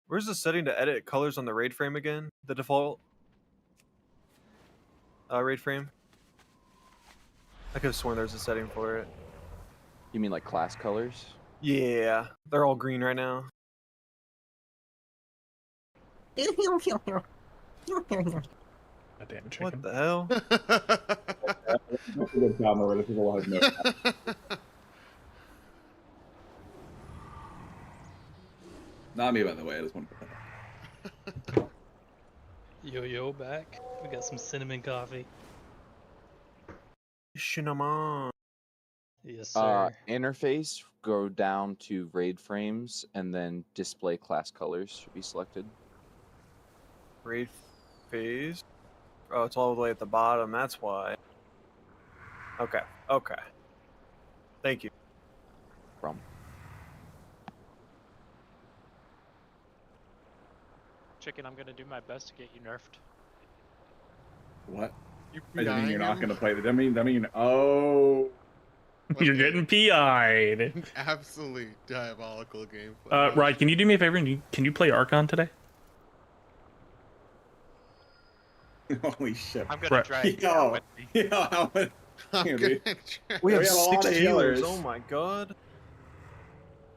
Where's the setting to edit colors on the raid frame again? The default raid frame? I could have sworn there's a setting for it. You mean like class colors? Yeah, they're all green right now. Goddamn chicken. What the hell? Not me, by the way. I just want to put that up. Yo back. We got some cinnamon coffee. Cinnamon. Yes, sir. Interface, go down to raid frames, and then display class colors should be selected. Raid phase? Oh, it's all the way at the bottom. That's why. Okay. Okay. Thank you. From. Chicken, I'm gonna do my best to get you nerfed. What? You I mean, you're not him? gonna play the. I mean, oh. You're getting PI'd. Absolutely diabolical gameplay. Right, can you do me a favor and can you play Archon today? Holy shit. I'm gonna drag you out with me. Yeah, how much? I'm Here, gonna dude. try. We have We have a lot 6 of healers. healers. Oh my god.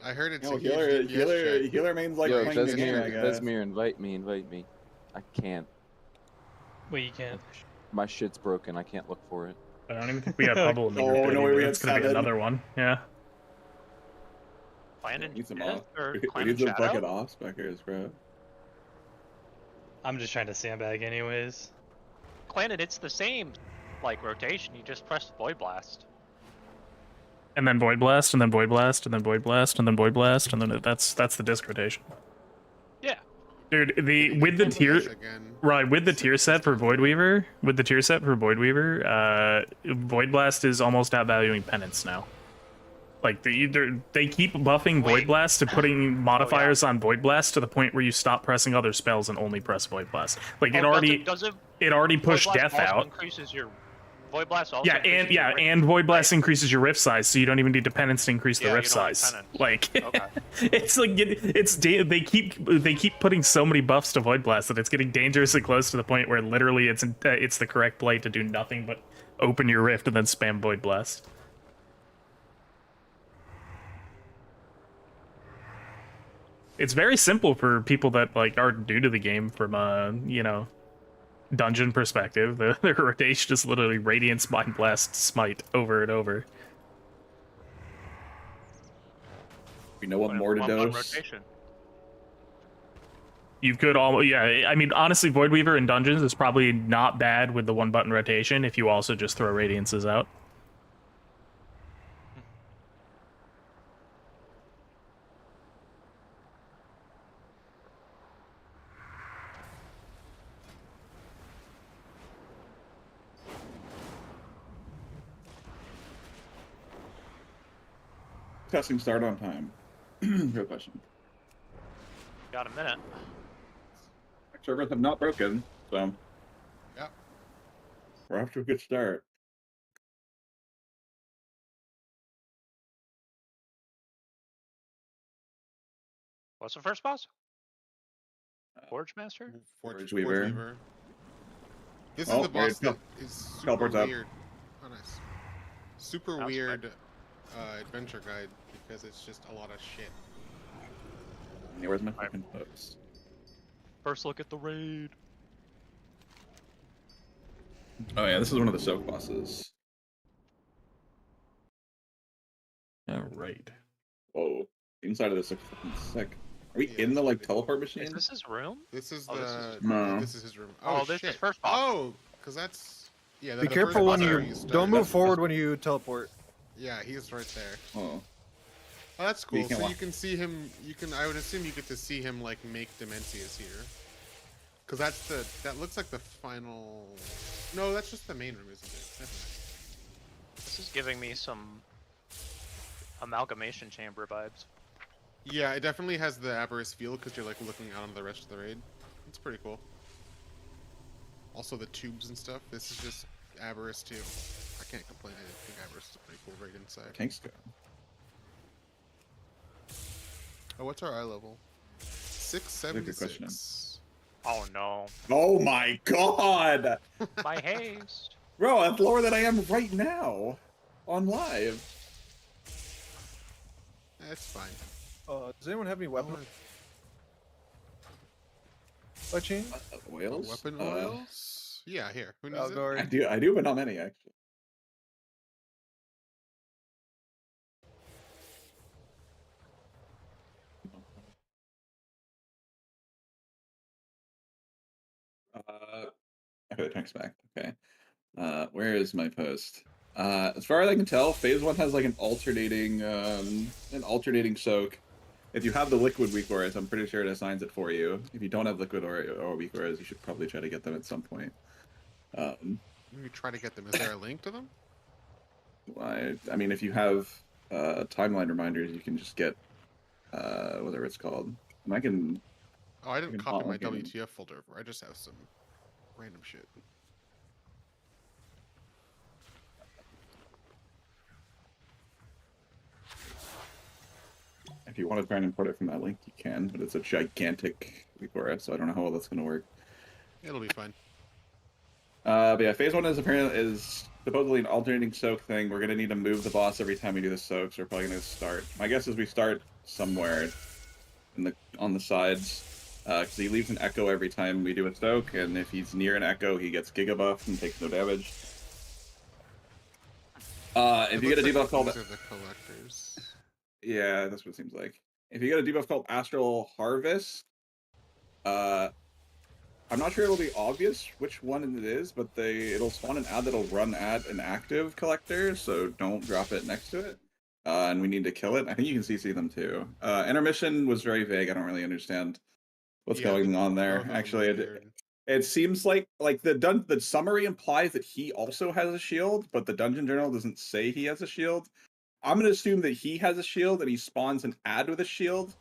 I heard it's No, a huge DPS check. healer means like Yo, playing the game, I guess. Desmir, invite me. I can't. Wait, you can't. My shit's broken. I can't look for it. I don't even think we had bubble in the group. Oh, no, we had It's gonna be 7. another one. Yeah. Landon Need some Death off. or We Clan need some Shadow? fucking off-speckers, bro. I'm just trying to sandbag anyways. Clan, it's the same like rotation. You just press Void Blast. And then Void Blast, and then Void Blast, and then Void Blast, and then Void Blast, and then that's the disc rotation. Yeah. Dude, with the Void tier Blast again. right, with the tier set for Void Weaver, Void Blast is almost outvaluing Penance now. Like they keep buffing Void Blast to putting modifiers on Void Blast to the point where you stop pressing other spells and only press Void Blast. Like it already pushed Void Blast Death also out. Increases your Void Blast also Yeah, increases your rift. and Void Blast increases your rift size, so you don't even need to penance to increase the Yeah, rift you don't need size. penance. Like, Okay. it's like they keep putting so many buffs to Void Blast that it's getting dangerously close to the point where literally it's the correct play to do nothing but open your rift and then spam Void Blast. It's very simple for people that like are new to the game from dungeon perspective. The rotation is literally Radiant Mind Blast Smite over and over. We know what more to One dose. rotation. You could I mean, honestly, Void Weaver in dungeons is probably not bad with the 1-button rotation if you also just throw Radiances out. Testing start on time. Good question. Got a minute. Servers have not broken, so Yeah. we're off to a good start. What's the first boss? Forge Master? Forge Weaver. This Oh, is the boss there you that is super Teleport's up. weird. Oh, nice. Super That was weird adventure guide because it's just a lot of shit. Yeah, where's my fucking post? First look at the raid. Oh yeah, this is one of the soak bosses. All right. Whoa. Inside of this looks fucking sick. Are we Yeah, in the like it's teleport Is machine? this his room? This is Oh, the this is- No. this is his room. Oh, Oh, this shit. is first boss. Oh, because that's yeah. Be the careful first when boss you where start. don't move That's- forward when you teleport. Yeah, he's right there. Oh. Oh, that's You cool. can So walk- you can see him. I would assume you get to see him like make Demencius here. Because that looks like the final. No, that's just the main room, isn't it? Never mind. This is giving me some amalgamation chamber vibes. Yeah, it definitely has the Aberrus feel because you're like looking out on the rest of the raid. It's pretty cool. Also the tubes and stuff. This is just Aberrus too. I can't complain. I think Aberrus is a pretty cool raid inside. Tank's go. Oh, what's our eye level? 676. question. Oh no. Oh my god! By haste. Bro, that's lower than I am right now on live. That's fine. Does anyone have any weapon Oh, by chance? Whales? weapon oils? Yeah, here. Who needs it? Algar. I do, but not many actually. Okay, the tank's back. Okay. Where is my post? As far as I can tell, phase one has like an alternating soak. If you have the liquid weak auras, I'm pretty sure it assigns it for you. If you don't have liquid or weak auras, you should probably try to get them at some point. You try to get them. Is there a link to them? I mean, if you have timeline reminders, you can just get whatever it's called. And I can. Oh, I didn't can copy my log in. WTF folder over. I just have some random shit. If you want to try and import it from that link, you can, but it's a gigantic weak aura, so I don't know how well that's going to work. It'll be fine. But yeah, phase one is supposedly an alternating soak thing. We're gonna need to move the boss every time we do the soak, so we're probably gonna start. My guess is we start somewhere on the sides, because he leaves an echo every time we do a soak, and if he's near an echo, he gets giga buffed and takes no damage. If you get a debuff called, these are the collectors. yeah, that's what it seems like. If you get a debuff called Astral Harvest, I'm not sure it'll be obvious which one it is, but it'll spawn an ad that'll run at an active collector, so don't drop it next to it. And we need to kill it. I think you can CC them too. Intermission was very vague. I don't really understand what's going on there. Actually, it seems like the summary implies that he also has a shield, but the dungeon journal doesn't say he has a shield. I'm gonna assume that he has a shield and he spawns an ad with a shield.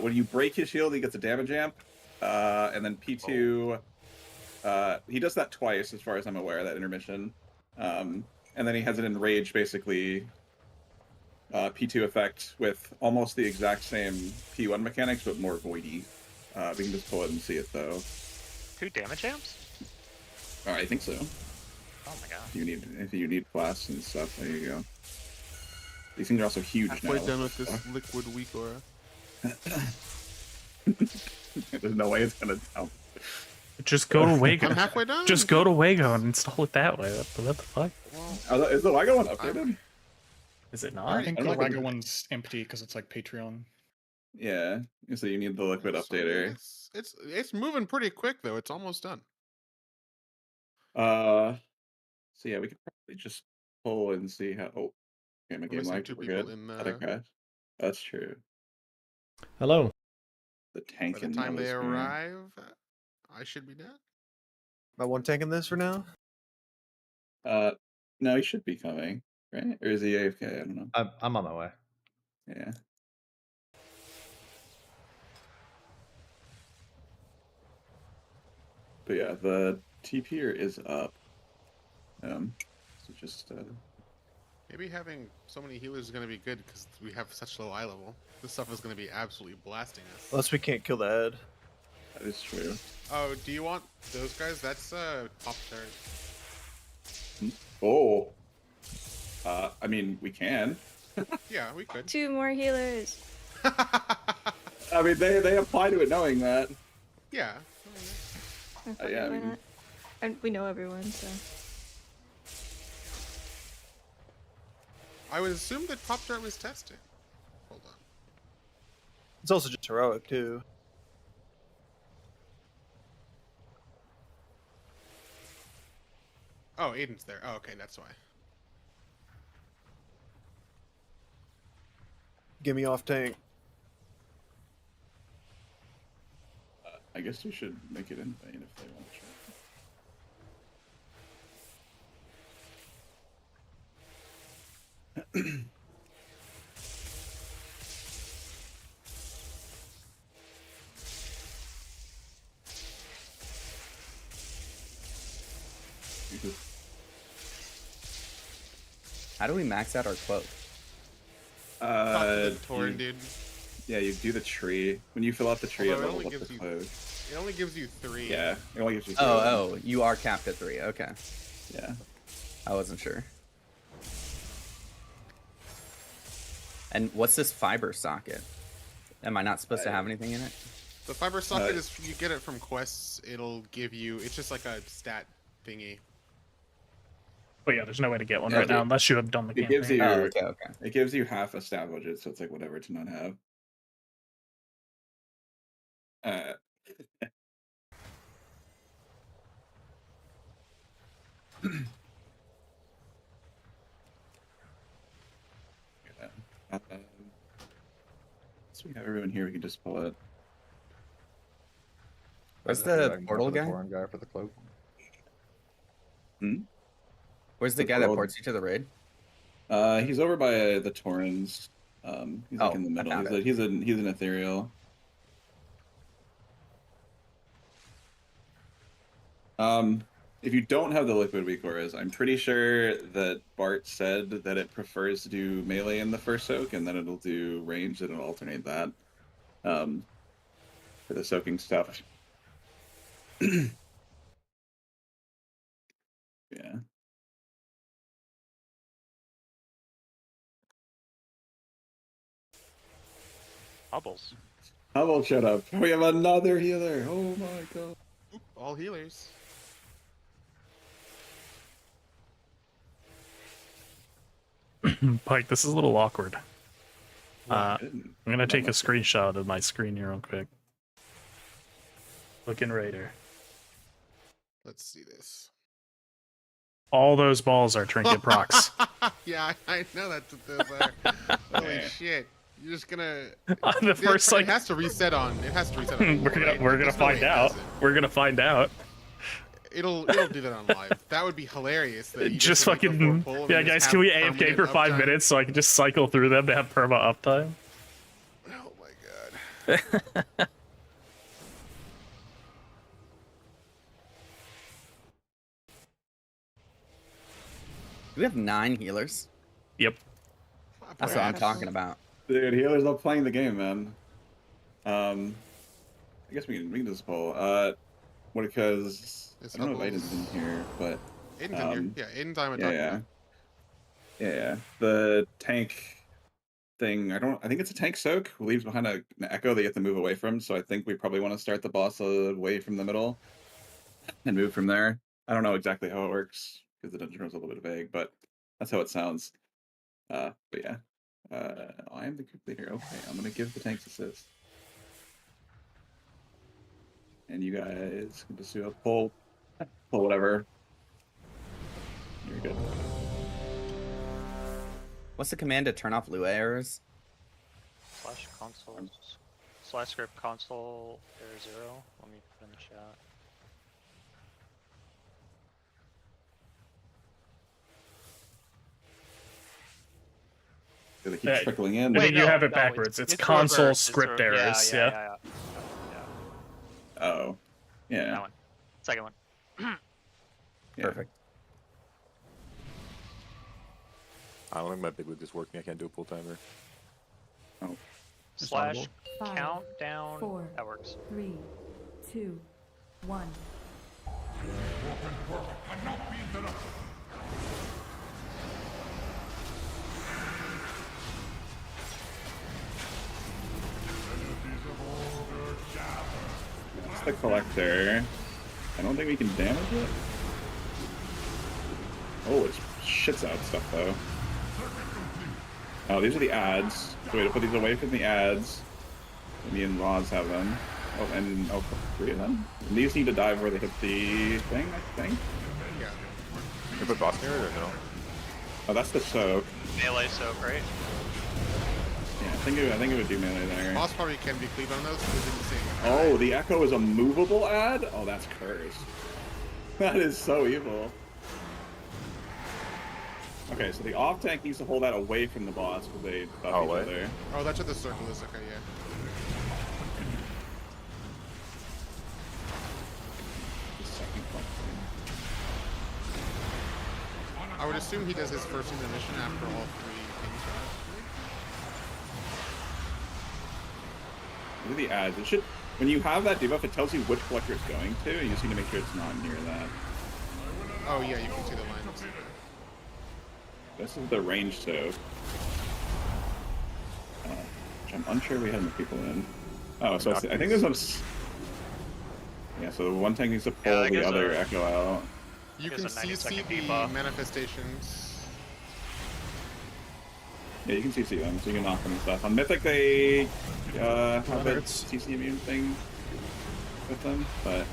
When you break his shield, he gets a damage amp. And then P2, he does that twice, as far as I'm aware, that intermission. And then he has an enrage, basically, P2 effect with almost the exact same P1 mechanics, but more voidy. We can just pull it and see it, though. 2 damage amps? I think so. Oh my god. If you need class and stuff, there you go. These things are also huge now. Halfway done with this liquid weak aura. There's no way it's gonna tell. Just go to Wago. I'm halfway done. Just go to Wago and install it that way. What the fuck? Well, Is the Wago one updated? Is it I not? think I the don't know. Wago one's empty because it's like Patreon. Yeah. So you need the liquid so updater. It's moving pretty quick though. It's almost done. So yeah, we could probably just pull and see how. Oh, okay, my We're game missing lagged. 2 We're people good. in Had a crash. That's true. Hello. The tank. By the time they arrive, I should be dead. About one tank in this for now? No, he should be coming, right? Or is he AFK? I don't know. I'm on my way. Yeah. But yeah, the TPer is up. So just Maybe having so many healers is going to be good because we have such low eye level. This stuff is going to be absolutely blasting us. Unless we can't kill the head. that is true. Oh, do you want those guys? That's top third. Oh. I mean, we can. Yeah, we could. 2 more healers. I mean, they apply to it knowing that. Yeah. Okay, yeah, I why mean- not? And we know everyone, so. I would assume that Pop Tart was testing. Hold on. It's also just heroic, too. Oh, Aiden's there. Oh, okay, that's why. Get me off tank. I guess we should make it in vain if they want to try. How do we max out our cloak? Talk to the Torin, dude. Yeah, you do the tree. When you fill out the tree, Although it it only levels up gives the you- cloak. It only gives you 3. Yeah, it only gives you 3. Oh, you are capped at 3. Okay. Yeah. I wasn't sure. And what's this fiber socket? Am I not supposed to have anything in it? The fiber socket is you get it from quests. It'll give you. It's just like a stat thingy. But yeah, there's no way to get one right now unless you have done the It campaign. gives you. Oh, okay. It gives you half a stat budget, so it's like whatever to not have. So we have everyone here. We can just pull it. Where's the portal guy? guy for the cloak. Hmm? Where's the guy that ports you to the raid? He's over by the Torrens. He's like in the middle. He's an ethereal. If you don't have the liquid weak auras, I'm pretty sure that Bart said that it prefers to do melee in the first soak, and then it'll do range, and it'll alternate that. For the soaking stuff. Yeah. Bubbles. Hubble, shut up. We have another healer. Oh my god. All healers. Pike, this is a little awkward. I'm gonna take a screenshot of my screen here real quick. Looking Raider. Let's see this. All those balls are trinket procs. Yeah, I know that's what those are. Holy shit! You're just gonna. The first like it has to reset on. It has to reset on. we're gonna find out. We're gonna find out. It'll do that on live. That would be hilarious. That you Just make a fucking full pull and yeah, just guys. have Can we AFK permanent for 5 uptime? minutes so I can just cycle through them to have perma uptime? Oh my god. We have 9 healers. Yep. That's what I'm talking about. Dude, healers love playing the game, man. I guess we can just pull. Because I don't know if Aiden's in here, but Aiden's in here. Yeah, Aiden's I'm talking about. Yeah. The tank thing. I think it's a tank soak who leaves behind an echo that you have to move away from. So I think we probably want to start the boss away from the middle and move from there. I don't know exactly how it works because the dungeon was a little bit vague, but that's how it sounds. But yeah. I am the group leader. Okay, I'm gonna give the tanks assist. And you guys can just do a pull whatever. You're good. What's the command to turn off Lua errors? /console/ script console error 0. Let me put in the chat. They keep trickling in. I think you have it backwards. It's console reversed. script errors. Yeah. Oh. Yeah. That one. Second one. Yeah. Perfect. I don't think my big wig is working. I can't do a pull timer. Oh. / countdown. 4, That works. 3, 2, 1. That's the collector. I don't think we can damage it. Oh, it shits out stuff though. Oh, these are the ads. So we have to put these away from the ads. Me and Roz have them. Oh, and 3 of them. And these need to dive where they hit the thing, I think. Yeah. You put boss near it or no? Oh, that's the soak. Melee soak, right? Yeah, I think it would do melee there. Boss probably can be cleaved on those. Because it's insane. Oh, the echo is a movable ad? Oh, that's cursed. That is so evil. Okay, so the off tank needs to hold that away from the boss because they buff each other. Oh, that's what the circle is. Okay, yeah. I would assume he does his first in the mission after all 3 things are Look at the ads. It should, when you have that debuff, it tells you which collector it's going to, and you just need to make sure it's not near that. Oh yeah, you can see the lines. This is the range soak. Which I'm unsure we had enough people in. Oh, so I think there's some. Yeah, so the one tank needs to pull the other Echo out. You can CC the manifestations. Yeah, you can CC them, so you can knock them and stuff. On Mythic, they have a CC immune thing with them, but...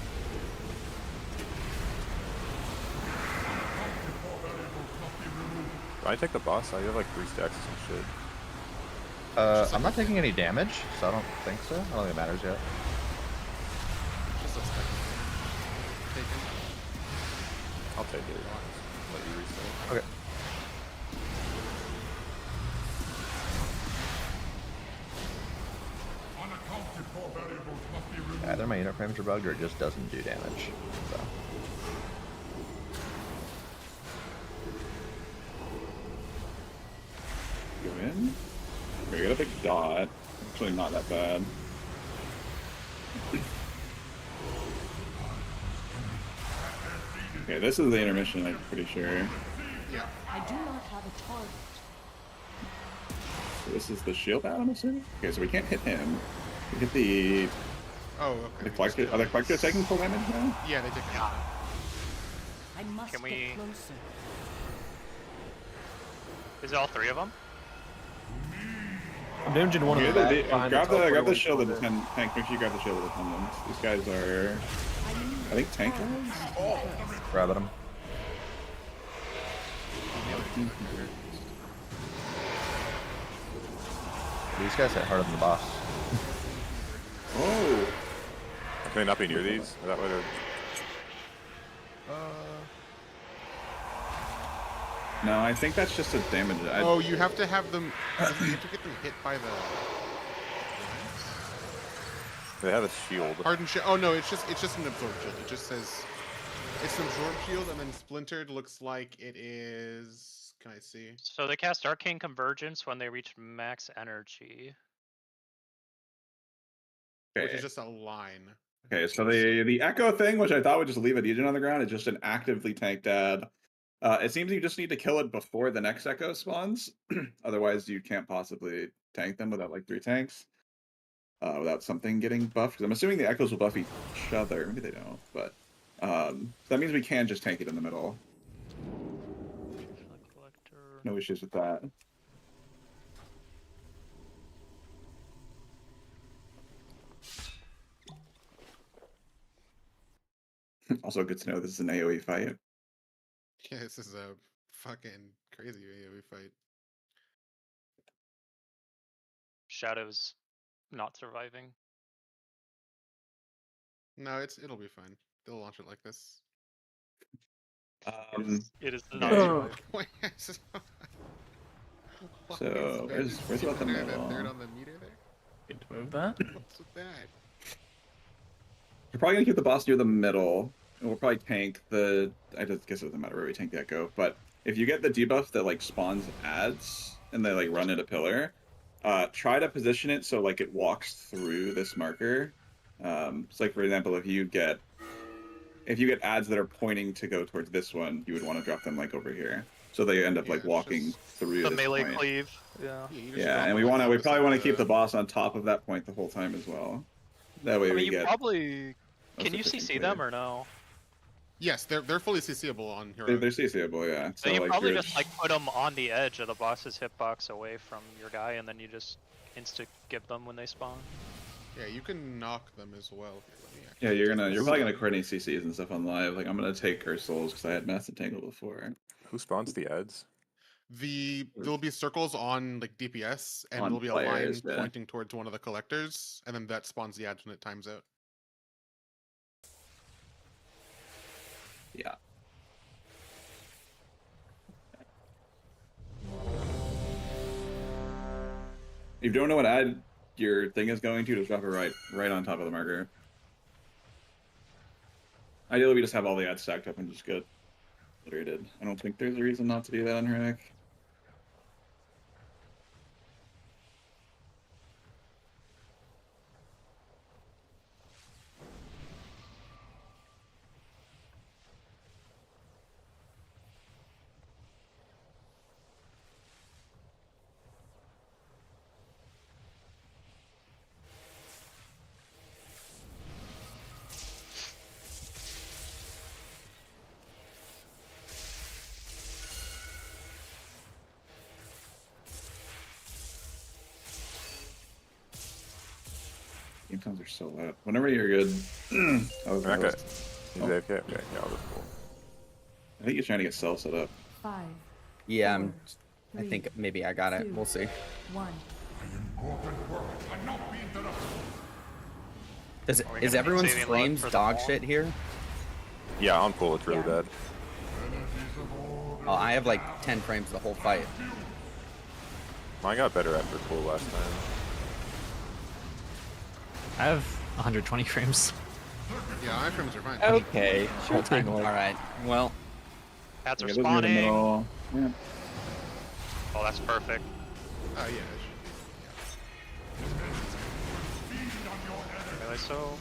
I take the boss. I have like 3 stacks or some shit. I'm not taking any damage, so I don't think so. I don't think it matters yet. Just a stack. Taken. I'll take it. Let you reset. Okay. Either my unit frames are bugged or it just doesn't do damage. So. Go in. We got a big dot. Actually, not that bad. Okay, this is the intermission, I'm pretty sure. Yeah. I do not have a target. So this is the shield out, I'm assuming? Okay, so we can't hit him. We hit the... Oh, okay. The collector, are the collectors taking full damage now? Yeah, they take damage. I must Can we- get closer. Is it all 3 of them? I'm damaging one of Yeah, them. grab the shield of the tank. Make sure you grab the shield of the attendants. These guys are, I think, tank guys? Oh. Grabbing them. These guys hit harder than the boss. Oh! Can they not be near these? Or that way they're... No, I think that's just a damage. Oh, you have to have them. You have to get them hit by the. They have a shield. Hardened shield. Oh no, it's just an absorb shield. It just says it's an absorb shield, and then splintered looks like it is. Can I see? So they cast Arcane Convergence when they reach max energy. Which is just a line. Okay, so the Echo thing, which I thought would just leave a Legion on the ground, is just an actively tanked ad. It seems you just need to kill it before the next Echo spawns. Otherwise, you can't possibly tank them without like 3 tanks. Without something getting buffed. Because I'm assuming the Echoes will buff each other. Maybe they don't, but that means we can just tank it in the middle. No issues with that. Also good to know this is an AoE fight. Yeah, this is a fucking crazy AoE fight. Shadow's not surviving. No, it'll be fine. They'll launch it like this. It is not okay. surviving. So where's about the middle? Third on the meter there? Need to move that. What's with that? We're probably gonna keep the boss near the middle, and we'll probably tank the. I just guess it doesn't matter where we tank the Echo, but if you get the debuff that like spawns ads and they like run at a pillar, try to position it so like it walks through this marker. So like for example, if you get ads that are pointing to go towards this one, you would want to drop them like over here, so they end up like walking through The this melee point. cleave. Yeah. Yeah, and we probably want to keep the boss on top of that point the whole time as well. That way I mean, we you get. probably can you efficient CC clear. them or no? Yes, they're fully CCable on Hero. They're CCable, yeah. So you like, probably you're- just like put them on the edge of the boss's hitbox away from your guy, and then you just insta give them when they spawn. Yeah, you can knock them as well. Yeah, you're probably gonna coordinate CCs and stuff on live. Like I'm gonna take her souls because I had Mass Entangle before. Who spawns the ads? There'll be circles on like DPS, and On there'll be players, a line yeah. pointing towards one of the collectors, and then that spawns the ads when it times out. Yeah. If you don't know what ad your thing is going to, just drop it right on top of the marker. Ideally, we just have all the ads stacked up and just get iterated. I don't think there's a reason not to do that on Hernic. Game times are so loud. Whenever you're good. Okay. He's AFK? Okay, yeah, I'll just pull. I think he's trying to get cell set up. 5. Yeah, 4, I think maybe I got it. We'll see. 1. Is Are we is gonna be everyone's saving luck frames for the dog ball? shit here? Yeah, on pull, it's really bad. Oh, I have like 10 frames the whole fight. I got better after pull last time. I have 120 frames. Yeah, my frames are fine. Okay, sure thing. All right. Well, Cats are Okay, those are in the spawning. middle. Yeah. Oh, that's perfect. Yeah. it Really so.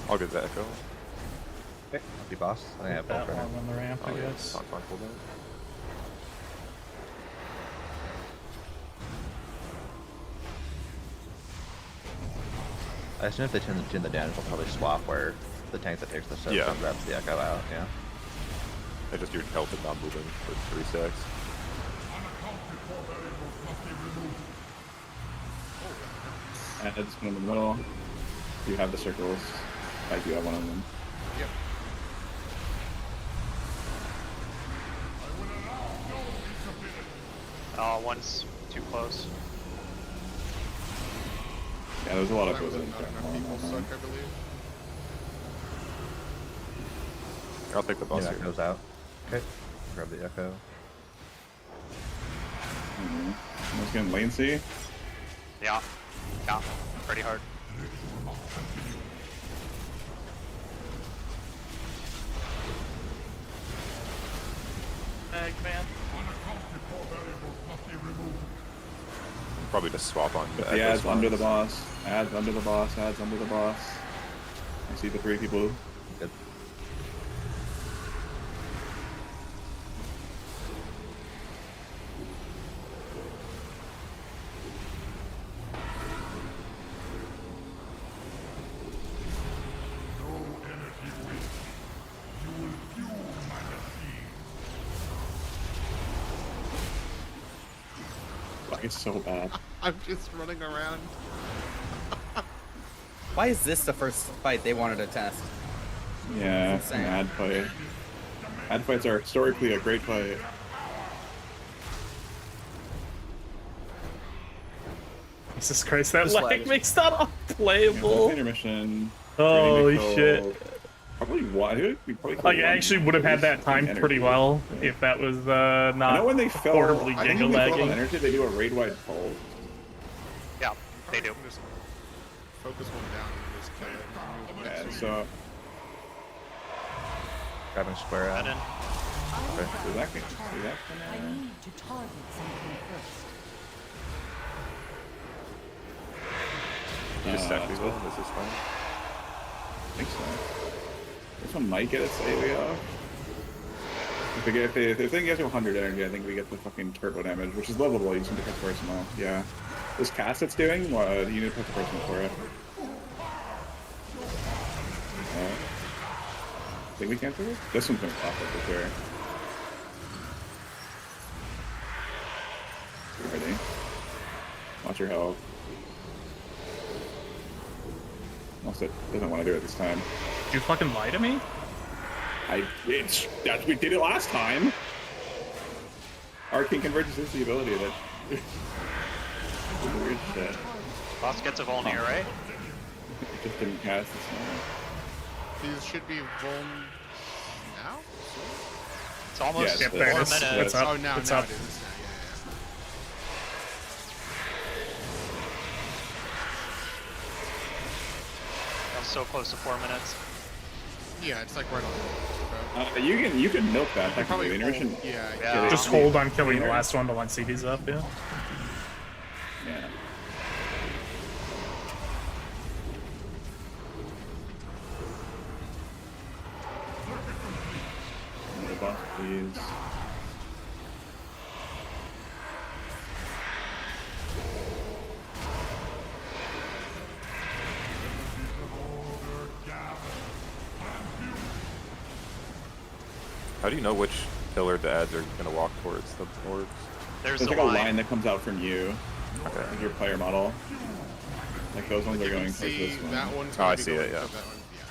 I'll get the echo. Okay, happy boss. I have That full one frame. on the ramp, I Oh, yeah, guess. not fine, pull down. I assume if they tune the damage, they'll probably swap where the tank that takes the shot Yeah. grabs the echo out. Yeah. I just your health is not moving for 3 stacks. Adds one in the middle. You have the circles. I do have one of them. Yep. One's too close. Yeah, there's a lot of That was those in not enough people suck, I believe. I'll take the boss Yeah, here. goes out. Okay. Grab the echo. Let's get in lane C. Yeah. Yeah. Pretty hard. Eggman. Probably just swap on the The echo ads spots. under the boss. Ads under the boss. Ads under the boss. I see the 3 people. Good. Fuck, it's so bad. I'm just running around. why is this the first fight they wanted to test? Yeah, It's an insane. ad fight. Ad fights are historically a great fight. Jesus Christ, that This lag lag is- makes that Yeah, unplayable. intermission. Holy Green to shit. kill. Probably one. We probably Like, I killed actually one. would have had that Energy. timed pretty well if that was I not know when they fell. horribly I think giga when they fell on lagging. energy, they do a raid wide pull. Yeah, they do. Just focus one down and just kill it. Yeah, so Grabbing square And out. then so that can see that I gonna. need to target something first. You just stack these off, this is fine. I think so. This one might get its AoE off. If they get to 100 energy, I think we get the fucking turbo damage, which is lovable using the personal. Yeah. This cast it's doing, you need to put the personal for it. Think we can't do it? This one's gonna pop up for sure. Ready? Watch your health. Unless it doesn't want to do it this time. Did you fucking lie to me? We did it last time. Arcane Convergence is the ability that. Weird shit. boss gets a Volnir, right? It just didn't cast this time. These should be vuln now? It's almost Yeah, 4 there it minutes. is. It's up. Oh, now, It's now up. it is. Now, That was so close to 4 minutes. yeah. Yeah, it's like right on the You can milk that. They probably Technically, the hold- intermission. Yeah. Just hold on killing the last one to once CD's up, yeah. Yeah. Another boss, please. How do you know which pillar the ads are gonna walk towards the orbs? There's like a a line. line that comes out from you, Okay. like your player model. Like those ones You are can going towards see this one. that one's Oh, I gonna be see it, going yeah. to that one. Yeah.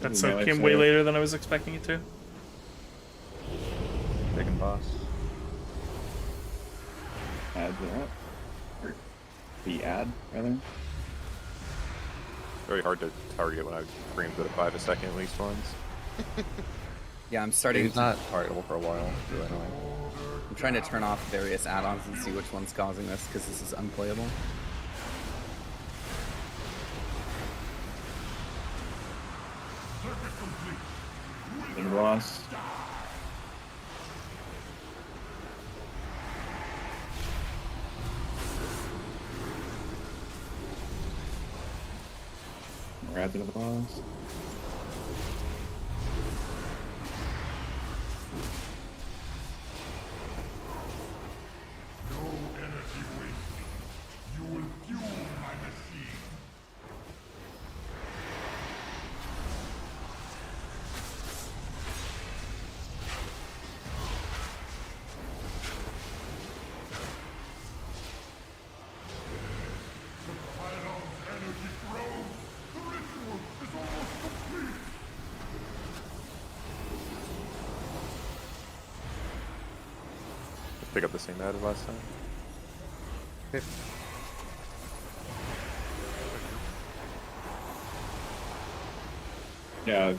That's Melee came way save. later than I was expecting it to. Taking boss. Add that. Or the ad, rather. Very hard to target when I frames at a 5 a second at least ones. Yeah, I'm starting. He's not targetable for a while. Really annoying. I'm trying to turn off various add-ons and see which one's causing this because this is unplayable. And boss. More ads into the boss. Pick up the same ad as last time. Yeah,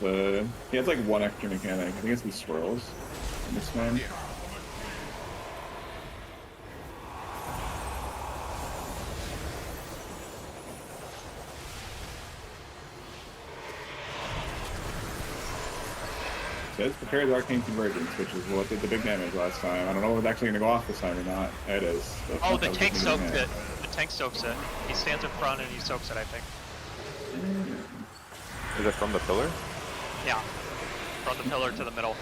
he has like one extra mechanic. I think it's these swirls in this one. Yeah. It says prepare the arcane convergence, which is what did the big damage last time. I don't know if it's actually gonna go off this time or not. There it is. Oh, the tank soaks it. The tank soaks it. He stands in front and he soaks it, I think. Is it from the pillar? Yeah. From the pillar to the middle.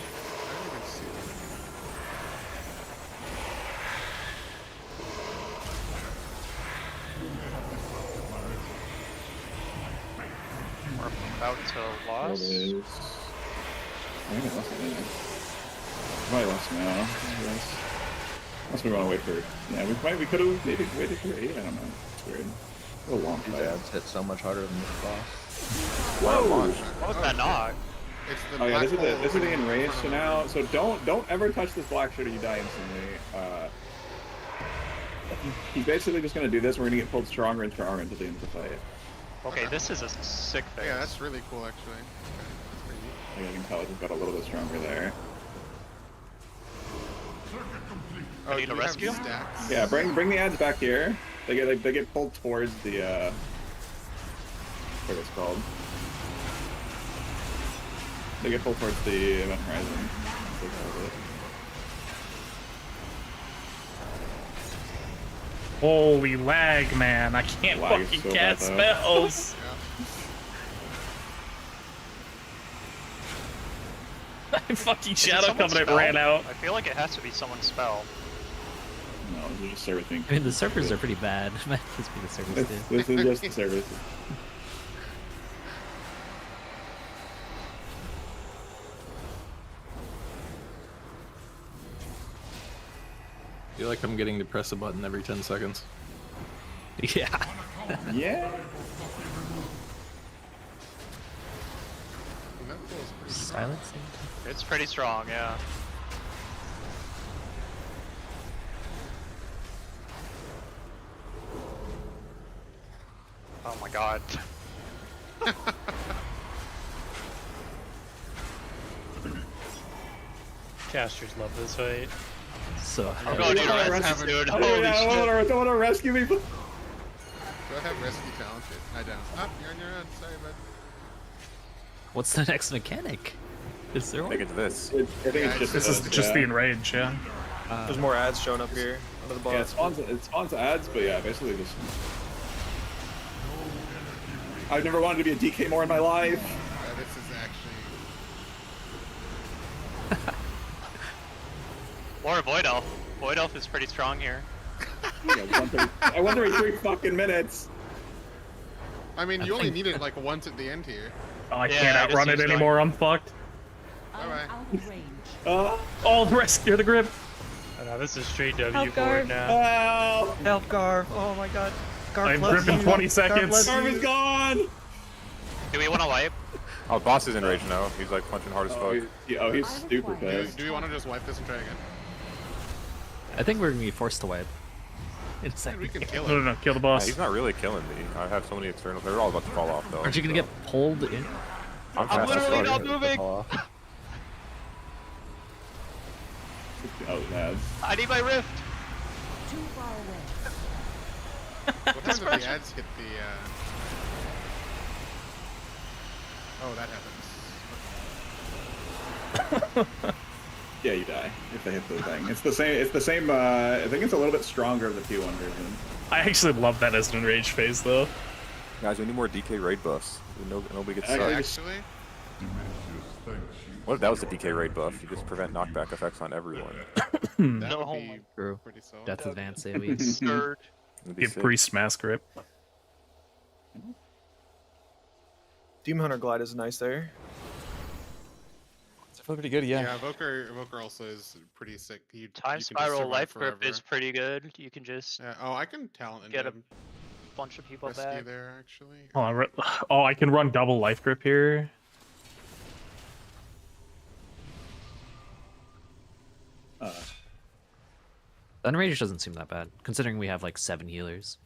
I don't even see it. We're about to There it loss. is. I think it lost it now. Probably lost now. Yes. Unless we want to wait for. Yeah, we could have maybe waited for 8. I don't know. It's weird. A long These fight. ads hit so much harder than this boss. Whoa! What was that knock? It's the Oh yeah, black this is hole the enraged. in So front now, of so don't ever touch this black shirt or you die instantly. He's basically just gonna do this. We're gonna get pulled stronger and stronger until the end of the fight. Okay, this is a sick the- thing. Yeah, that's really cool actually. That's pretty neat. Like I can tell he's got a little bit stronger there. Oh, need do a we have rescue? stacks? Yeah, bring the ads back here. They get pulled towards the what it's called. They get pulled towards the event horizon. They call it. Holy lag, man! I can't Lag is fucking so bad, cast though. spells. My fucking Is it Shadow someone's Covenant spell? ran out. I feel like it has to be someone's spell. No, this is just service being. I mean, the servers are pretty bad. Might just be the servers too. This is just the service. I feel like I'm getting to press a button every 10 seconds. Yeah. Yeah. And that feels pretty Silencing. It's pretty strong, yeah. Oh my god. Casters love this fight. So I'm going to rescue, dude. Holy shit. Don't want to rescue me. Do I have rescue talented? I don't. Oh, you're on your own. Sorry, bud. what's the next mechanic? Is there I one? think it's this. I think it's just This is just the enrage, yeah. There's more ads showing up here under the Yeah, boss. it spawns ads, but yeah, basically just. I've never wanted to be a DK more in my life. This is actually. Or Void Elf. Void Elf is pretty strong here. Yeah, I won 3 fucking minutes. I mean, you only need it like once at the end here. Oh, I Yeah, can't I just outrun it used anymore. I'm fucked. Bye-bye. Out of range. Oh, the rest. You're the grip. Oh, no, this is straight W Help, board Garv. now. Help, Garv. Oh my god. Garv I'm loves gripping you. 20 seconds. Garv is gone. Do we want to wipe? Oh, boss is in rage now. He's like punching hard as fuck. He's super fast. Do we want to just wipe this and try again? I think we're gonna be forced to wipe. In a We second. can kill No, it. no, kill the Yeah, boss. he's not really killing me. I have so many externals. They're all about to fall off though. Aren't you gonna so. get pulled in? I'm I'm fast as literally fuck. not moving. Oh, man. I need my rift. Too far away. What time did the ads hit the? Oh, that happens. Yeah, you die if they hit the thing. It's the same. It's the same. I think it's a little bit stronger of the T1 version. I actually love that as an enraged phase, though. Guys, we need more DK raid buffs. Nobody gets sucked. Actually, What if that was the DK raid buff? You just prevent knockback effects on everyone. that No. would be True. pretty solid. Death advance AoE. Absurd. It'd be Give sick. Priest mask grip. Demon Hunter Glide is nice there. It's pretty good, yeah. Yeah, Evoker also is pretty sick. You Time you can just spiral survive life grip forever. is pretty good. You can just Yeah. Oh, I can talent and get a bunch of people rescue back. there actually. Oh, oh, I can run double life grip here. Unrage doesn't seem that bad, considering we have like 7 healers.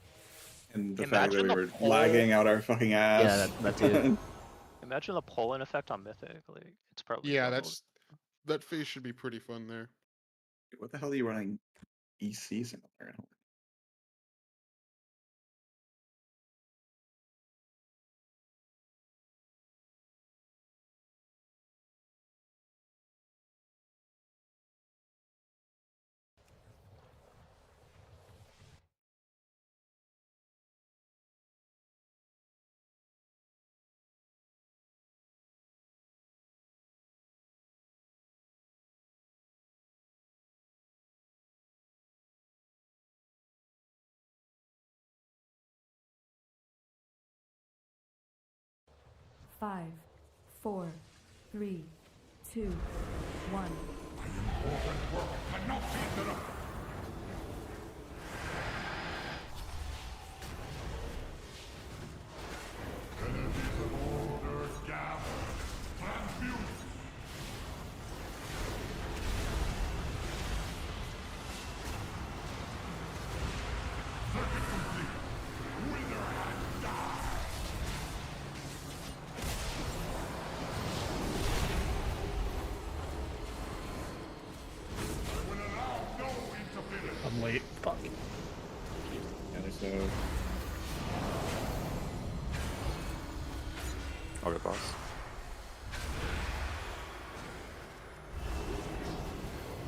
And the Imagine fact that the we were pull. lagging out our fucking ass. Yeah, that too. Imagine the pull-in effect on Mythic. Like, it's probably Yeah, doubled. that phase should be pretty fun there. What the hell are you running EC single player? Five, 4, 3, 2, 1. I'm late. Fuck. So I'll get boss.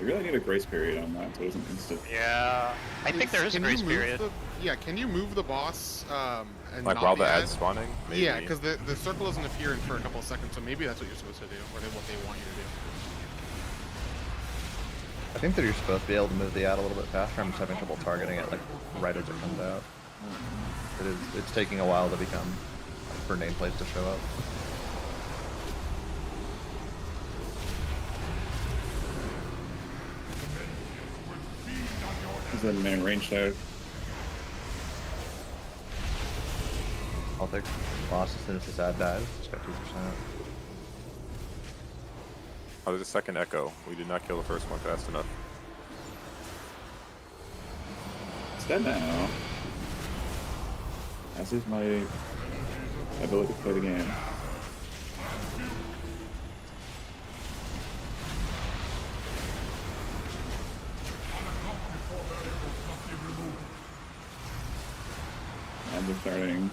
we really need a grace period on that, so it doesn't instant. Yeah, I think there is a Can you grace move period. Yeah, can you move the boss and Like not while the the ad? ad's spawning? Maybe. Yeah, because the circle doesn't appear in for a couple of seconds, so maybe that's what you're supposed to do, or what they want you to do. I think that you're supposed to be able to move the ad a little bit faster. I'm just having trouble targeting it like right as it comes out. It's taking a while to become for nameplates to show up. He's in main range there. I'll take boss as soon as this ad dies. It's got 2%. Oh, there's a second echo. We did not kill the first one fast enough. It's dead now. As is my ability to play the game. And they're starting.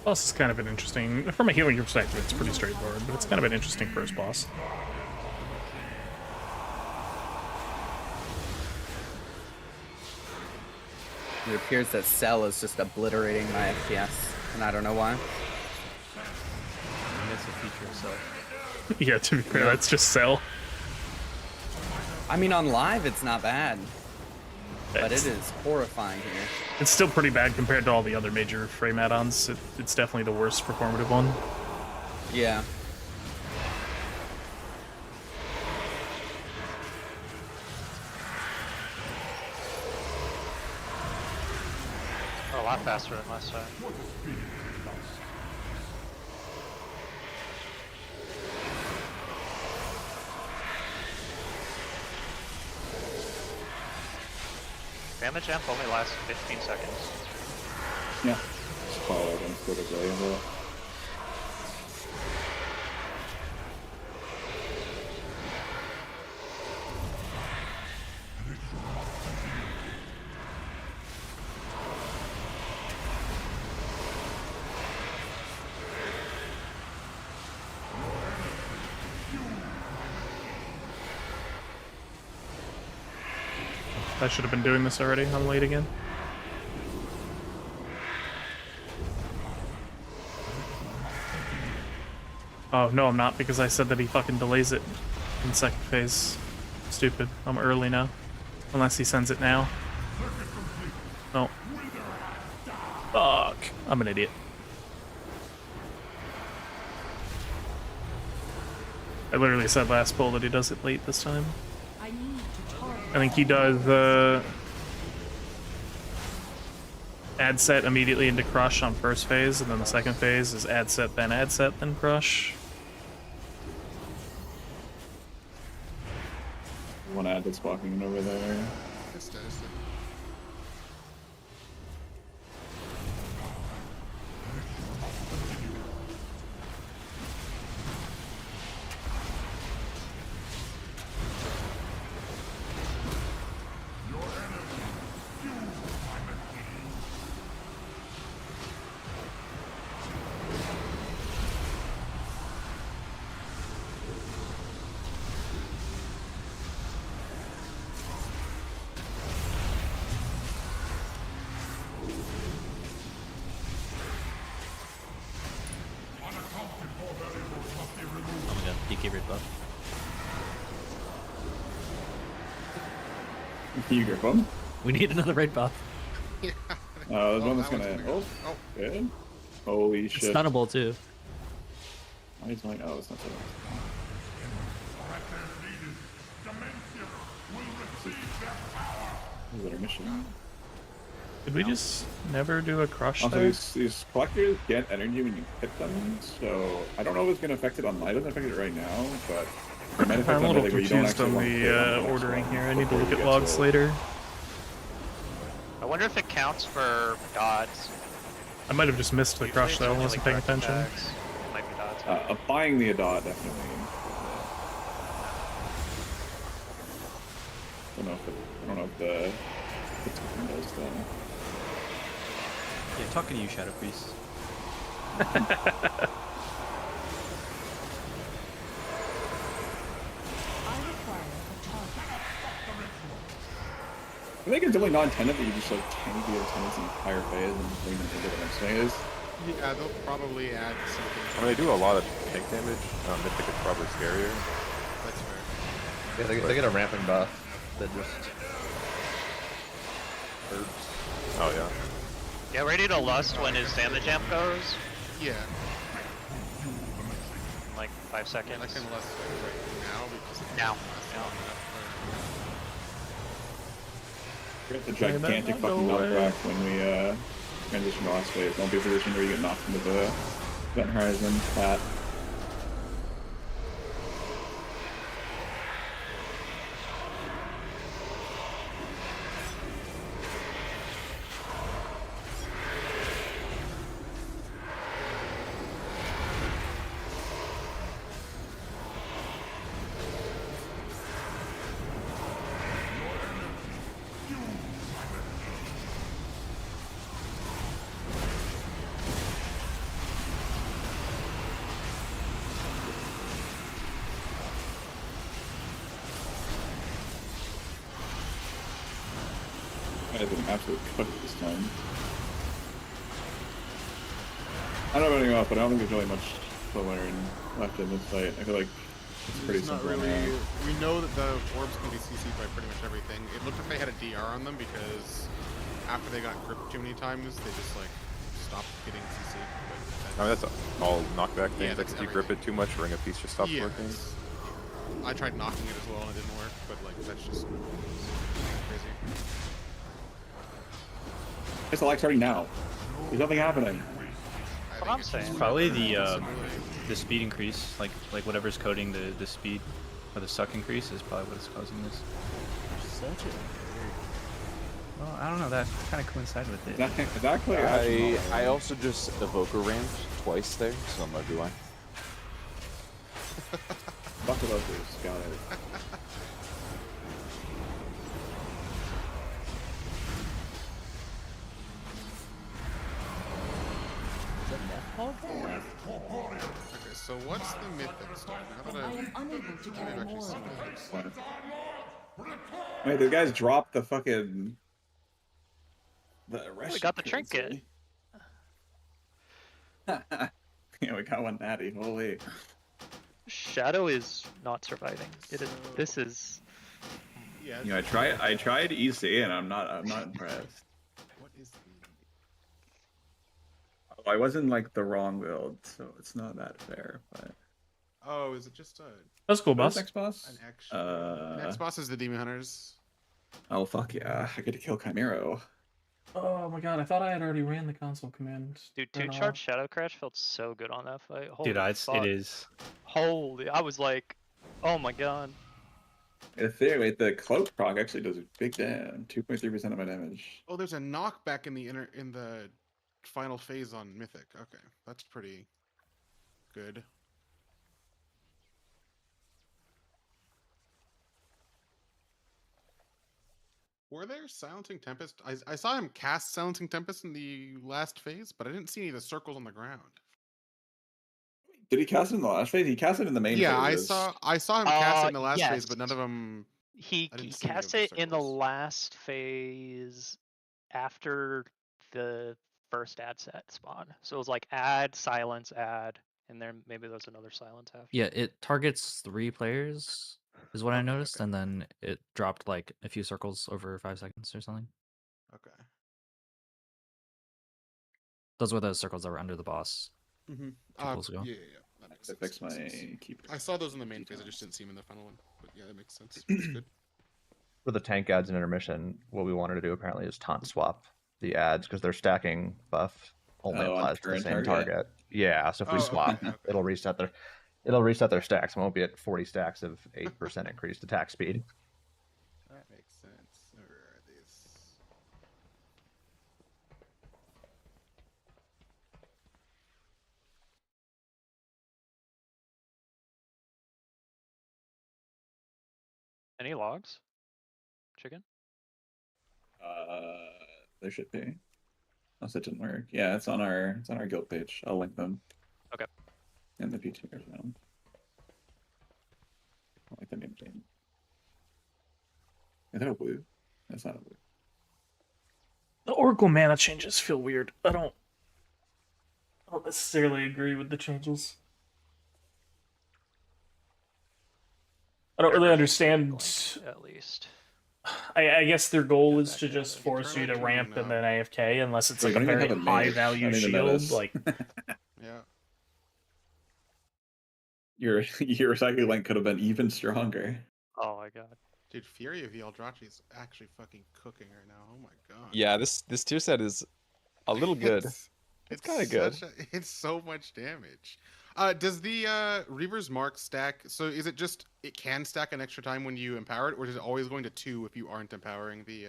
Boss is kind of an interesting, from a healing perspective, it's pretty straightforward, but it's kind of an interesting first boss. It appears that Cell is just obliterating my FPS, and I don't know why. That's a feature itself. Yeah, to be fair, that's just Cell. I mean, on live, it's not bad. But it is horrifying here. It's still pretty bad compared to all the other major frame add-ons. It's definitely the worst performative one. Yeah. A lot faster than last time. Damage amp only lasts 15 seconds. Yeah. Just follow it instead of variable. I should have been doing this already. I'm late again. Oh, no, I'm not, because I said that he fucking delays it in second phase. Stupid. I'm early now. Unless he sends it now. No. Fuck. I'm an idiot. I literally said last pull that he does it late this time. I think he does add set immediately into crush on first phase, and then the second phase is add set, then crush. One ad that's walking in over there. This does. DK red buff. You grip him? We need another red buff. Yeah. There's one that's that gonna. one's go. Oh, good. Holy It's shit. stunnable too. Why is my. Oh, it's not so. Is that our mission? Did we just never do a crush Also, there? these collectors get energy when you hit them, so I don't know if it's going to affect it on light. It doesn't affect it right now, but it might affect I'm a on little light where you don't confused actually on want to the put it on the next ordering one here. I need to before look you at get logs to it. later. I wonder if it counts for dots. I might have just missed the Usually crush it's though. I only, wasn't like, paying direct attention. attacks. It might be dots. Applying the Adot, definitely. I don't know if the token does though. Yeah, talking to you, Shadow Priest. I think it's only non-intended that you just like tank the attendants in the higher phase and bring them into the next phase. Yeah, they'll probably add something. I mean, they do a lot of tank damage. Mythic is probably scarier. That's fair. Yeah, they get a ramping buff that just hurts. Oh yeah. Get ready to lust when his damage amp goes. Yeah, In like 5 seconds. I can less right now because it's Now. We got the Okay, that gigantic might go fucking away. knockback when we transition to last phase. Don't be a position where you get knocked into the event horizon. That. I've been absolutely cooked this time. I don't know about anyone else, but I don't think there's really much slow iron left in this fight. I feel like it's pretty It's not simple. really. We know that the orbs can be CC'd by pretty much everything. It looked like they had a DR on them because after they got gripped too many times, they just like stopped getting CC'd. I mean, that's all knockback things. Yeah, Like that's if you grip it too much, ring a piece just stops yeah, working. I tried knocking it as well and it didn't work, but like that's just crazy. It's like starting now. There's nothing happening. That's what I'm saying. Probably the speed increase, like whatever's coding the speed or the suck increase is probably what's causing this. Such a Well, I don't know. That kind of coincided with it. Exactly. I also just evoker rammed twice there, so that might be why. Bucket others, got it. Okay, so what's the mythic stuff? Now that I am unable to carry actually more. seen this. Wait, the guys dropped the fucking arrest. We got the trinket. Yeah, we got one natty. Holy. Shadow is not surviving. It is. This is. Yeah. You know, I tried EC and I'm not impressed. What is the? Oh, I wasn't like the wrong build, so it's not that fair. But Oh, is it just a? That's cool, boss. X boss? An X. An X boss is the Demon Hunters. Oh fuck yeah! I get to kill Chimero. Oh my god, I thought I had already ran the console command. Dude, 2-charge Shadow Crash felt so good on that fight. Holy Dude, fuck. it is. Holy, I was like, oh my god. In theory, the cloak proc actually does a big damn 2.3% of my damage. Oh, there's a knockback in the final phase on Mythic. Okay, that's pretty good. Were there Silencing Tempest? I saw him cast Silencing Tempest in the last phase, but I didn't see any of the circles on the ground. Did he cast it in the last phase? He cast it in the main phase. Yeah, I saw him cast it in the last yes. phase, but none of them. He I didn't see any of cast the it in the circles. last phase after the first ad set spawn. So it was like add, silence, add, and then maybe there's another silence after. Yeah, it targets 3 players, is what I noticed, and then it dropped like a few circles over 5 seconds or something. Okay. Those were those circles that were under the boss. Mm-hmm. Circles ago. Yeah. That makes sense. Fix my keeper. I saw those in the main phase. I just didn't see them in the final one. But yeah, that makes sense. That's good. For the tank ads and intermission, what we wanted to do apparently is taunt swap the ads because their stacking buff only applies to the same target. Yeah, so if we swap, it'll reset their stacks. It won't be at 40 stacks of 8% increased attack speed. That makes sense. Where are these? Any logs? Chicken? There should be. Unless it didn't work. Yeah, it's on our guild page. I'll link them. Okay. And the PTR as well. I like the name change. Is that a blue? That's not a blue. The Oracle mana changes feel weird. I don't necessarily agree with the changes. I don't really understand. At least. I guess their goal is to just force you to ramp and then AFK unless it's like a very high value shield. Like, yeah. Your recycling link could have been even stronger. Oh my god. Dude, Fury of the Eldrachi is actually fucking cooking right now. Oh my god. Yeah, this tier set is a little good. It's kind of good. It's so much damage. Does the Reaver's Mark stack? So is it just it can stack an extra time when you empower it, or is it always going to 2 if you aren't empowering the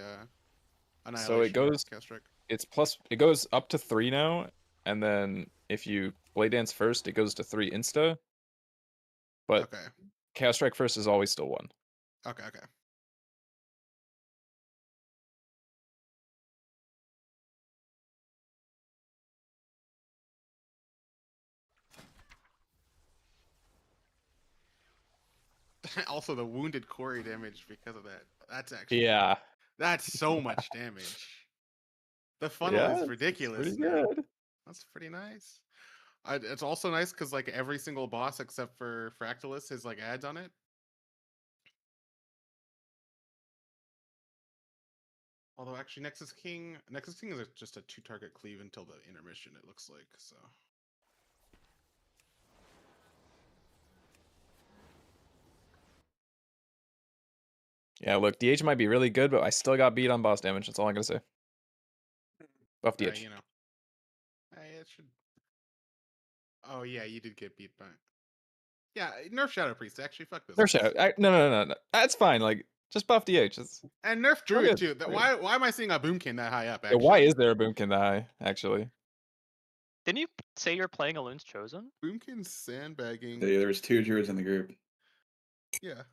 Annihilation? So it goes. Castrick? It goes up to 3 now, and then if you Blade Dance first, it goes to 3 insta. But okay. Chaos Strike first is always still 1. Okay. Also, the wounded Quarry damage because of that. That's actually That's so much damage. The funnel Yeah, is it's ridiculous pretty now. good. That's pretty nice. It's also nice because like every single boss except for Fractalus has like ads on it. Although actually Nexus King is just a 2-target cleave until the intermission, it looks like, so. Yeah, look, DH might be really good, but I still got beat on boss damage. That's all I'm gonna say. Buff DH. You know. It should. Oh yeah, you did get beat by. Yeah, nerf Shadow Priest. Actually, fuck this. Nerf Shadow. No. That's fine. Like, just buff DH. And nerf We're Druid good. too. Why am I seeing a Boomkin that high up? Yeah, Actually, why is there a Boomkin that high? Actually, Didn't you say you're playing Alun's Chosen? Boomkin's sandbagging? There was 2 druids in the group. Yeah.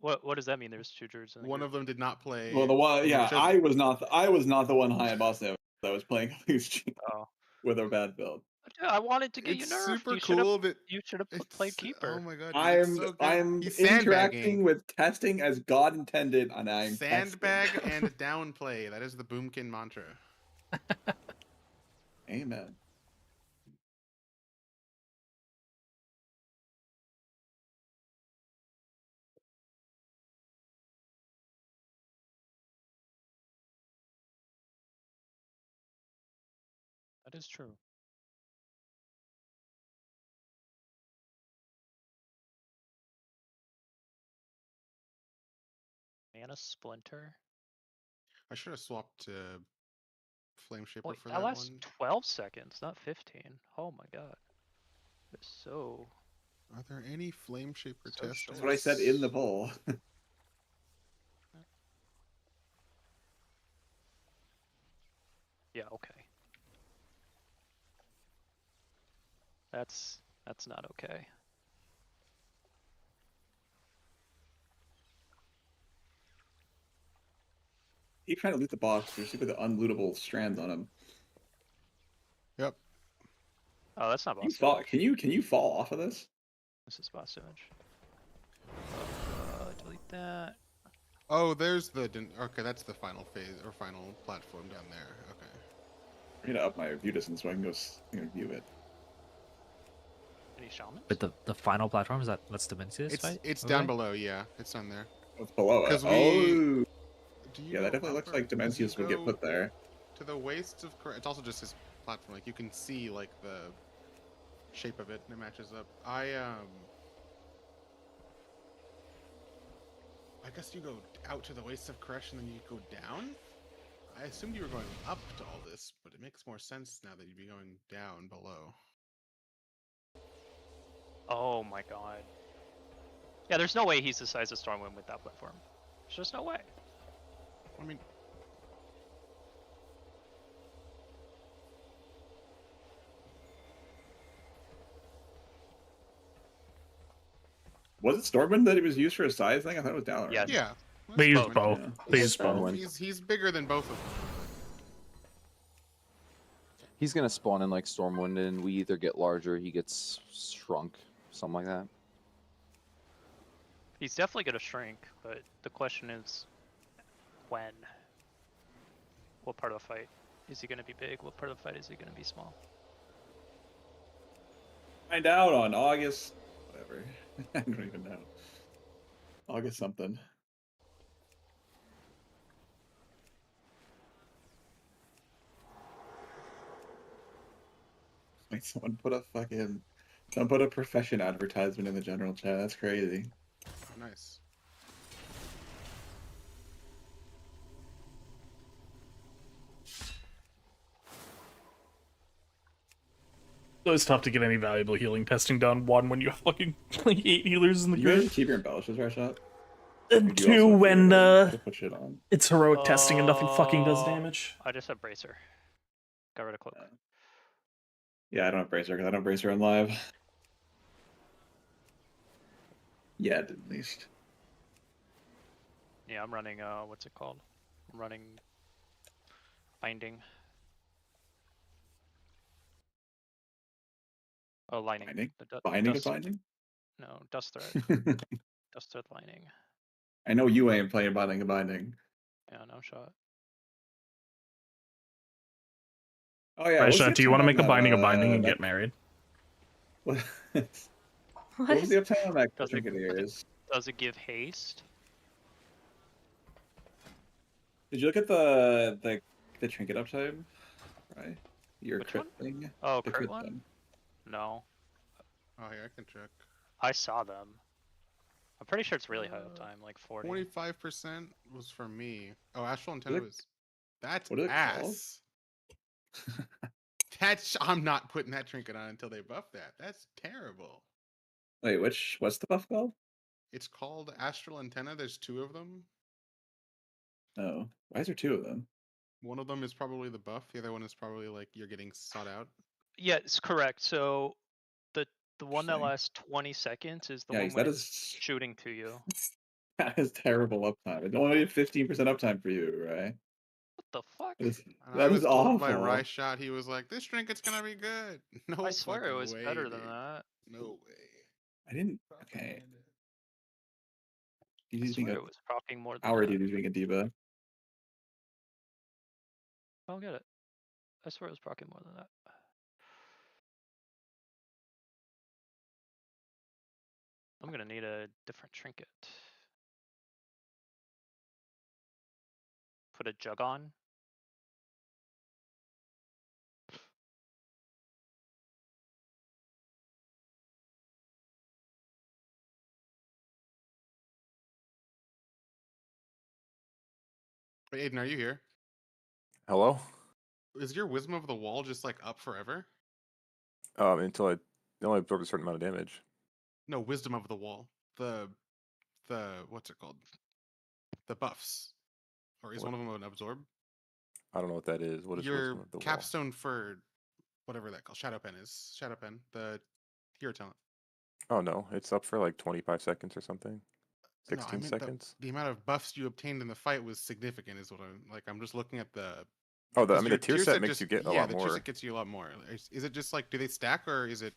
What does that mean? There's 2 druids in the One group? of them did not play. Well, the one, yeah, Chosen. I was not the one high in boss damage. I was playing with a bad build. I wanted to get It's you nerfed. super cool that you should have played Keeper. Oh my god, I'm He's interacting with testing as God intended, and I'm sandbag testing. and downplay. That is the Boomkin mantra. Amen. That is true. Mana Splinter. I should have swapped Flame Shaper Wait, for that that lasts one. 12 seconds, not 15. Oh my god. It's so. Are there any Flame Shaper testers? That's what I said in the poll. Yeah, okay. That's not okay. Keep trying to loot the boss. There's super the unlootable strands on him. Yep. Oh, that's not boss damage. Can you fall off of this? This is boss damage. Delete that. Oh, there's the okay. That's the final phase or final platform down there. Okay. I need to up my view distance so I can go view it. Any shamans? But the final platform is that's the Mencius fight? It's down below. Yeah, it's down there. It's below it. Oh. Yeah, that definitely looks like Dimensius would get put there. To the wastes of it's also just his platform. Like you can see like the shape of it and it matches up. I guess you go out to the wastes of Koresh and then you go down. I assumed you were going up to all this, but it makes more sense now that you'd be going down below. Oh my god. Yeah, there's no way he's the size of Stormwind with that platform. There's just no way. I mean, was it Stormwind that it was used for a size thing? I thought it was Dalaran. Yeah. They use both. They use both. He's bigger than both of them. He's gonna spawn in like Stormwind, and we either get larger, he gets shrunk, something like that. He's definitely gonna shrink, but the question is when? What part of the fight? Is he gonna be big? What part of the fight is he gonna be small? Find out on August whatever. I don't even know. August something. Like someone put a profession advertisement in the general chat. That's crazy. Oh, nice. So it's tough to get any valuable healing testing done. One, when you have fucking like 8 healers in the You guys group. keep your embellishes right shot. And 2, when put shit on. it's heroic testing and nothing fucking does damage. I just have Bracer. Got rid of Cloak. Yeah, I don't have Bracer because I don't have Bracer on live. Yeah, at least. Yeah, I'm running, what's it called? I'm running Binding. Oh, Lining. Binding? The Binding is Binding? No, Dust Thread. Dust Thread Lining. I know you ain't playing Binding and Binding. Yeah, no shot. Oh yeah. What's the Raisha, do you want to uptime make a on binding a that, binding and get married? What was the uptime on that Does trinket it, ears? does it give haste? Did you look at the trinket uptime? Right. Your Which crit one? thing. Oh, The crit crit one? thing. No. Oh, here I can check. I saw them. I'm pretty sure it's really high uptime, like 40. 25% was for me. Oh, astral antenna What was. That's what are it called? ass. I'm not putting that trinket on until they buff that. That's terrible. Wait, what's the buff called? It's called astral antenna. There's 2 of them. Oh, why is there 2 of them? One of them is probably the buff. The other one is probably like you're getting sought out. Yeah, it's correct. So the one that Interesting. lasts 20 seconds is the Yeah, one that when it's is shooting to you. that is terrible uptime. It only did 15% uptime for you, right? What the fuck? And I That is was told by awful. Shot he was like, "This trinket's gonna be good." No I swear it fucking was way, better dude. than that. No way. I didn't. Okay. I DD's being swear a it was proccing more than our that. DD's being a diva. I don't get it. I swear it was proccing more than that. I'm gonna need a different trinket. Put a jug on. Wait, Aiden, are you here? Hello? Is your wisdom of the wall just like up forever? Until I only absorb a certain amount of damage. No, wisdom of the wall. The what's it called? The buffs. Or is What? one of them an absorb? I don't know what that is. What is Your wisdom of the wall? capstone for whatever that called. Shadow pen is. Shadow pen. The hero talent. Oh no, it's up for like 25 seconds or something. No, I 16 meant seconds. the amount of buffs you obtained in the fight was significant. Is what I'm like. I'm just looking at the. Oh, I 'cause mean your the tier set makes you get a yeah, lot the tier more. set gets you a lot more. Is it just like do they stack or is it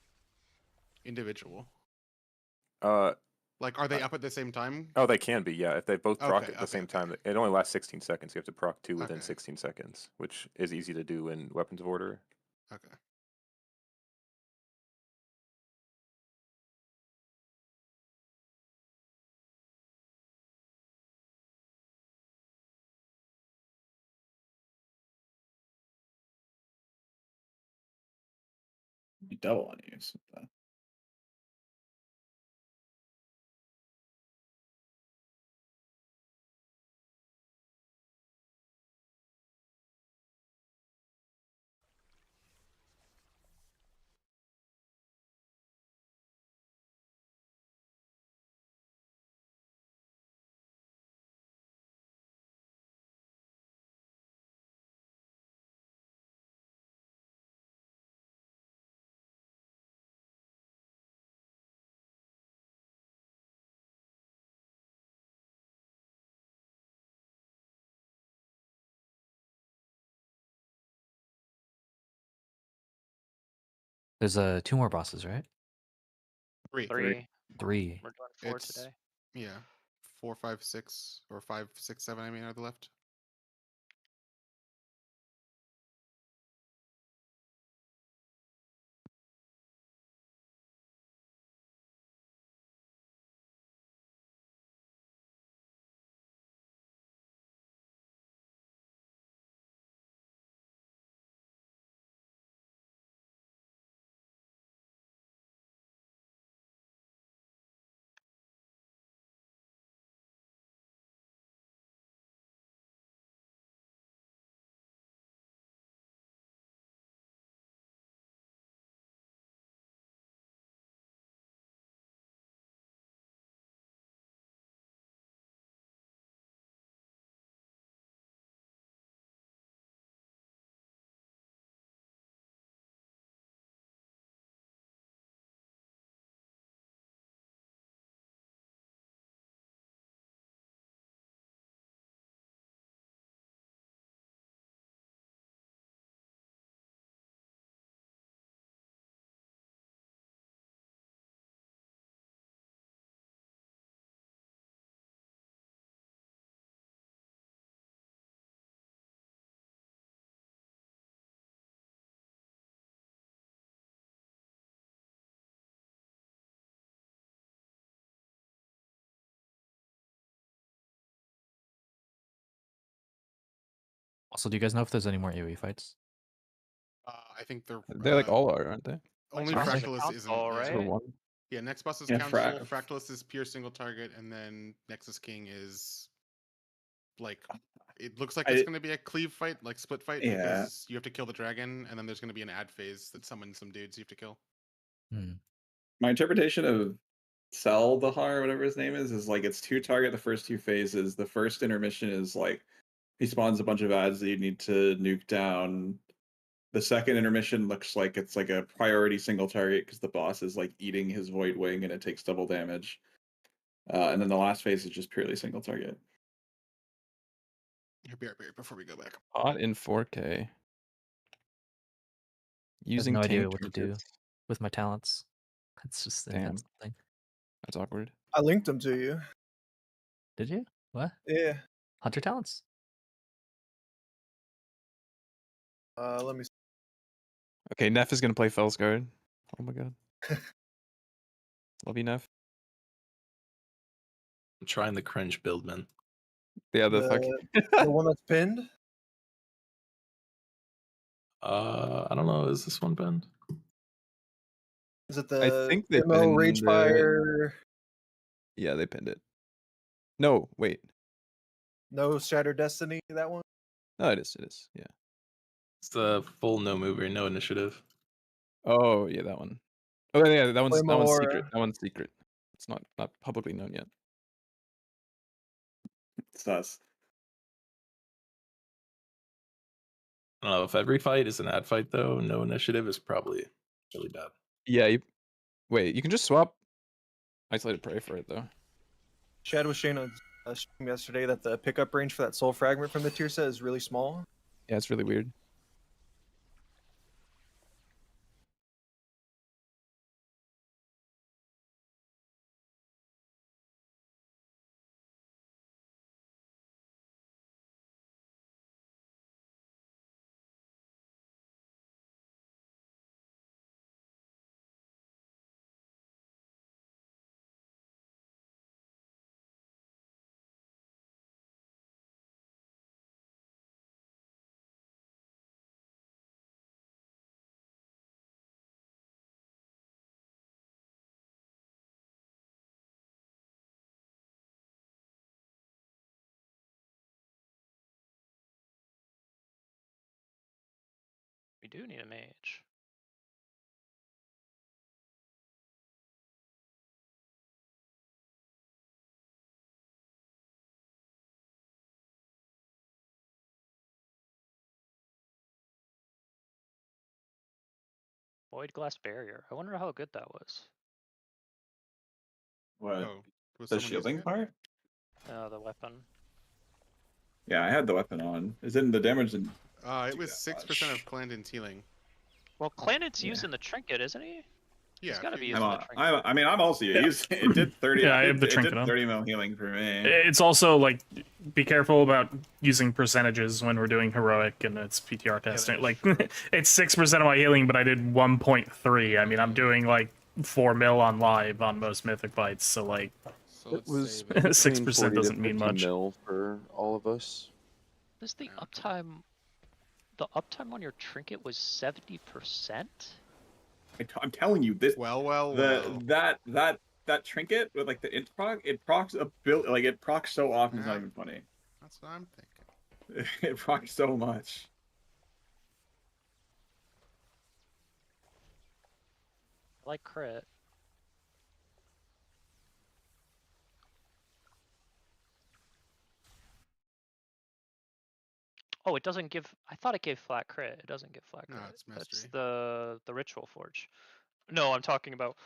individual? Uh, Like, are they up at the same time? oh, they can be, yeah. If they both proc Okay, at the same okay. time, it only lasts 16 seconds. You have to proc 2 within Okay. 16 seconds, which is easy to do in Weapons of Order. Okay. You double on you. So that- There's 2 more bosses, right? Three. 3. We're doing 4 It's today. yeah, 4, 5, 6, or 5, 6, 7. I mean, are the left. Also, do you guys know if there's any more AoE fights? I think they're They like all are, aren't they? only Next boss is a Fractalus isn't. console, Yeah. For right? one. Yeah, next boss is Yeah, Council. Fractalus is pure single target, and then Nexus King is like it looks like it's going to be a cleave fight, like split fight, Yeah. because you have to kill the dragon, and then there's going to be an ad phase that summons some dudes you have to kill. My interpretation of Cell the Har, whatever his name is like it's 2 target the first 2 phases. The first intermission is like he spawns a bunch of ads that you need to nuke down. The second intermission looks like it's like a priority single target because the boss is like eating his void wing and it takes double damage. And then the last phase is just purely single target. Here, BRB, before we go back. Hot in 4K. I have Using no idea tank what to do trinkets. with my talents. It's just Damn. something. That's awkward. I linked them to you. Did you? What? Yeah. Hunter talents? Let me. Okay, Neff is gonna play Felsguard. Oh my god. Love you, Neff. I'm trying the cringe build, man. Yeah, the fuck. The one that's pinned. I don't know. Is this one pinned? Is it I the think they demo pinned Ragefire? Yeah, they pinned it. No, wait. No Shattered Destiny. That one. No, it is. It is. Yeah. It's the full no mover, no initiative. Oh yeah, that one. Oh yeah, that one's more. secret. That one's secret. It's not publicly known yet. Sus. I don't know if every fight is an ad fight though. No initiative is probably really bad. Yeah. Wait, you can just swap Isolated Prey for it though. Chad was saying on stream yesterday that the pickup range for that soul fragment from the tier set is really small. Yeah, it's really weird. We do need a mage. Void Glass Barrier. I wonder how good that was. What? Oh, was The someone using shielding it? part? The weapon. Yeah, I had the weapon on. Isn't the damage in It was 6% of Clandon's healing. Well, Clandon's using the trinket, isn't he? Yeah, He's got to be I'm, using the trinket. I mean, I'm also using it. Did 30. Yeah, I it have the did trinket on. 30 mil healing for me. It's also like, be careful about using percentages when we're doing heroic and it's PTR testing. Like, it's 6% of my healing, but I did 1.3. I mean, I'm doing like 4 mil on live on most mythic fights, so like, So It was 6% doesn't mean 50 much. mil for all of us. Does the uptime? The uptime on your trinket was 70%. I'm telling you, this Well. that trinket with like the int proc, it procs a build like it procs so often. It's not even funny. That's what I'm thinking. It procs so much. I like crit. Oh, it doesn't give. I thought it gave flat crit. It doesn't give flat No, crit. it's That's mastery. the ritual forge. No, I'm talking about.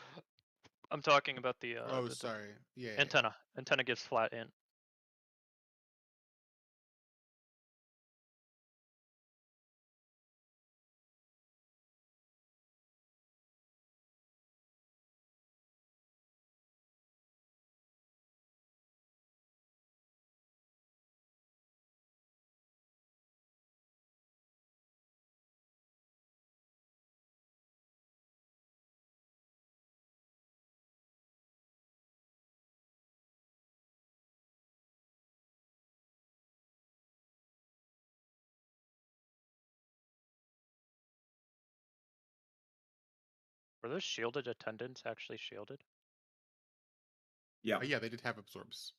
I'm talking about the. Oh, the sorry. Yeah. antenna. Antenna gives flat int. Were those shielded attendants actually shielded? Yeah. Yeah, they did have absorbs.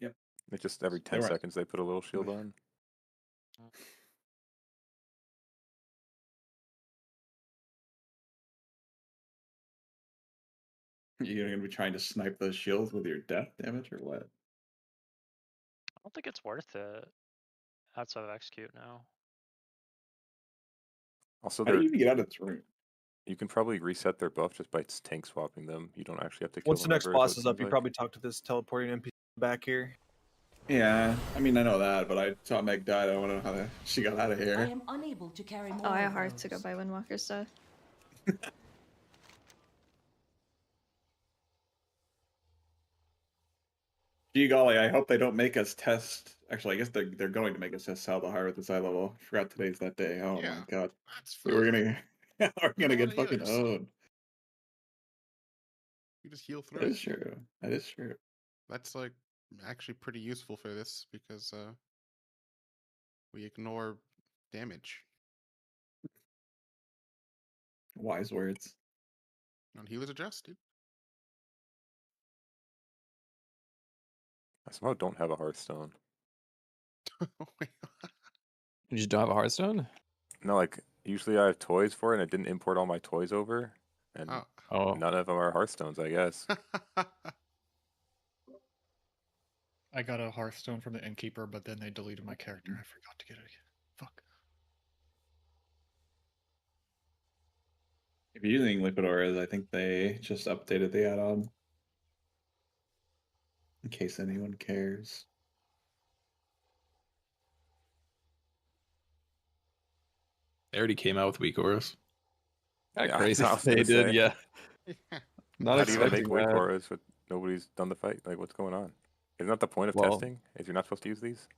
Yep. They just every They 10 were- seconds they put a little shield on. You're gonna be trying to snipe those shields with your death damage or what? I don't think it's worth it outside of execute now. Also, How do they're you even get out of this room? you can probably reset their buff just by tank swapping them. You don't actually have to kill Once the them next ever, boss so it is up, seems you like. probably talk to this teleporting NPC back here. Yeah, I mean I know that, but I saw Meg died. I want to know how she got out of I here. am unable to carry more. Oh, I of have to go those. by Windwalker stuff. Gee golly, I hope they don't make us test. Actually, I guess they're going to make us test Salvahar at this high level. I forgot today's that day. Oh Yeah, my god, that's we're fine. gonna get Lot of fucking healers. owned. You just heal through That it. is true. That is true. That's like actually pretty useful for this because we ignore damage. Wise words. And healers adjust, dude. I somehow don't have a Hearthstone. You just don't have a Hearthstone? No, like usually I have toys for it, and it didn't import all my toys over, and none of them are Hearthstones, I guess. I got a Hearthstone from the innkeeper, but then they deleted my character. I forgot to get it again. Fuck. If you're using Liquid Auras, I think they just updated the add-on. In case anyone cares. They already came out with weak auras. Yeah, Crazy. I was They gonna did, say. yeah. Not How do you make expecting weak that. auras, but nobody's done the fight? Like, what's going on? Isn't that the point of Well- testing? Is you're not supposed to use these?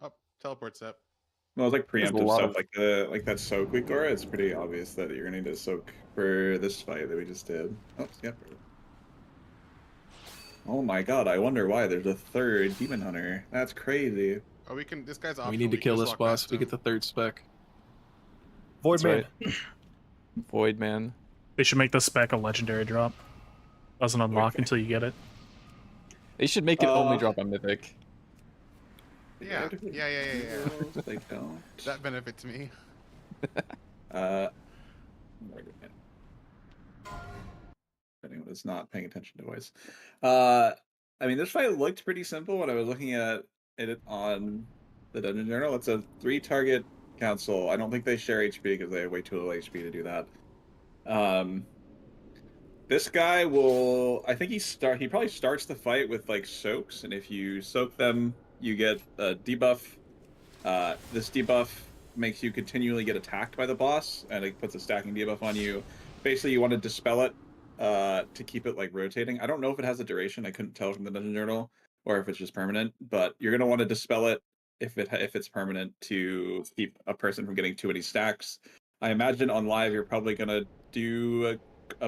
Oh, teleport step. Well, it's like There's a preemptive lot stuff, of- like that soak weak aura. It's pretty obvious that you're gonna need to soak for this fight that we just did. Oh, yeah. Oh my god! I wonder why there's a third demon hunter. That's crazy. Oh, we can. This guy's We optional. need to can kill just this walk boss. past We him. get the third spec. Void That's Man. right. Void Man. They should make the spec a legendary drop. Doesn't unlock Okay. until you get it. They should make it only drop on Mythic. Yeah. They don't. That benefits me. Wait a minute. If anyone is not paying attention to voice. I mean, this fight looked pretty simple when I was looking at it on the Dungeon Journal. It's a 3-target council. I don't think they share HP because they have way too little HP to do that. This guy will. I think he probably starts the fight with like soaks, and if you soak them, you get a debuff. This debuff makes you continually get attacked by the boss, and it puts a stacking debuff on you. Basically, you want to dispel it to keep it like rotating. I don't know if it has a duration. I couldn't tell from the Dungeon Journal, or if it's just permanent. But you're gonna want to dispel it if it's permanent to keep a person from getting too many stacks. I imagine on live you're probably gonna do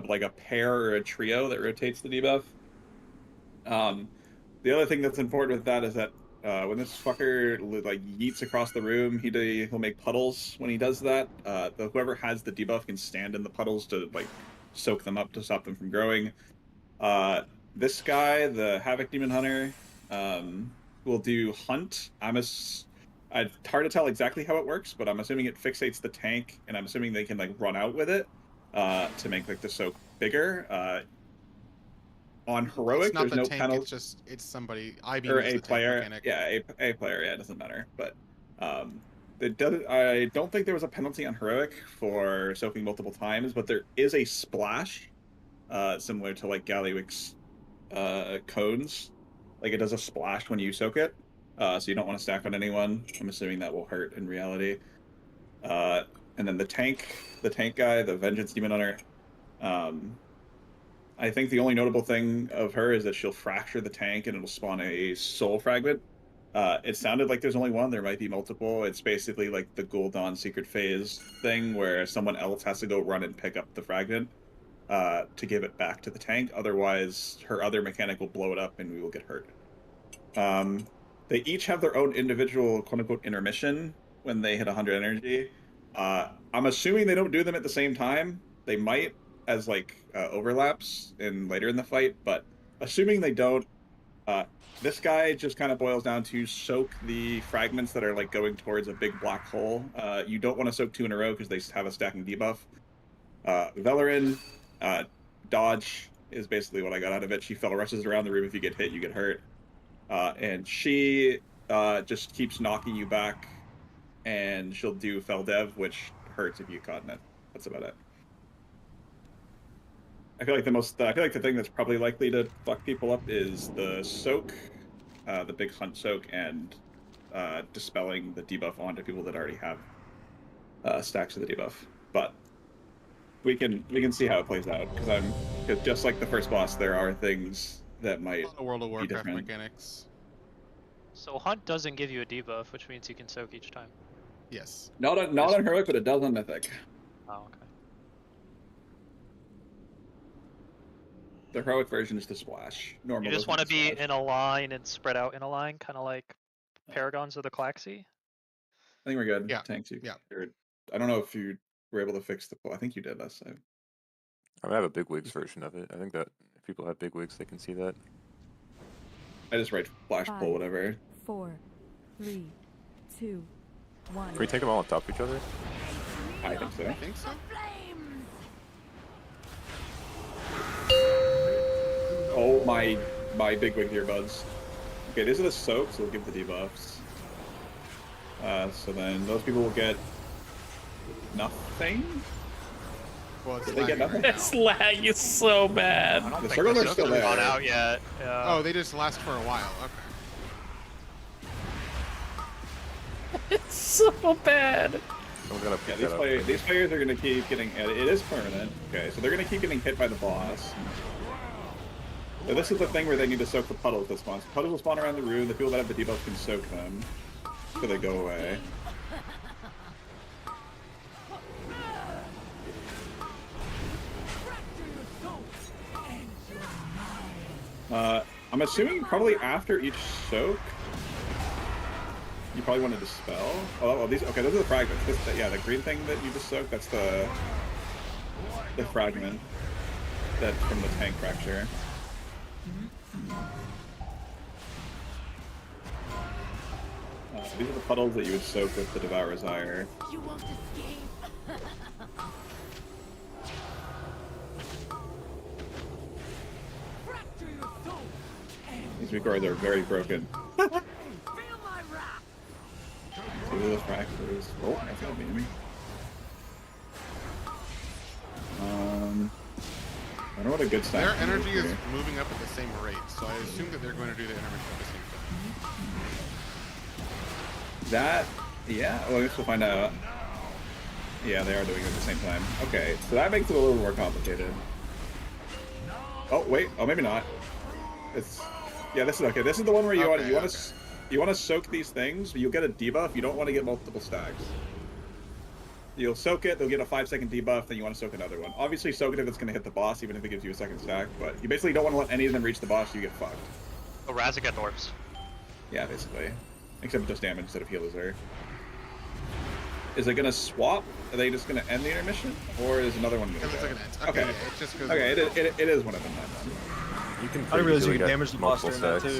like a pair or a trio that rotates the debuff. The other thing that's important with that is that when this fucker like yeets across the room, he'll make puddles when he does that. Whoever has the debuff can stand in the puddles to like soak them up to stop them from growing. This guy, the Havoc Demon Hunter, will do Hunt. It's hard to tell exactly how it works, but I'm assuming it fixates the tank, and I'm assuming they can like run out with it to make like the soak bigger. On heroic, It's not there's the no tank. penalty. It's somebody. IB Or is a the player. tank mechanic. Yeah, a player. Yeah, it doesn't matter. But I don't think there was a penalty on heroic for soaking multiple times, but there is a splash, similar to like Galliwick's cones. Like it does a splash when you soak it, so you don't want to stack on anyone. I'm assuming that will hurt in reality. And then the tank guy, the Vengeance Demon Hunter. I think the only notable thing of her is that she'll fracture the tank and it'll spawn a soul fragment. It sounded like there's only one. There might be multiple. It's basically like the Gul'dan Secret Phase thing where someone else has to go run and pick up the fragment to give it back to the tank. Otherwise, her other mechanic will blow it up and we will get hurt. They each have their own individual quote-unquote intermission when they hit 100 energy. I'm assuming they don't do them at the same time. They might. as like overlaps later in the fight, but assuming they don't, this guy just kind of boils down to soak the fragments that are like going towards a big black hole. You don't want to soak 2 in a row because they have a stacking debuff. Velerin, dodge is basically what I got out of it. She fell rushes around the room. If you get hit, you get hurt. And she just keeps knocking you back, and she'll do fell dev, which hurts if you get caught in it. That's about it. I feel like the thing that's probably likely to fuck people up is the soak, the big hunt soak, and dispelling the debuff onto people that already have stacks of the debuff. But we can see how it plays out, because just like the first boss, there are things that might World of be Warcraft different. mechanics. So Hunt doesn't give you a debuff, which means you can soak each time. Yes. Not on heroic, but it does on mythic. Oh, okay. The heroic version is the splash. Normal. You just want to be in a line and spread out in a line, kind of like Paragons of the Claxi. I think we're good. Yeah. Tanks. Yeah. I don't know if you were able to fix the pull. I think you did last time. I have a big wigs version of it. I think that if people have big wigs, they can see that. I just write flash pull, 5, whatever. 4, 3, 2, 1. Can we take them all on top of each other? I think so. I think so. Oh my big wig earbuds. Okay, these are the soaks, so we'll give the debuffs. So then those people will get nothing. Well, it's Did they get nothing? This lag is so bad. The circles are still there. Not out yet. Yeah. Oh, they just last for a while. Okay. It's so bad. Yeah, these players are gonna keep getting. It is permanent. Okay, so they're gonna keep getting hit by the boss. So this is the thing where they need to soak the puddles that spawn. So puddles will spawn around the room. The people that have the debuff can soak them, so they go away. I'm assuming probably after each soak, you probably want to dispel. Oh, well, these. Okay, those are the fragments. Yeah, the green thing that you just soaked. That's the fragment that from the tank fracture. These are the puddles that you would soak with the Devourer's Ire. You won't escape. These records are very broken. These are the fractures. Oh, that's not me. I don't know what a good stack Their is energy is here. moving up at the same rate, so I assume that they're going to do the intermission at the same time. That, yeah, well, I guess we'll find out. Yeah, they are doing it at the same time. Okay, so that makes it a little more complicated. Oh, wait, oh, maybe not. Yeah, this is okay. This is the one where you want to soak these things, but you'll get a debuff. You don't want to get multiple stacks. You'll soak it, they'll get a 5-second debuff, then you want to soak another one. Obviously, soak it if it's going to hit the boss, even if it gives you a second stack, but you basically don't want to let any of them reach the boss, you get fucked. Oh, Razagat orbs. Yeah, basically. Except just damage instead of heal is there. Is it going to swap? Are they just going to end the intermission? Or is another one going to go? Okay. Okay, it just goes Okay, it is one of them then. You can I didn't realize you easily could get damage the boss multiple during that stacks.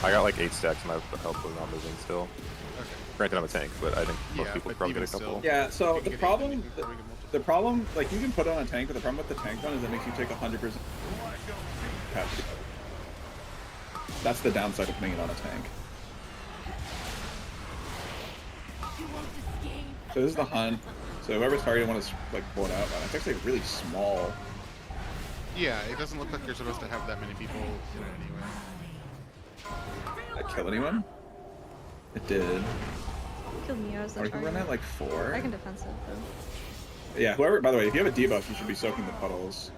too. I got like 8 stacks and my health was not moving still. Okay. Granted, I'm a tank, but I think most Yeah, people but probably get a even couple. still. Yeah, so You the can problem, probably get multiple. the problem, like you can put on a tank, but the problem with the tank one is it makes you take 100%. That's the downside of putting it on a tank. So this is the hunt. So whoever's targeting one is like pull it out. It's actually really small. Yeah, it doesn't look like you're supposed to have that many people in it anyway. Did that kill anyone? It did. Killed me, I was the Or you can run target. at like 4. I can defensive though. Yeah, whoever, by the way, if you have a debuff, you should be soaking the puddles.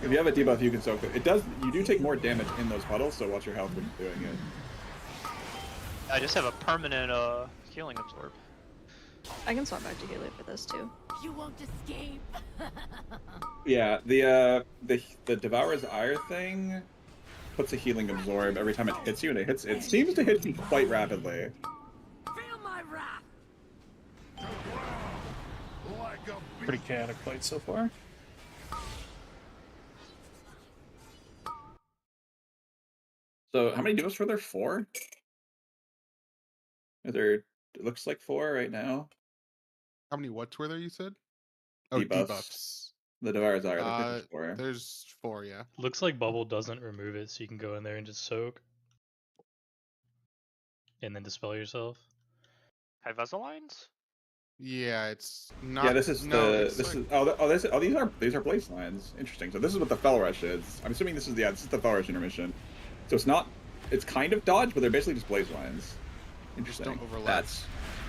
If you have a debuff, you can soak it. You do take more damage in those puddles, so watch your health when you're doing it. I just have a permanent healing absorb. I can swap back to healer for this too. You won't escape. Yeah, the Devourer's Ire thing puts a healing absorb every time it hits you, and it seems to hit you quite rapidly. Feel my wrath. Pretty chaotic fight so far. So how many debuffs were there? 4? Is there? It looks like 4 right now. How many what's were there? You said? Oh, Debuffs. debuffs. The Devour's Ire. Looks like there's 4. There's 4, yeah. Looks like bubble doesn't remove it, so you can go in there and just soak, and then dispel yourself. High vessel lines? Yeah, it's not. Yeah, this is no, the it's this like, is these are blaze lines. Interesting. So this is what the Fell Rush is. I'm assuming this is this is the Fell Rush intermission. So it's not. It's kind of dodge, but they're basically just blaze lines. Interesting. Don't overlap. That's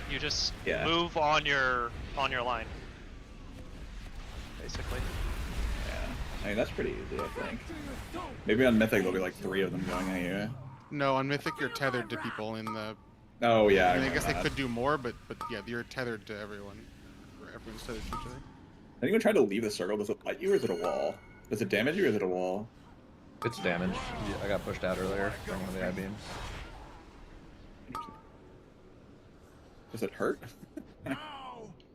You just Yeah. move on your line. Basically. yeah. I mean that's pretty easy. I think. Maybe on Mythic there'll be like 3 of them going at you. No, on Mythic you're tethered to people in the. Oh yeah. I mean, I guess remember they that. could do more, but yeah, you're tethered to everyone. Or everyone's tethered to each other. Anyone try to leave the circle? Does it bite you or is it a wall? Does it damage you or is it a wall? It's damage. I got pushed out earlier from one of the I-beams. Does it hurt?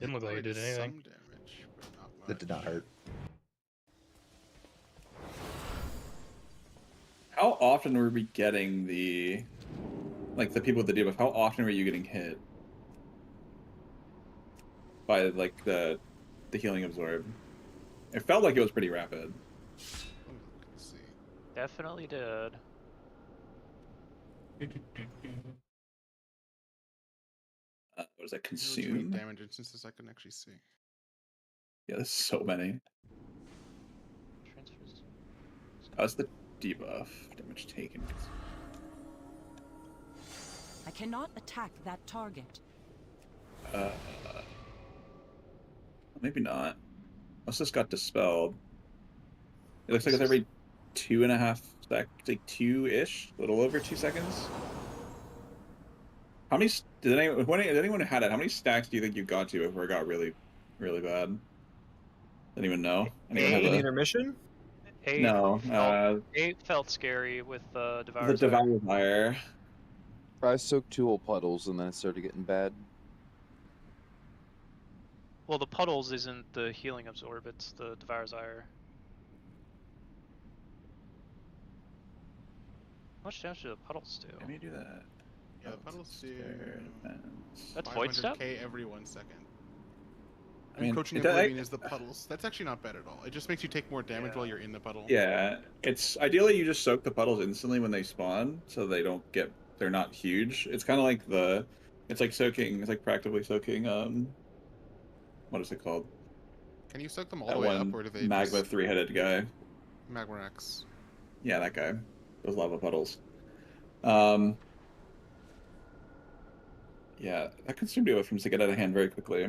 Didn't look like it did anything. Some damage, but not much. It did not hurt. How often were we getting the people with the debuff? How often were you getting hit by like the healing absorb? It felt like it was pretty rapid. Let's see. Definitely did. What is that? There's too many Consume? damage instances I can actually see. Yeah, there's so many. Transfers. That's the debuff. Damage taken. I cannot attack that target. Maybe not. Unless this got dispelled. It looks like it's every 2.5 sec, like 2-ish, a little over 2 seconds. How many? Did anyone who had it? How many stacks do you think you got to before it got really, really bad? Didn't even know. Anyone have a- intermission? 8 No, felt, 8 felt scary with the Devour's Ire. Devour's Ire. I soaked 2 whole puddles and then it started getting bad. Well, the puddles isn't the healing absorb, it's the Devour's Ire. How much damage do the puddles do? Let me do that. Yeah, the puddles do. That's Void Step? 500k every 1 second. I mean, Coaching it- Oblivion is the puddles. That's actually not bad at all. It just makes you take more damage while you're in the puddle. Yeah, it's ideally you just soak the puddles instantly when they spawn, so they don't get, they're not huge. It's kind of like it's like soaking, it's like practically soaking. What is it called? Can you soak them all That the way one up, or do they magma just... 3-headed guy. Magmarax. Yeah, that guy. Those lava puddles. Yeah, that consumed debuff seems to get out of hand very quickly.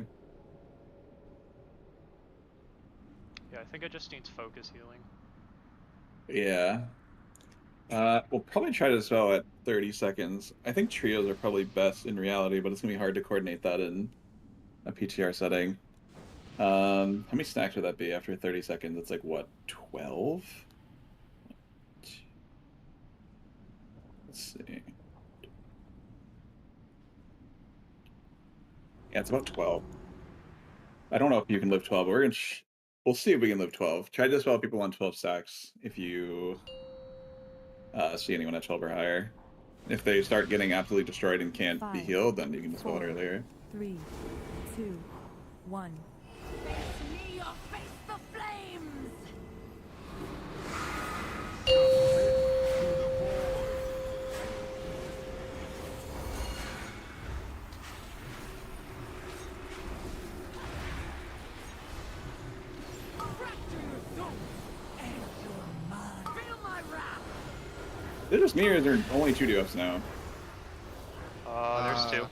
Yeah, I think it just needs focus healing. Yeah. We'll probably try to dispel at 30 seconds. I think trios are probably best in reality, but it's gonna be hard to coordinate that in a PTR setting. How many stacks would that be after 30 seconds? It's like what, 12? Let's see. Yeah, it's about 12. I don't know if you can live 12. We'll see if we can live 12. Try to dispel people on 12 stacks if you see anyone at 12 or higher. If they start getting absolutely destroyed and can't be 5, healed, then you can dispel it 4, earlier. 3, 2, 1. Face me or face the flames! Is it just me, or is there only 2 debuffs now? There's 2.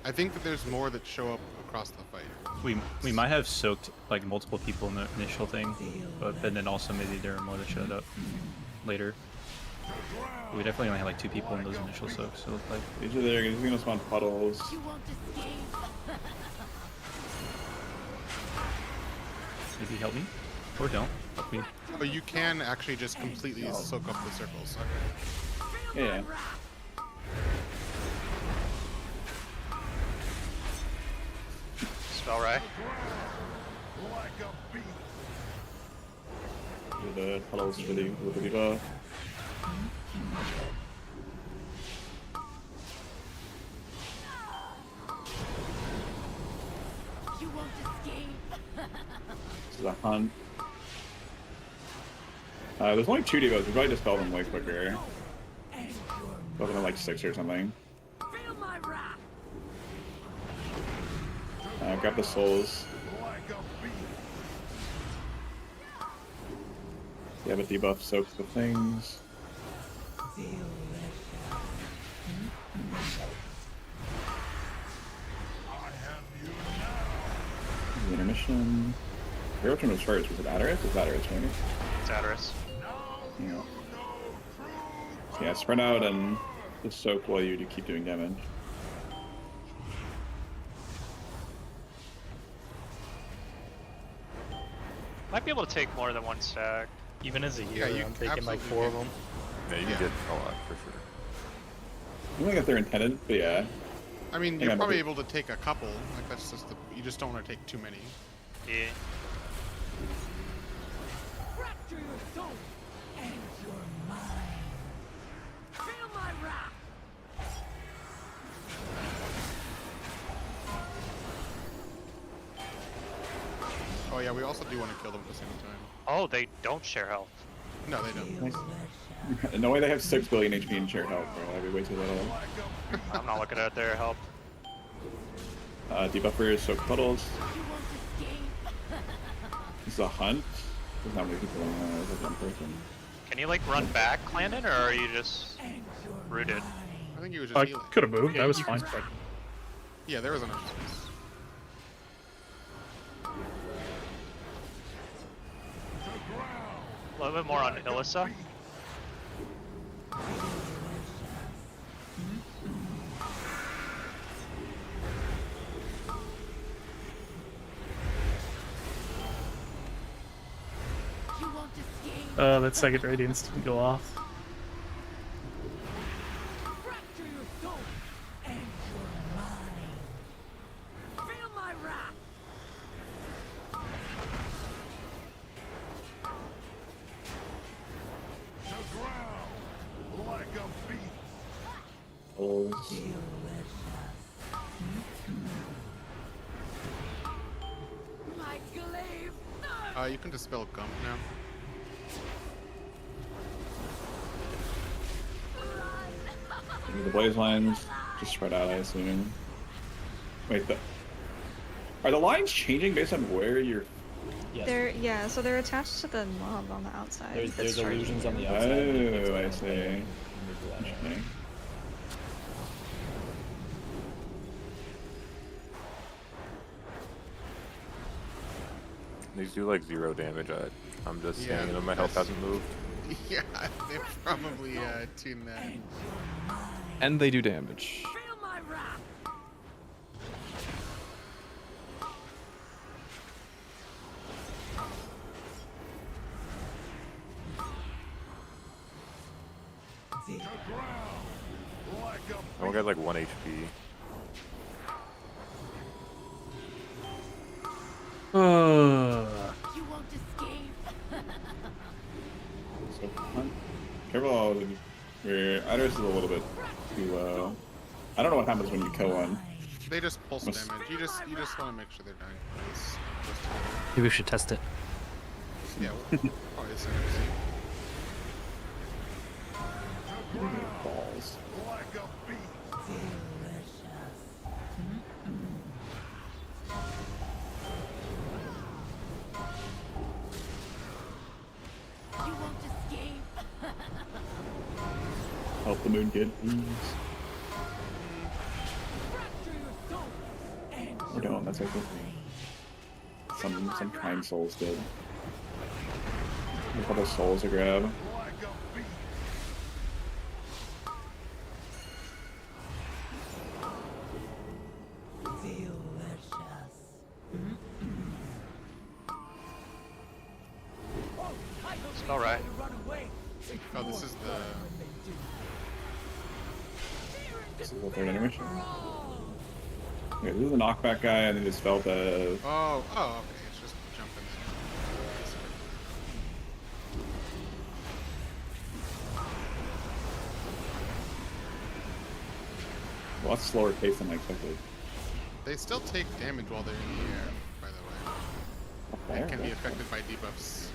I think that there's more that show up across the fight. We might have soaked like multiple people in the initial thing, but then also maybe there are more that showed up later. We definitely only had like 2 people in those initial soaks. So it looked like Usually they're just gonna spawn puddles. You won't escape. maybe help me or don't help me. But you can actually just completely soak up the circles. Yeah. Spell right. The puddles for the debuff. You won't escape. This is a hunt. There's only 2 debuffs. We probably dispel them way quicker. Go to like 6 or something. Feel my wrath. Grab the souls. You have a debuff, soak the things. The intermission. Where which one was first? Was it Adderus? It's Adderus, maybe? It's Adderus. Yeah. Yeah, spread out and just soak while you keep doing damage. Might be able to take more than 1 stack. Even as a Yeah, healer, you I'm taking like absolutely 4 of them. Yeah, you can get a lot for sure. I don't think if they're intended, but yeah. I mean, Yeah, you're but probably the- able to take a couple. Like that's just the. You just don't want to take too many. Yeah. Fracture your soul and your mind. Feel my wrath. Oh yeah, we also do want to kill them at the same time. Oh, they don't share health. No, they don't. No way they have 6 billion HP and share health, bro. That'd be way too little. I'm not looking at their health. Debuffers, soak puddles. You won't escape. This is a hunt. There's not many people in there. There's 1 person. Can you like run back, Clandon, or are you just rooted? I think he was just I healing. could have moved. Yeah, That was you fine. can- Yeah, there was enough space. A little bit more on Ilissa. You won't escape. That second radiance didn't go off. Fracture your soul and your mind. Feel my wrath. Pulls. My glaive. You can dispel Gump now. The blaze lines just spread out, I assume. Wait, are the lines changing based on where you're? Yes. So they're attached to the mob on the outside. There's that's charging illusions you. on the outside. Oh, I see. Interesting. These do like 0 damage. I'm just Yeah, saying, my health hasn't moved. Yeah, they probably tuned that. And they do damage. Feel my wrath. I only got like 1 HP. You won't escape. So, careful. Your Iris is a little bit too low. I don't know what happens when you kill one. They just pulse Must- damage. You just want to make sure they're dying. Maybe we should test it. Yeah, probably the same. Balls. You won't escape. Help the moon kid, please. Fracture your soul and Or don't. That's okay. Some kind souls did. A couple souls to grab. It's alright. Oh, this is the. This is the third intermission. Okay, this is the knockback guy, and they just felt the. Oh, okay. It's just jumping a lot slower pace than I expected. They still take damage while they're in the air, by the way. They can be affected by debuffs.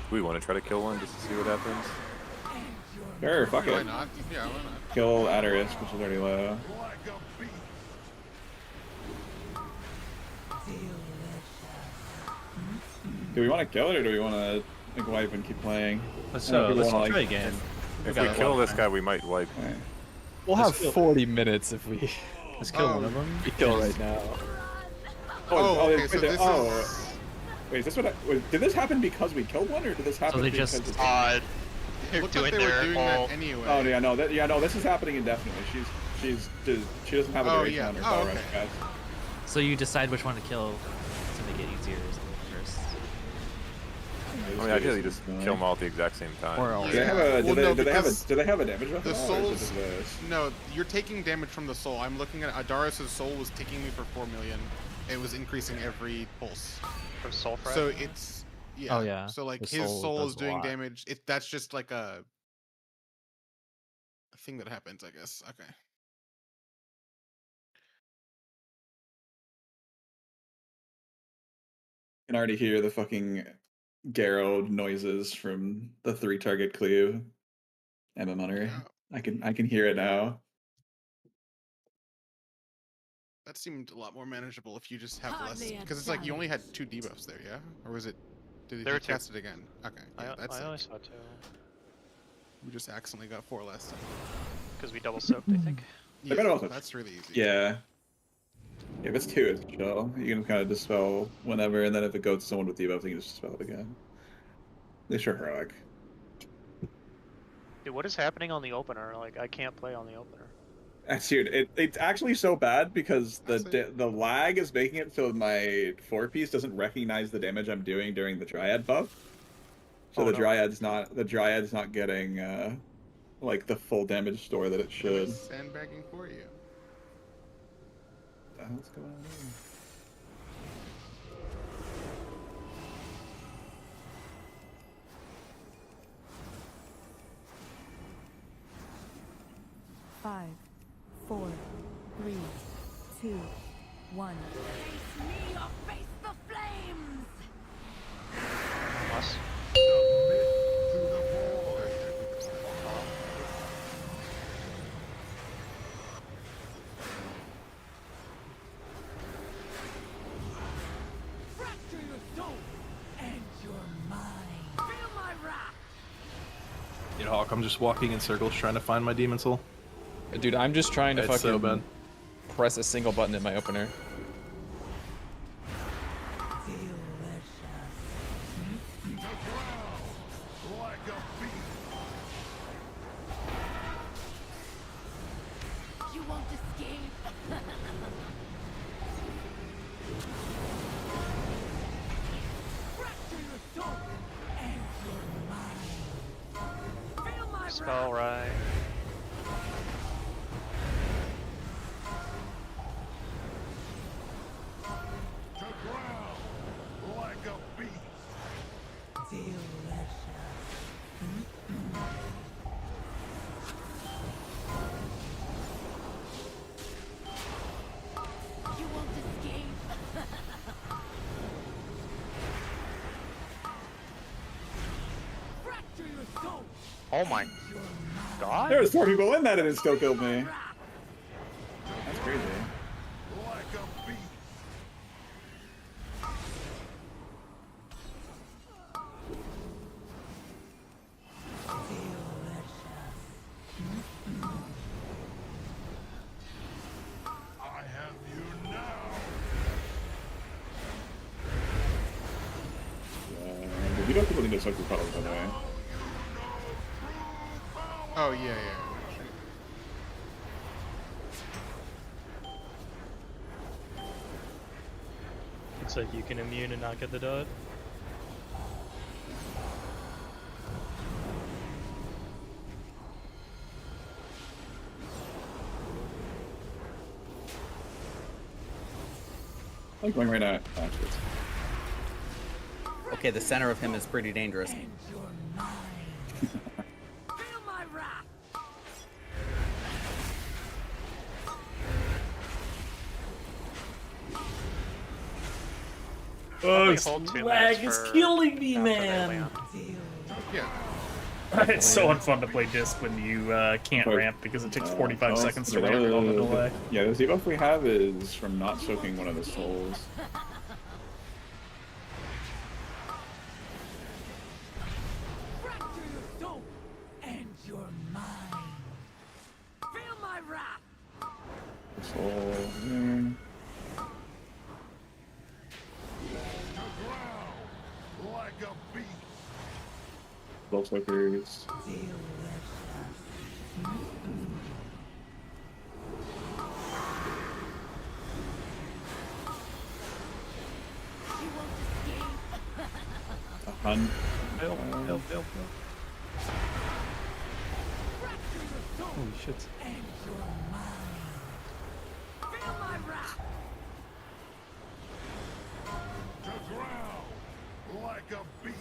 We want to try to kill one just to see what happens. Sure, fuck Why it. not? Yeah, why not? Kill Adarisk, which is already low. Do we want to kill it or do we want to like wipe and keep playing? Let's try again. If we kill this guy, we might wipe. Right. We'll have 40 minutes if we. Let's kill one of them. We kill right now. Okay, so this is... Wait, is this what? Did this happen because we killed one, or did this happen they because just- it's... It looked like they were doing that anyway. Oh yeah, no, this is happening indefinitely. She doesn't have a duration on her power okay. guys. So you decide which one to kill to make it easier first. I mean, ideally, just kill them all at the exact same time. Or Do they have a? Do they have a damage weapon? The now, or is souls. it just No, you're taking damage from the soul. I'm looking at Adaris' soul was ticking me for 4 million. It was increasing every pulse. For soul frag? So it's yeah. Oh, yeah. So like The his soul does is a doing lot. damage. That's just like a thing that happens, I guess. Okay. I can already hear the fucking Garrow noises from the 3-target cleave. Emma Munnery. I can hear it now. That seemed a lot more manageable if you just have less, because it's like you only had 2 debuffs there, yeah? Or was it? Did There you were 2. cast it again? Okay, yeah, that's I it. only saw 2. We just accidentally got 4 last time. Because we double soaked, I think. They better also- That's really easy. Yeah. Yeah, if it's 2, it's chill. You can kind of dispel whenever, and then if it goes to someone with debuff, you can just dispel it again. They sure heroic. Dude, what is happening on the opener? Like, I can't play on the opener. Dude, it's actually so bad because the lag is making it so my 4-piece doesn't recognize the damage I'm doing during the Dryad buff. So the Dryad's not getting like the full damage store that it should. Sandbagging for you. What the hell's going on there? Five, 4, 3, 2, 1. Face me or face the flames! Plus. Fracture your soul and your mind. Feel my wrath! Dude, Hawk, I'm just walking in circles trying to find my demon soul. Dude, I'm just trying to It's so fucking bad. press a single button in my opener. You won't escape. Fracture your soul and your mind. Feel my Spell right. You won't escape. Fracture your soul. Oh my god. There was 4 people in that and it still killed me. That's crazy. You don't people need to soak your puddles, by the way. Oh yeah, yeah. Looks like you can immune and not get the dot. I'm going right now. Okay, the center of him is pretty dangerous. Oh, hold 2 lag minutes is for killing me, after they man. land. Yeah. It's so unfun to play disc when you can't ramp because it takes 45 seconds to ramp with all the delay. Yeah, the debuff we have is from not soaking one of the souls. Fracture your soul and your mind. Feel my wrath. Soul. Mm. Like a beast. Soul soakers. A hunt. Help. Holy shit. And your mind. Feel my wrath. To drown like a beast.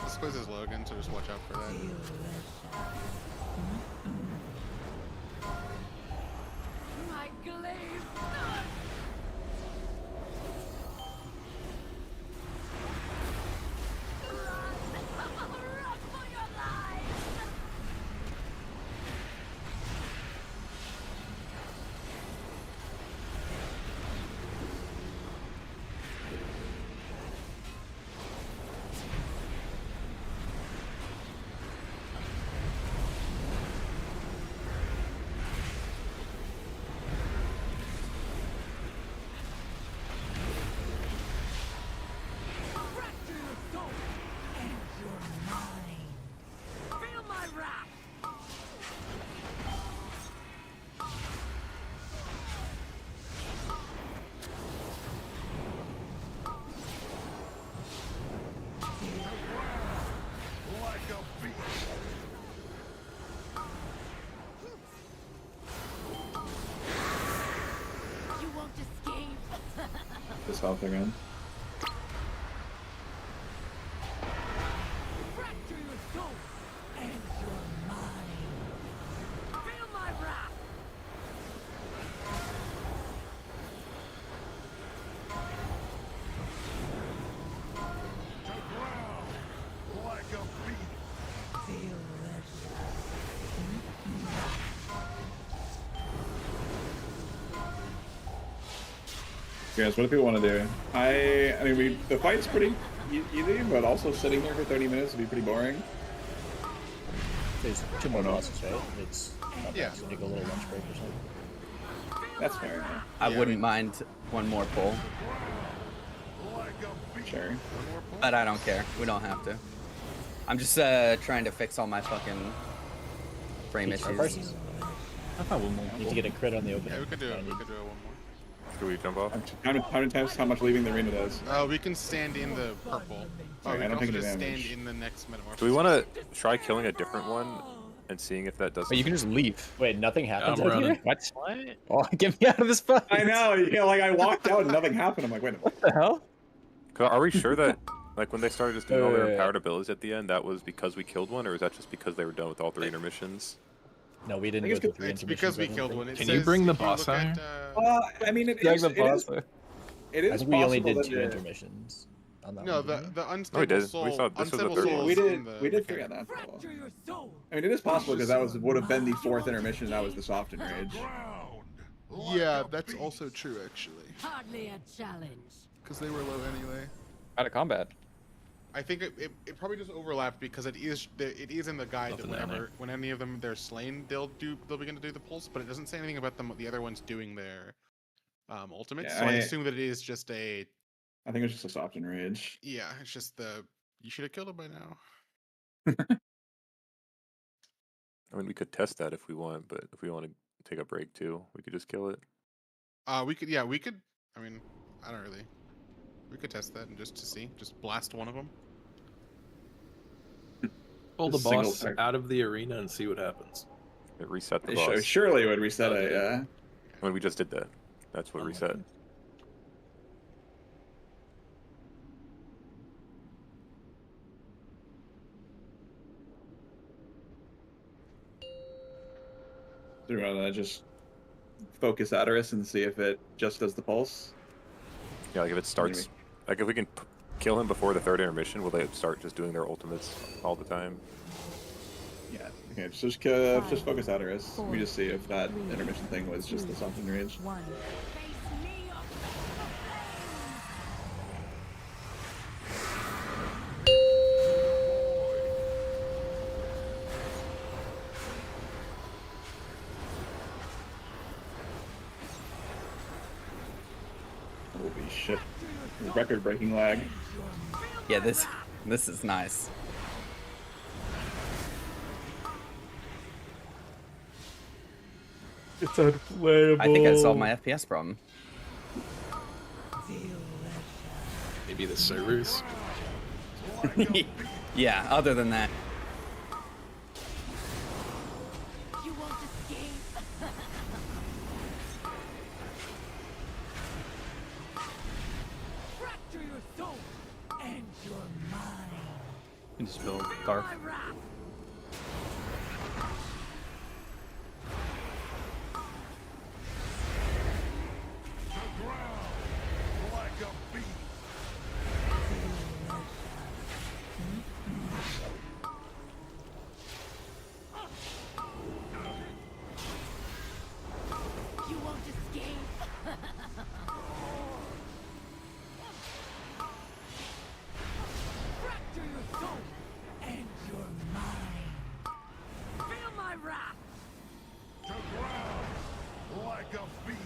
This quiz is Logan, so just watch out for that. My glaive. Run for your lives. Fracture your soul and your mind. Feel my wrath. Like a beast. You won't escape. The south again. Fracture your soul and your mind. Feel my wrath. To drown like a beast. Feel Guys, what do people want to do? I mean, the fight's pretty easy, but also sitting here for 30 minutes would be pretty boring. There's 2 more bosses, right? It's not Yeah. bad to take a little lunch break or something. That's fair. I wouldn't mind one more pull, Sure. but I don't care. We don't have to. I'm just trying to fix all my fucking frame Peach issues. versus. I thought we'll need to get a crit on the opening. Yeah, we could do it. We could do it one more. Should we jump off? How many times how much leaving the arena does? We can stand in the purple. Okay, We I can don't also take any just damage. stand in the next metamorphosis. Do we want to try killing a different one and seeing if that does? But you can just leave. Wait, nothing happens I'm out running. here? What? Oh, get me out of this fight! I know. Yeah, like I walked out and nothing happened. I'm like, wait a minute. What the hell? Are we sure that, like, when they started just doing all their Wait. empowered abilities at the end, that was because we killed one, or is that just because they were done with all 3 intermissions? No, we didn't I go think through it's 3 It's intermissions. because we I don't killed think. one. It Can you says bring the if you boss look iron? at, I mean, it Drag is. the It boss is, there. it is I think we only possible did that 2 the- intermissions. On that no, one, the didn't we? the No, we unstable did. soul. We saw this was the Unstable third soul one. we is in did. the We did 3 mechanic. on that. Pull. Fracture your soul. I mean, it is possible because that would have been the 4th intermission. That was the soft enrage. Yeah, that's also true actually. Hardly a challenge. Because they were low anyway. Out of combat. I think it probably just overlapped because it is in the guide that Nothing down whenever when any of them they're slain they'll begin to do the pulse, but it doesn't say anything about the other ones doing their ultimates. Yeah, So I assume that it is just a I think it's just a soft enrage. yeah, it's just you should have killed it by now. I mean, we could test that if we want, but if we want to take a break too, we could just kill it. We could I mean, I don't really. We could test that and just to see, just blast one of them. Pull the Just single boss target. out of the arena and see what happens. It reset the It boss. surely would reset it. Yeah. I mean, we just did that. That's what reset. Through just focus Adderus and see if it just does the pulse. Yeah, like if it starts, like if we can kill him before the third intermission, will they start just doing their ultimates all the time? Yeah. Okay, just focus Adderus. We just see if that intermission thing was just the softened rage. Holy shit. Record-breaking lag. Yeah, this is nice. It's unplayable. I think I solved my FPS problem. Maybe the servers. Yeah, other than that. You won't escape. Fracture your soul and your mind. You can just build Garth. You won't escape. Fracture your soul and your mind. Feel my wrath. To ground like a beast.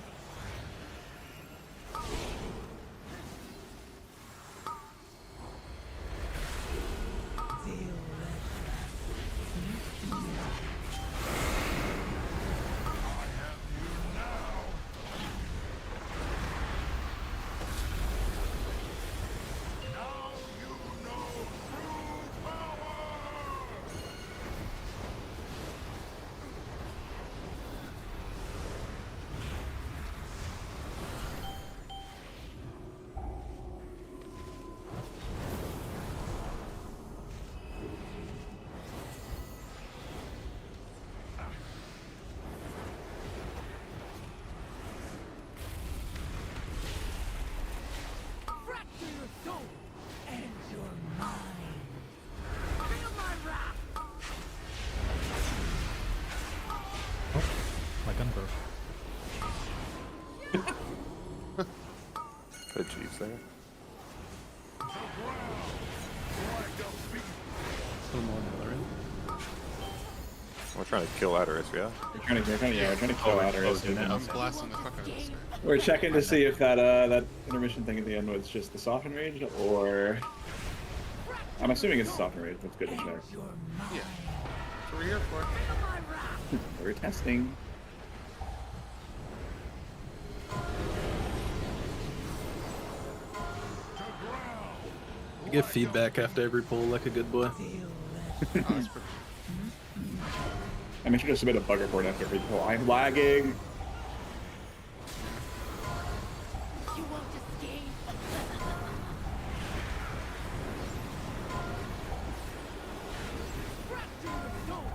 Fracture your soul and your mind. Feel my wrath. My gun broke. Good Jeeves there. We're trying to kill Adderus, yeah? We're trying to kill Adderus. I'm blasting the fuck out of this guy. We're checking to see if that intermission thing at the end was just the soften rage, or I'm assuming it's a soften rage. That's good to check. Yeah. That's what we're here for. We're testing. I give feedback after every pull like a good boy. I make sure to submit a bug report after every pull. I'm lagging. You won't escape. Fracture your soul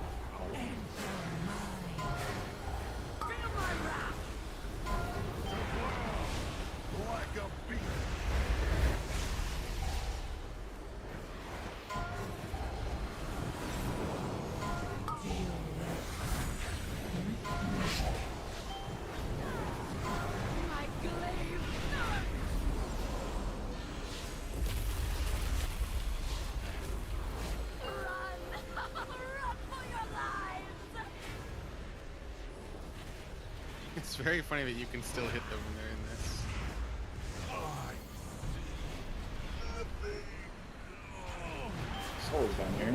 and your mind. Feel my wrath. Like a beast. My glaive. Run! Run for your lives! It's very funny that you can still hit them when they're in this. Soul's down here.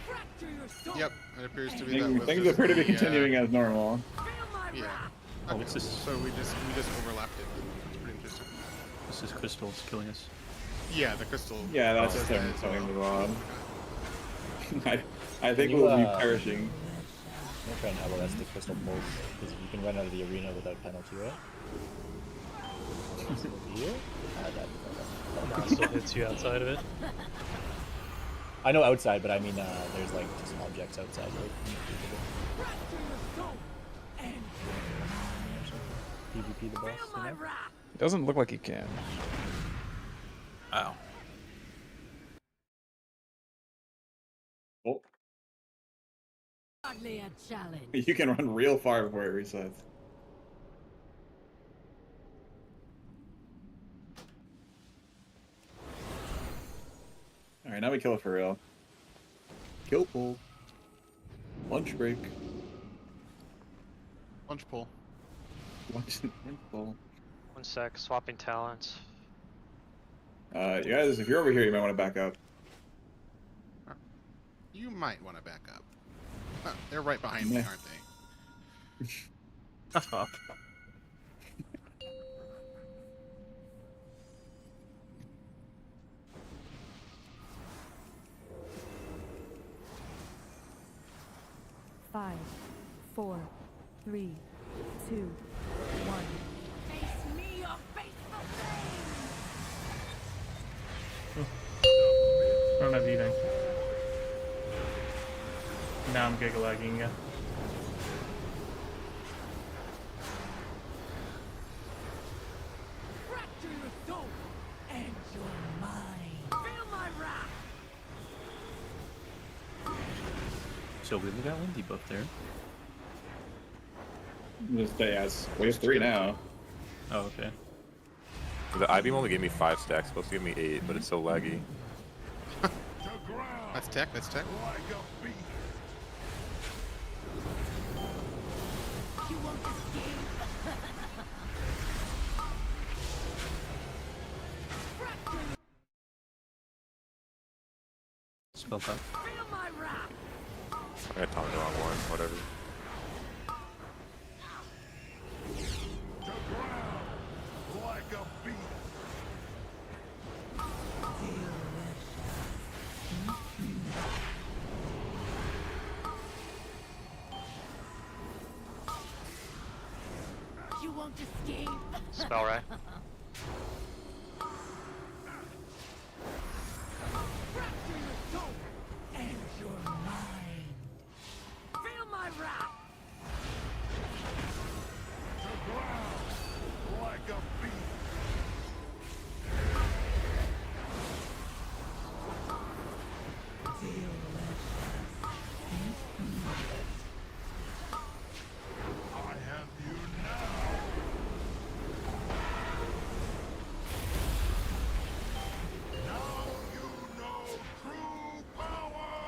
Fracture your soul. Yep, it appears to be that was Things just appear to be the, continuing as normal. Yeah. Oh, what's this? So we just overlapped it. That's pretty interesting. This is crystals killing us. Yeah, the crystal. Yeah, that's does him that as well. telling the rod. I think Can we'll you, be perishing. I'm trying to LS the crystal pulse because you can run out of the arena without penalty, right? Here? No, it still hits you outside of it. I know outside, but I mean, there's like just objects outside. Right? PvP the boss. You know? Doesn't look like he can. Wow. Oh, Hardly a challenge. you can run real far before it resets. All right, now we kill it for real. Kill pull. Lunch break. Punch pull. Lunch pull. 1 sec, swapping talents. You guys, if you're over here, you might want to back up. You might want to back up. Huh, they're right behind me, aren't they? Stop. Five, 4, 3, 2, 1. Face me, your faithful flame! I don't have eating. Now I'm giga lagging again. Fracture your soul and your mind. Feel my wrath! So we got wind debuff there. Just yes, wave 3 now. Oh, okay. The I-beam only gave me 5 stacks, supposed to give me 8, but it's so laggy. That's tech, that's tech. You won't escape. Spell up. Feel my wrath! I got timed the wrong one, whatever. Like a beast. You won't escape. Spell right. Fracture your soul and your mind. Feel my wrath. To ground like a beast. I have you now. Now you know true power.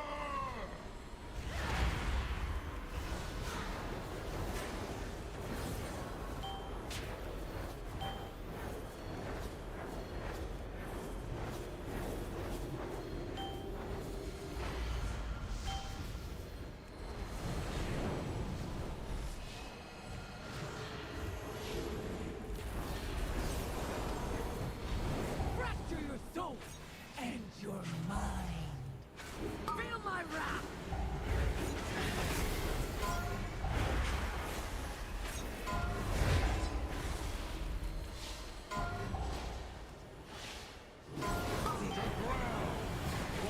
Fracture your soul and your mind. Feel my wrath.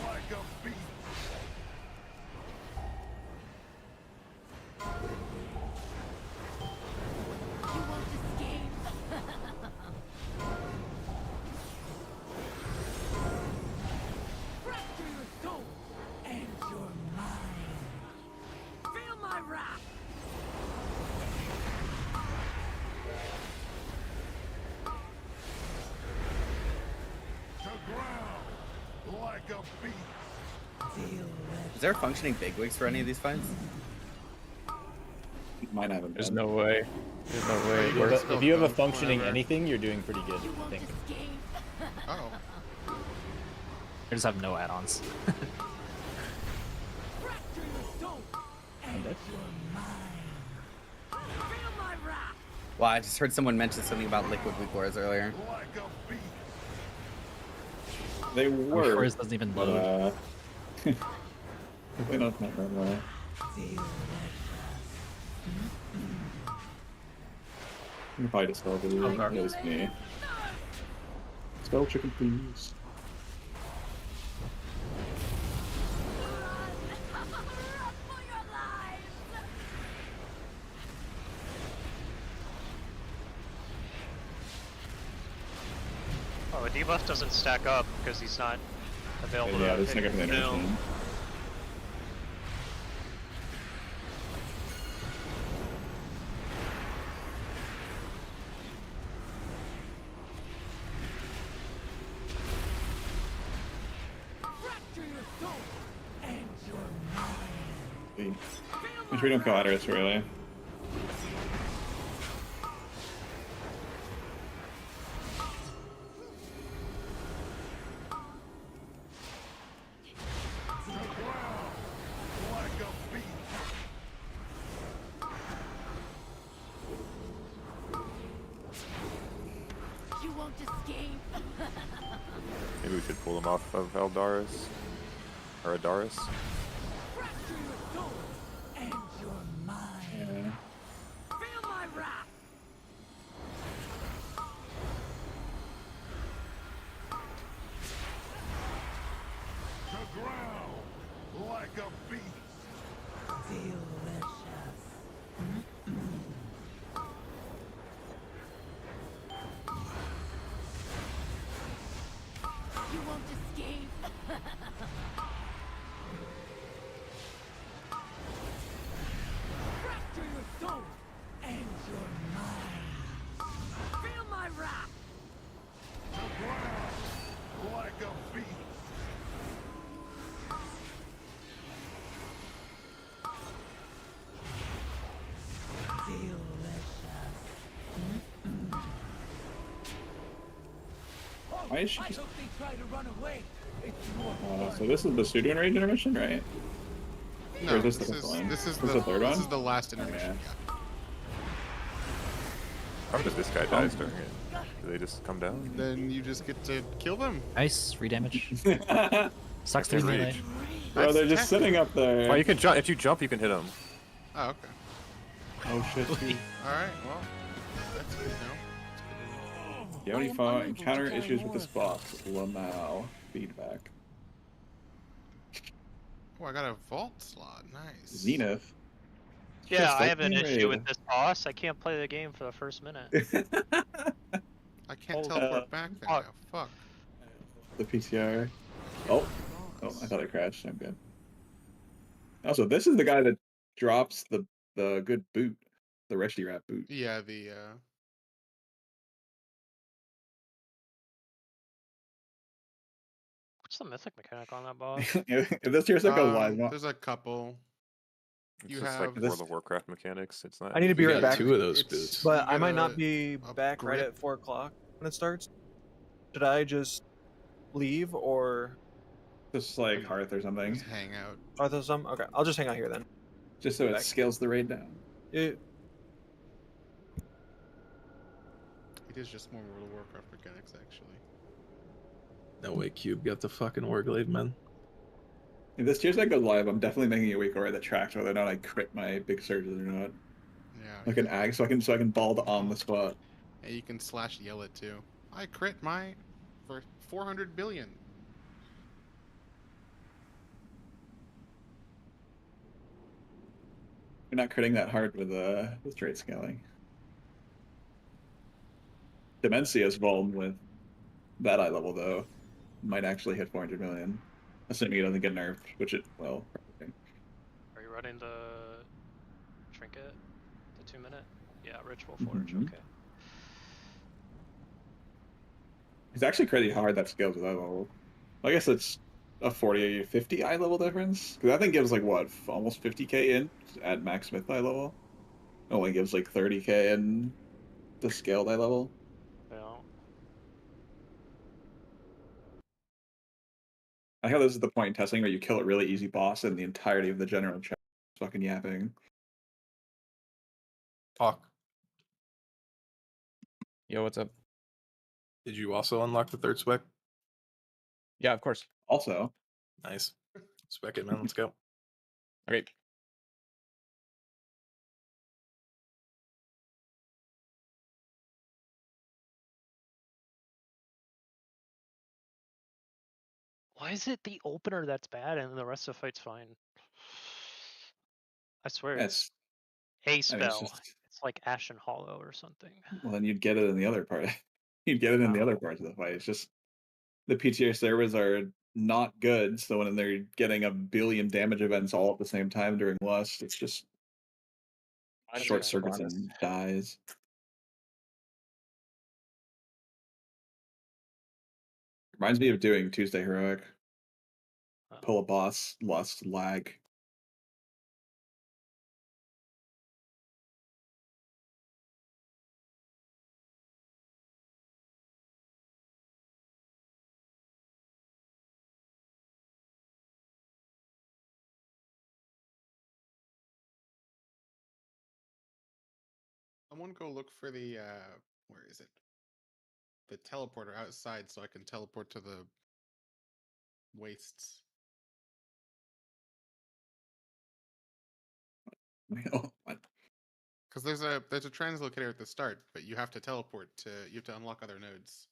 Like a beast. You won't escape. Fracture your soul and your mind. Feel my wrath. To ground like a beast. Is there functioning bigwigs for any of these fights? Might have him. There's no way. There's no way it works. If you have a functioning anything, you're doing pretty good, I think. Oh. I just have no add-ons. Fracture your soul and your mind. Feel my wrath. Well, I just heard someone mention something about liquid weak wars earlier. Like a beast. They were. sure this doesn't even load. They don't run well. You can probably dispel the at least me. Spell chicken, please. Oh, a debuff doesn't stack up because he's not available Yeah, to this nigga from the intermission. Which we don't kill Adderus, really. You won't escape. Maybe we should pull him off of Eldaris. Or Adaris. Fracture your soul and your mind. Feel my wrath. The ground like a beast. Delicious. You won't escape. Fracture your soul and your mind. Feel my wrath. The ground like a beast. Why is she? I hope they try to run away. It's more So this is the pseudo rage intermission, right? No, Or is this the is first one? this is the third one. This is the last intermission. Yeah. How does this guy die during it? Do they just come down? Then you just get to kill them. Nice, free damage. Sucks That's through melee. rage. Bro, they're just sitting up there. Well, you can jump. If you jump, you can hit them. Oh, okay. Oh shit. All right. Well, that's good now. You only encounter issues with this boss. Lamau feedback. Oh, I got a vault slot. Nice. Zenith. Yeah, Just I like have an the issue raid. with this boss. I can't play the game for the first minute. I can't teleport back there now. Fuck. The PCR. Oh, I thought I crashed. I'm good. Also, this is the guy that drops the good boot, the Resty Rat boot. Yeah, the What's the mythic mechanic on that boss? If this here's like a live one. there's a couple. It's You just have like World of Warcraft mechanics. It's not. I need to be right back. Two of those It's- boots. But you I might get not be a back right grip. at 4 o'clock when it starts. Should I just leave or Just like Hearth or something. Just hang out. are there some? Okay, I'll just hang out here then. Just so it Back. scales the raid down. It, It is just more World of Warcraft mechanics, actually. No way, Cube got the fucking Warglade, man. If this tier set goes live, I'm definitely making a week already that tracks whether or not I crit my big surges or not. Yeah. Like an ag, so I can bald on the spot. And you can slash yell it too. I crit my for 400 billion. You're not critting that hard with trade scaling. Demencia's Vuln with that eye level though might actually hit 400 million, assuming it doesn't get nerfed, which it will. Probably. Are you running the trinket? The 2-minute? Yeah, Ritual Forge. Mhm. Okay. It's actually crazy how hard that scales with eye level. I guess it's a 40, 50 eye level difference. Because that thing gives like what, almost 50k in at max Smith eye level. It only gives like 30k in the scaled eye level. Yeah. I like how this is the point in testing where you kill a really easy boss and the entirety of the general chat is fucking yapping. Talk. Yo, what's up? Did you also unlock the third spec? Yeah, of course. Also, Nice. Spec it, man. Let's go. Okay. Why is it the opener that's bad and the rest of the fight's fine? I swear it's a spell. It's like Ashen Hollow or something. Well, then you'd get it in the other part. You'd get it in the other parts of the fight. It's just the PTR servers are not good, so when they're getting a billion damage events all at the same time during Lust, it's just short circuits and dies. Reminds me of doing Tuesday Heroic. Pull a boss, Lust, lag. Someone go look for the where is it? The teleporter outside so I can teleport to the wastes. Because there's a translocator at the start, but you have to teleport to unlock other nodes.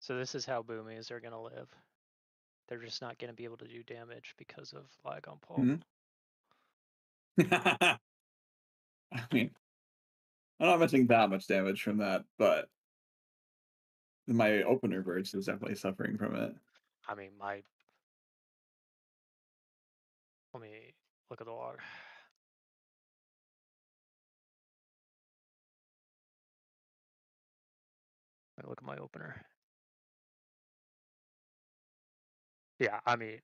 So this is how boomies are gonna live. They're just not gonna be able to do damage because of lag on PoV. I mean, I'm not missing that much damage from that, but my opener burst is definitely suffering from it. I mean, let me look at the log. Let me look at my opener. Yeah, I mean,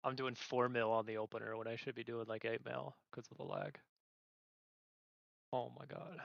I'm doing 4 mil on the opener when I should be doing like 8 mil because of the lag. Oh my god.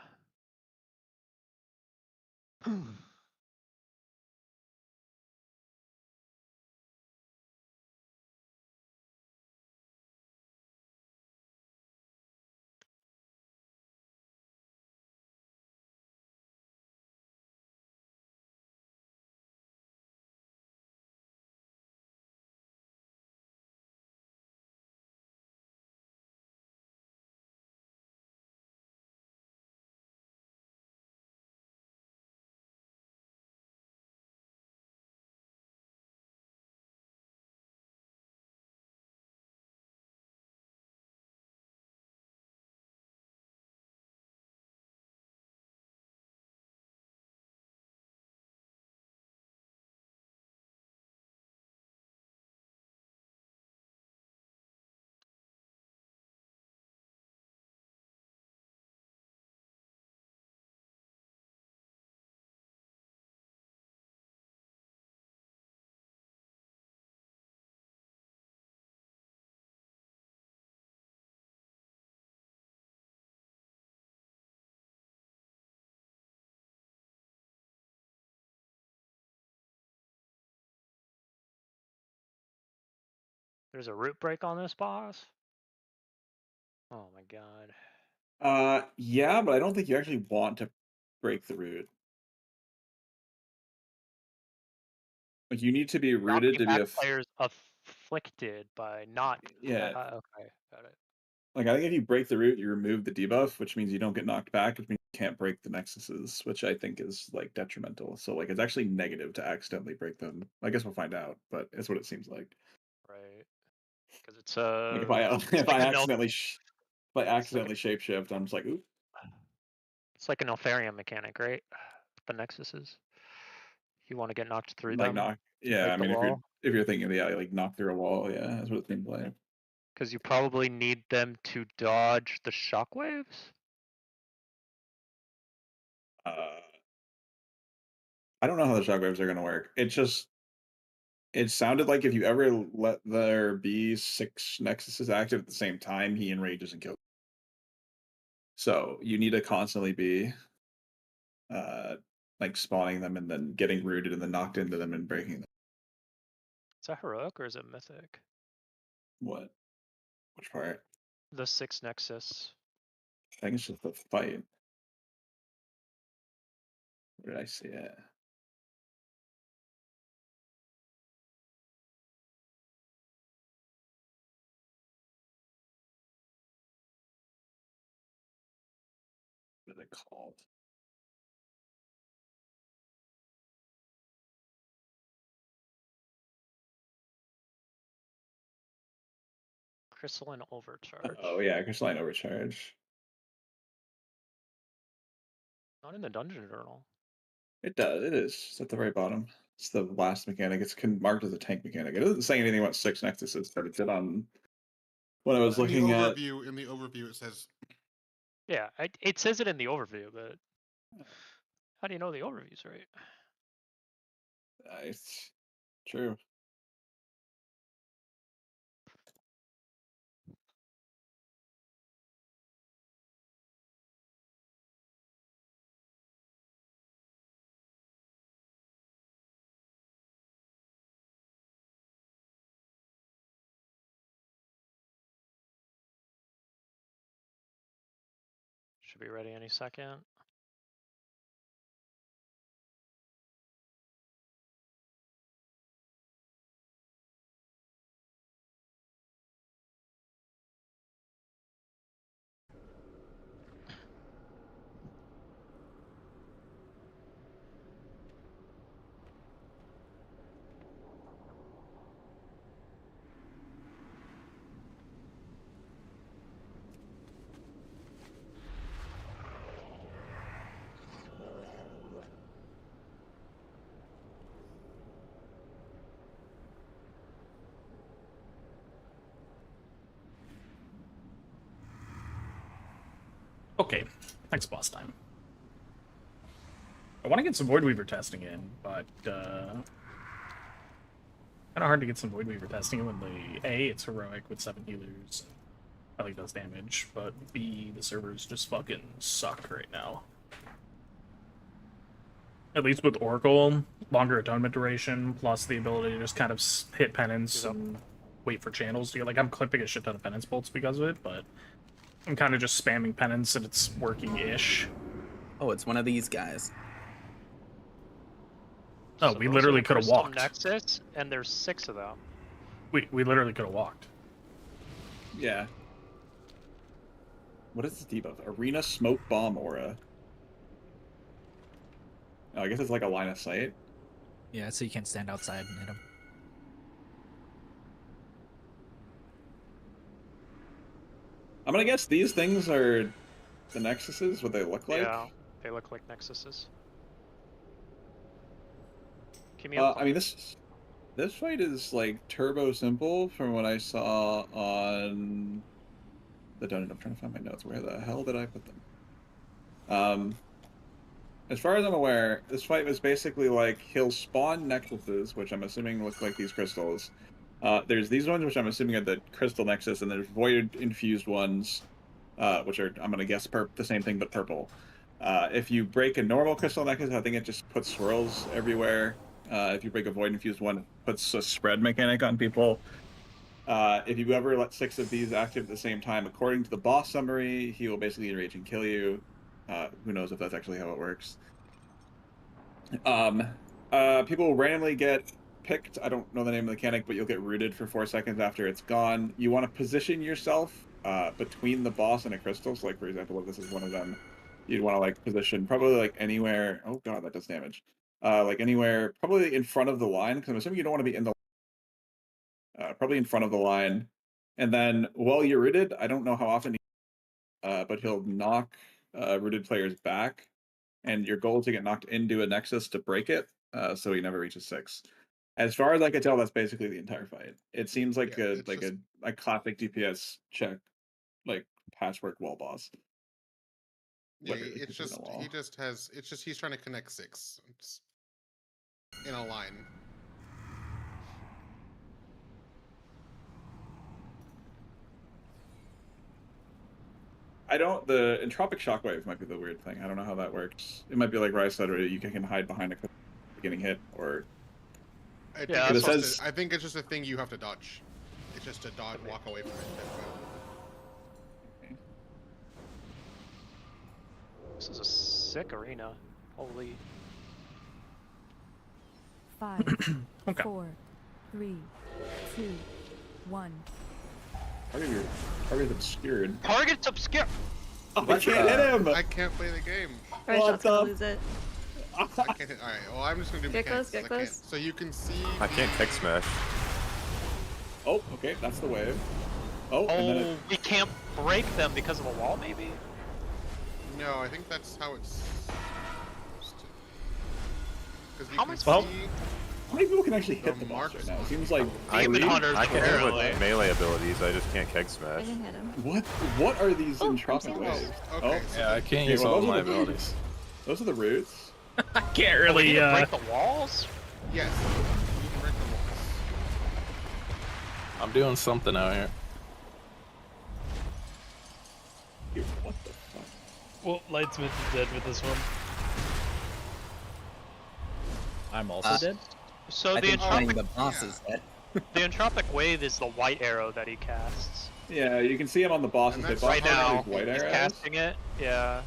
There's a root break on this boss? Oh my god. Yeah, but I don't think you actually want to break the root. Like, you need to be rooted Knocking to be back a players afflicted by not. yeah. Okay, got it. Like, I think if you break the root, you remove the debuff, which means you don't get knocked back, which means you can't break the nexuses, which I think is, like, detrimental. So, like, it's actually negative to accidentally break them. I guess we'll find out, but it's what it seems like. Right. Because it's Like, if I if like I a accidentally shapeshift, I'm just like, oop. It's like an Altharium mechanic, right? The nexuses. You want to get knocked through Like, them knock to yeah, break I the mean, wall. if you're thinking, yeah, like, knock through a wall, yeah, that's what it seems like. Because you probably need them to dodge the shockwaves. I don't know how the shockwaves are gonna work. It sounded like if you ever let there be 6 nexuses active at the same time, he enrages and kills. So you need to constantly be like spawning them and then getting rooted and then knocked into them and breaking them. Is that heroic or is it mythic? What? Which part? The 6 nexus. I think it's just the fight. Where did I see it? What is it called? Crystalline overcharge. Oh yeah, crystalline overcharge. Not in the dungeon journal. It does. It is. It's at the very bottom. It's the last mechanic. It's marked as a tank mechanic. It doesn't say anything about 6 nexuses, but it did on when I was looking at. In the overview, it says. Yeah, it says it in the overview, but how do you know the overview's right? It's true. Should be ready any second. Okay, next boss time. I want to get some Void Weaver testing in, but kind of hard to get some Void Weaver testing in when the A, it's heroic with 7 healers. Probably does damage, but B, the servers just fucking suck right now. At least with Oracle, longer atonement duration, plus the ability to just kind of hit penance and wait for channels to get, like, I'm clipping a shit ton of penance bolts because of it, but I'm kind of just spamming penance and it's working-ish. Oh, it's one of these guys. Oh, So we those literally are could have Crystal walked. Nexus, and there's 6 of them. We literally could have walked. Yeah. What is this debuff? Arena Smoke Bomb Aura. Oh, I guess it's like a line of sight. Yeah, so you can't stand outside and hit him. I'm gonna guess these things are the Nexuses, what they look like. Yeah, they look like Nexuses. Camille, I mean, this fight is like turbo simple from what I saw on the donut. I'm trying to find my notes. Where the hell did I put them? As far as I'm aware, this fight was basically like he'll spawn Nexuses, which I'm assuming look like these crystals. There's these ones, which I'm assuming are the Crystal Nexus, and there's Void-infused ones, which are, I'm going to guess, the same thing, but purple. If you break a normal Crystal Nexus, I think it just puts swirls everywhere. If you break a Void-infused one, it puts a spread mechanic on people. If you ever let 6 of these active at the same time, according to the boss summary, he will basically enrage and kill you. Who knows if that's actually how it works. People randomly get picked. I don't know the name of the mechanic, but you'll get rooted for 4 seconds after it's gone. You want to position yourself between the boss and a crystal. So, like, for example, if this is one of them, you'd want to, like, position probably, like, anywhere. Oh, God, that does damage. Like, anywhere, probably in front of the line, because I'm assuming you don't want to be in the probably in front of the line. And then while you're rooted, I don't know how often, but he'll knock rooted players back. And your goal is to get knocked into a Nexus to break it, so he never reaches 6. As far as I can tell, that's basically the entire fight. It seems like a classic DPS check, like patchwork wall boss. Yeah, it's just he's trying to connect 6 in a line. The entropic shockwave might be the weird thing. I don't know how that works. It might be like Rise said, or you can hide behind a getting hit, or I think it's just a thing you have to dodge. It's just to dodge, walk away from it. This is a sick arena. Holy. 5, Okay. 4, 3, 2, 1. Target's obscured. Target's obscured! Oh, I can't hit him! I can't play the game. Rachel's gonna lose it. I can't hit. Alright, well, I'm just gonna do Get mechanics. close, get close. So you can see. I can't tech smash. Oh, okay, that's the wave. Oh, and then we can't break them because of a wall, maybe? No, I think that's how it's. How am I Well, supposed how many people can actually hit the boss right now? It seems like I can hit him with apparently. melee abilities, I just can't keg I smash. didn't hit him. What are these Oh, entropic I'm waves? Okay. Yeah, I can't Okay, use well, all those my are the roots. abilities. Those are the roots. I can't really, We need to break the walls? Yes. You can break the walls. I'm doing something out here. Dude, what the fuck? Well, Lightsmith is dead with this one. I'm also dead. So I the think playing entropic, the boss is dead. the entropic wave is the white arrow that he casts. Yeah, you can see him on the bosses. They Right now, have white he's arrows. casting it. Yeah.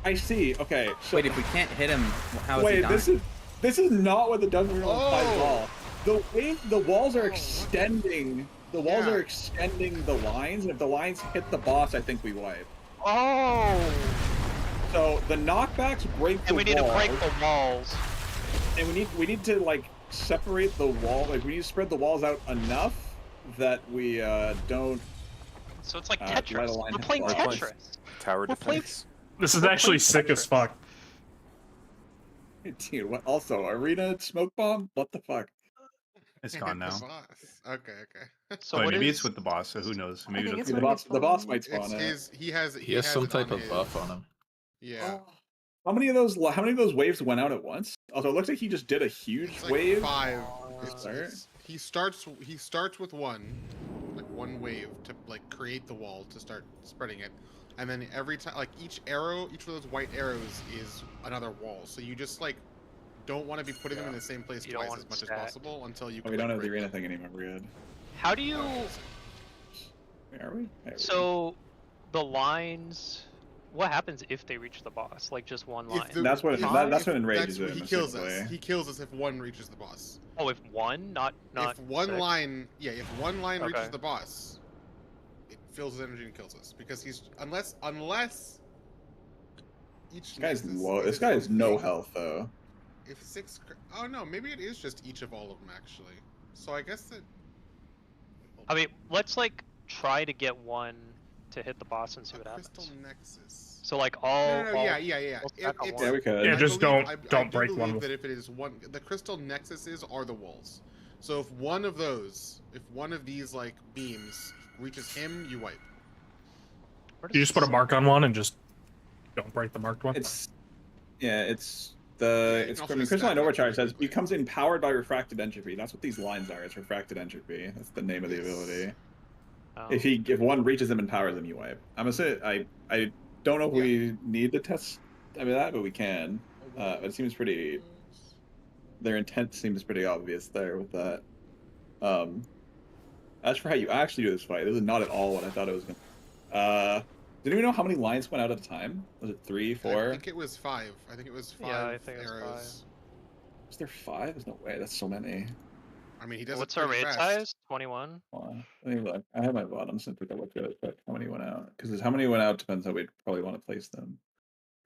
I see. Okay. So, Wait, if we can't hit him, how is he wait, dying? this is not what the dungeon rule implies at all. The walls are extending. The walls are extending the lines, and if the lines hit the boss, I think we wipe. Oh. So the knockbacks break the And we need to break walls, the walls. and we need to like separate the wall. Like we need to spread the walls out enough that we don't. So it's like let a Tetris. line We're hit playing the wall. Tetris. Tower defense. This is actually sick as fuck. Dude, what? Also, arena smoke bomb? What the fuck? It's gone now. Okay. So But what maybe is... it's with the boss, so who knows? Maybe think that's it's The boss might spawn It's it. his. He has some it type on of buff on him. Yeah. How many of those waves went out at once? Also, it looks like he just did a huge It's like wave. 5. He starts with one wave to like create the wall to start spreading it, and then every time like each of those white arrows is another wall. So you just like don't want to be putting them in the same place twice as much as possible until you. We don't have the arena thing anymore. We're good. How do you... Are we? So the lines... What happens if they reach the boss? Like just one line? That's what enrages him. He kills us. He kills us if one reaches the boss. Oh, if one, not if one 6? line, yeah, if one line Okay. reaches the boss, it fills his energy and kills us because he's unless each. This guy's low. This guy has no health though. If 6, oh no, maybe it is just each of all of them actually. So I guess that. I mean, let's like try to get one to hit the boss and see what happens. Crystal Nexus. So like all. No, yeah. Yeah, we could. Yeah, just don't break believe one. That if it is one, the crystal nexuses are the walls. So if one of these like beams reaches him, you wipe. You just put a mark on one and just don't break the marked one. It's Crystal Line Overcharge says becomes empowered by refracted entropy. That's what these lines are. It's refracted entropy. That's the name of the ability. Oh. If one reaches them and powers them, you wipe. I'm gonna say I don't know if we need to test that, but we can. It seems pretty. Their intent seems pretty obvious there with that. As for how you actually do this fight, this is not at all what I thought it was gonna. Did anyone know how many lines went out at a time? Was it 3, 4? I think it was 5. I think it was 5 Yeah, I think it was arrows. Was there 5? There's no way. That's so many. I mean, he does. What's our raid size? 21. Let me look. I have my bottom so take a look at it, but how many went out? Because how many went out depends how we'd probably want to place them.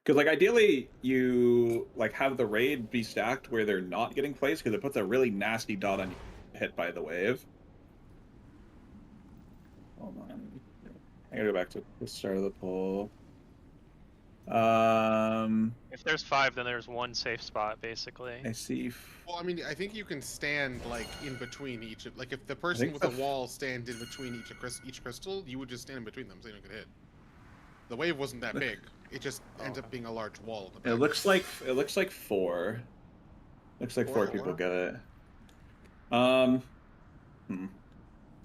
Because like ideally you like have the raid be stacked where they're not getting placed because it puts a really nasty dot on you hit by the wave. Hold on. I gotta go back to the start of the poll. If there's 5, then there's one safe spot, basically. I see. Well, I mean, I think you can stand like in between each of, like if the person with the wall stands in between each crystal, you would just stand in between them so you don't get hit. The wave wasn't that big. It just ends up being a large wall. It looks like 4. Looks like 4 people get it. So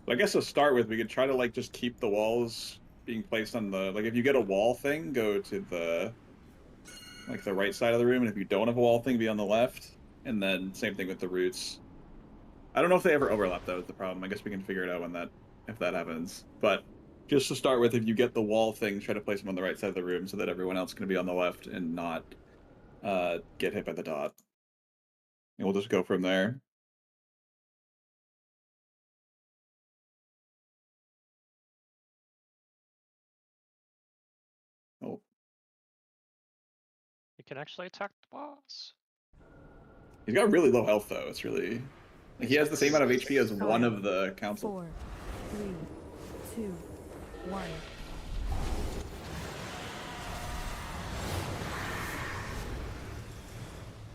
I guess to start with, we could try to like just keep the walls being placed on the if you get a wall thing, go to the the right side of the room, and if you don't have a wall thing, be on the left. And then same thing with the roots. I don't know if they ever overlap though. Is the problem. I guess we can figure it out if that happens. But just to start with, if you get the wall thing, try to place them on the right side of the room so that everyone else can be on the left and not get hit by the dot. And we'll just go from there. Oh. You can actually attack the boss. He's got really low health though. It's really he has the same amount of HP as one of the council. 4, 3, 2, 1.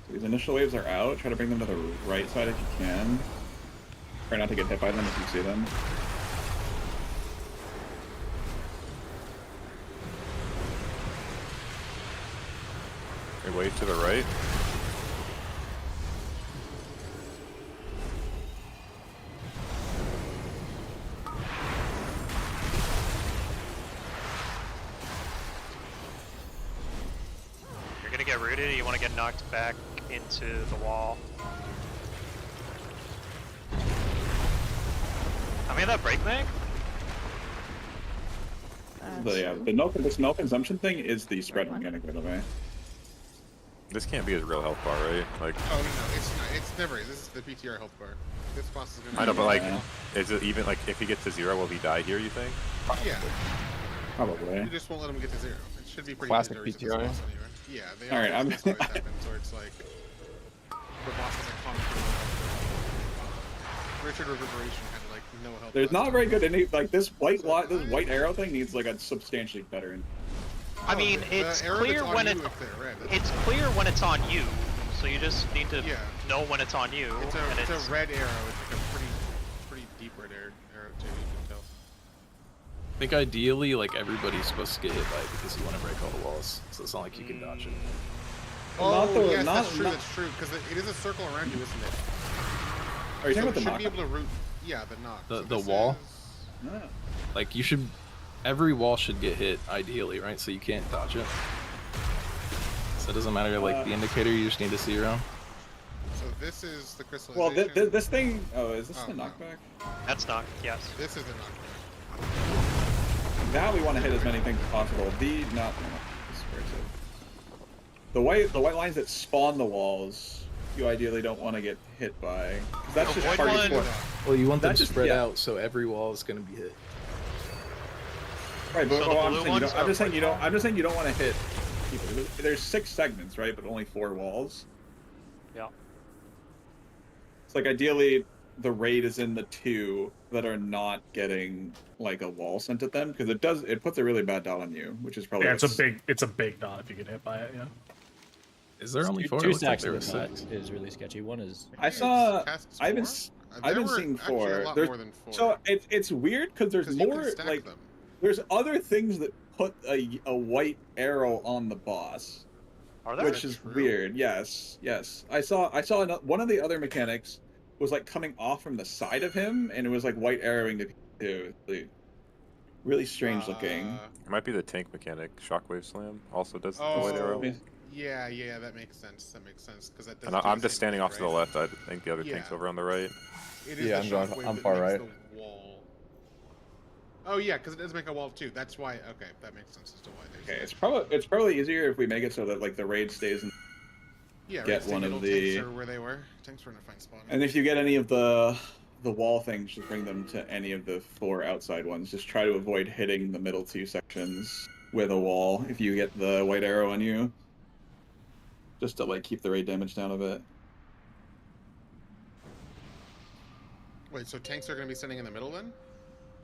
So these initial waves are out. Try to bring them to the right side if you can. Try not to get hit by them if you see them. Okay, wave to the right. You're gonna get rooted, you want to get knocked back into the wall. How many of that break make? This no consumption thing is the spread mechanic, by the way. This can't be his real health bar, right? Like. Oh no, it's not. It's never. This is the PTR health bar. This boss is gonna. I know, but like, is it even like if he gets to 0, will he die here? You think? Yeah. Probably. You just won't let him get to 0. It should be pretty Classic easy to PTR. resist this boss anyway. Yeah, they All right, always happens where it's like the boss has a common. Richard Reverberation had like no health. There's not very good this white arrow thing needs like a substantially better. I mean, it's clear when it's clear when it's on you. So you just need to Yeah. know when it's on you. It's and a red arrow. It's like a pretty deep red arrow too. You can tell. I think ideally, like, everybody's supposed to get hit by it because you want to break all the walls. So it's not like you can dodge it. Oh, yes, that's true. That's true. Because it is a circle around you, isn't it? Are you talking about the should knock? be able to root. Yeah, the knock. The wall. No. Like, you should. Every wall should get hit ideally, right? So you can't dodge it. So it doesn't matter, like, the indicator. You just need to see around. So this is the crystallization. Well, this thing. Oh, is this the knockback? That's knock. Yes. This is the knockback. That we want to hit as many things as possible. The white lines that spawn the walls, you ideally don't want to get hit by. 'Cause that's just party force. Well, you want them That's just- spread yeah. out so every wall is going to be hit. Right, but So well, the I'm blue saying you ones don't. I'm are just saying you white don't. I'm just saying you don't want to hit people. There's 6 segments, right? But only 4 walls. Yeah. It's like ideally the raid is in the 2 that are not getting like a wall sent at them because it puts a really bad dot on you, which is probably Yeah, it's a big dot if you get hit by it. Yeah. Is there only 4? Two It looked like stacks there of were the knot 6. is really sketchy. One is. I saw. I've been seeing 4. Lot There's, more than 4. so it's weird because there's 'Cause you can more stack like them. there's other things that put a white arrow on the boss. Are there? Which is weird. Yes, yes. I saw one of the other mechanics was like coming off from the side of him, and it was like white arrowing to people too. Really strange looking. It might be the tank mechanic. Shockwave Slam also does the Oh, white arrow. yeah, that makes sense. Because that does. And do I'm the just same standing thing, off to the right? left. I think the other tank's Yeah. over on the right. It is Yeah, the I'm shockwave I'm that far makes right. the wall. Oh yeah, because it does make a wall too. That's why. Okay, that makes sense as to why there's. Okay, it's probably easier if we make it so that like the raid stays in. Yeah, Get right, one middle of the. tanks are where they were. Tanks were in a fine spot. And if you get any of the wall things, just bring them to any of the 4 outside ones. Just try to avoid hitting the middle 2 sections with a wall if you get the white arrow on you. Just to like keep the raid damage down a bit. Wait, so tanks are going to be sitting in the middle then?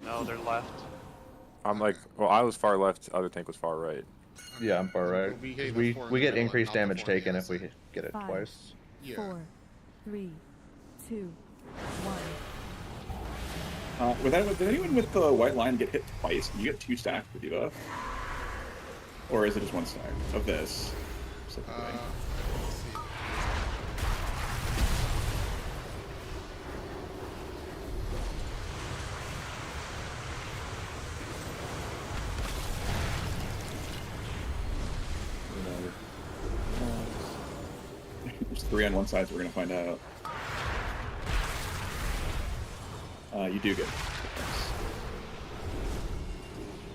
No, they're left. I'm like, well, I was far left. Other tank was far right. Yeah, I'm far right. We hit the We 4 in we the get middle and increased not the damage 4 on the taken other if we side. get it 5, twice. Yeah. 4, 3, 2, 1. Did anyone with the white line get hit twice? Can you get 2 stacks with debuff? Or is it just 1 stack of this? Specifically? Let's see. There's 3 on one side, so we're gonna find out. You do get.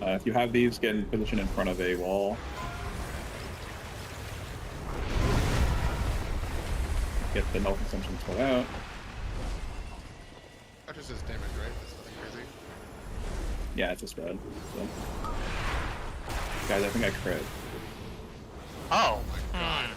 If you have these, get in position in front of a wall. Get the null consumption pulled out. That just is damage, right? That's nothing crazy. Yeah, it's just bad. So. Guys, I think I crit. Oh. my god.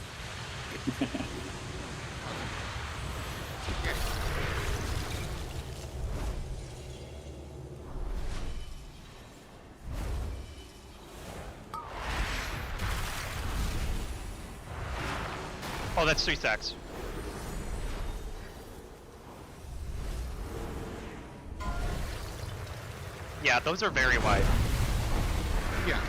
Oh, that's 3 stacks. Yeah, those are very wide. Yeah.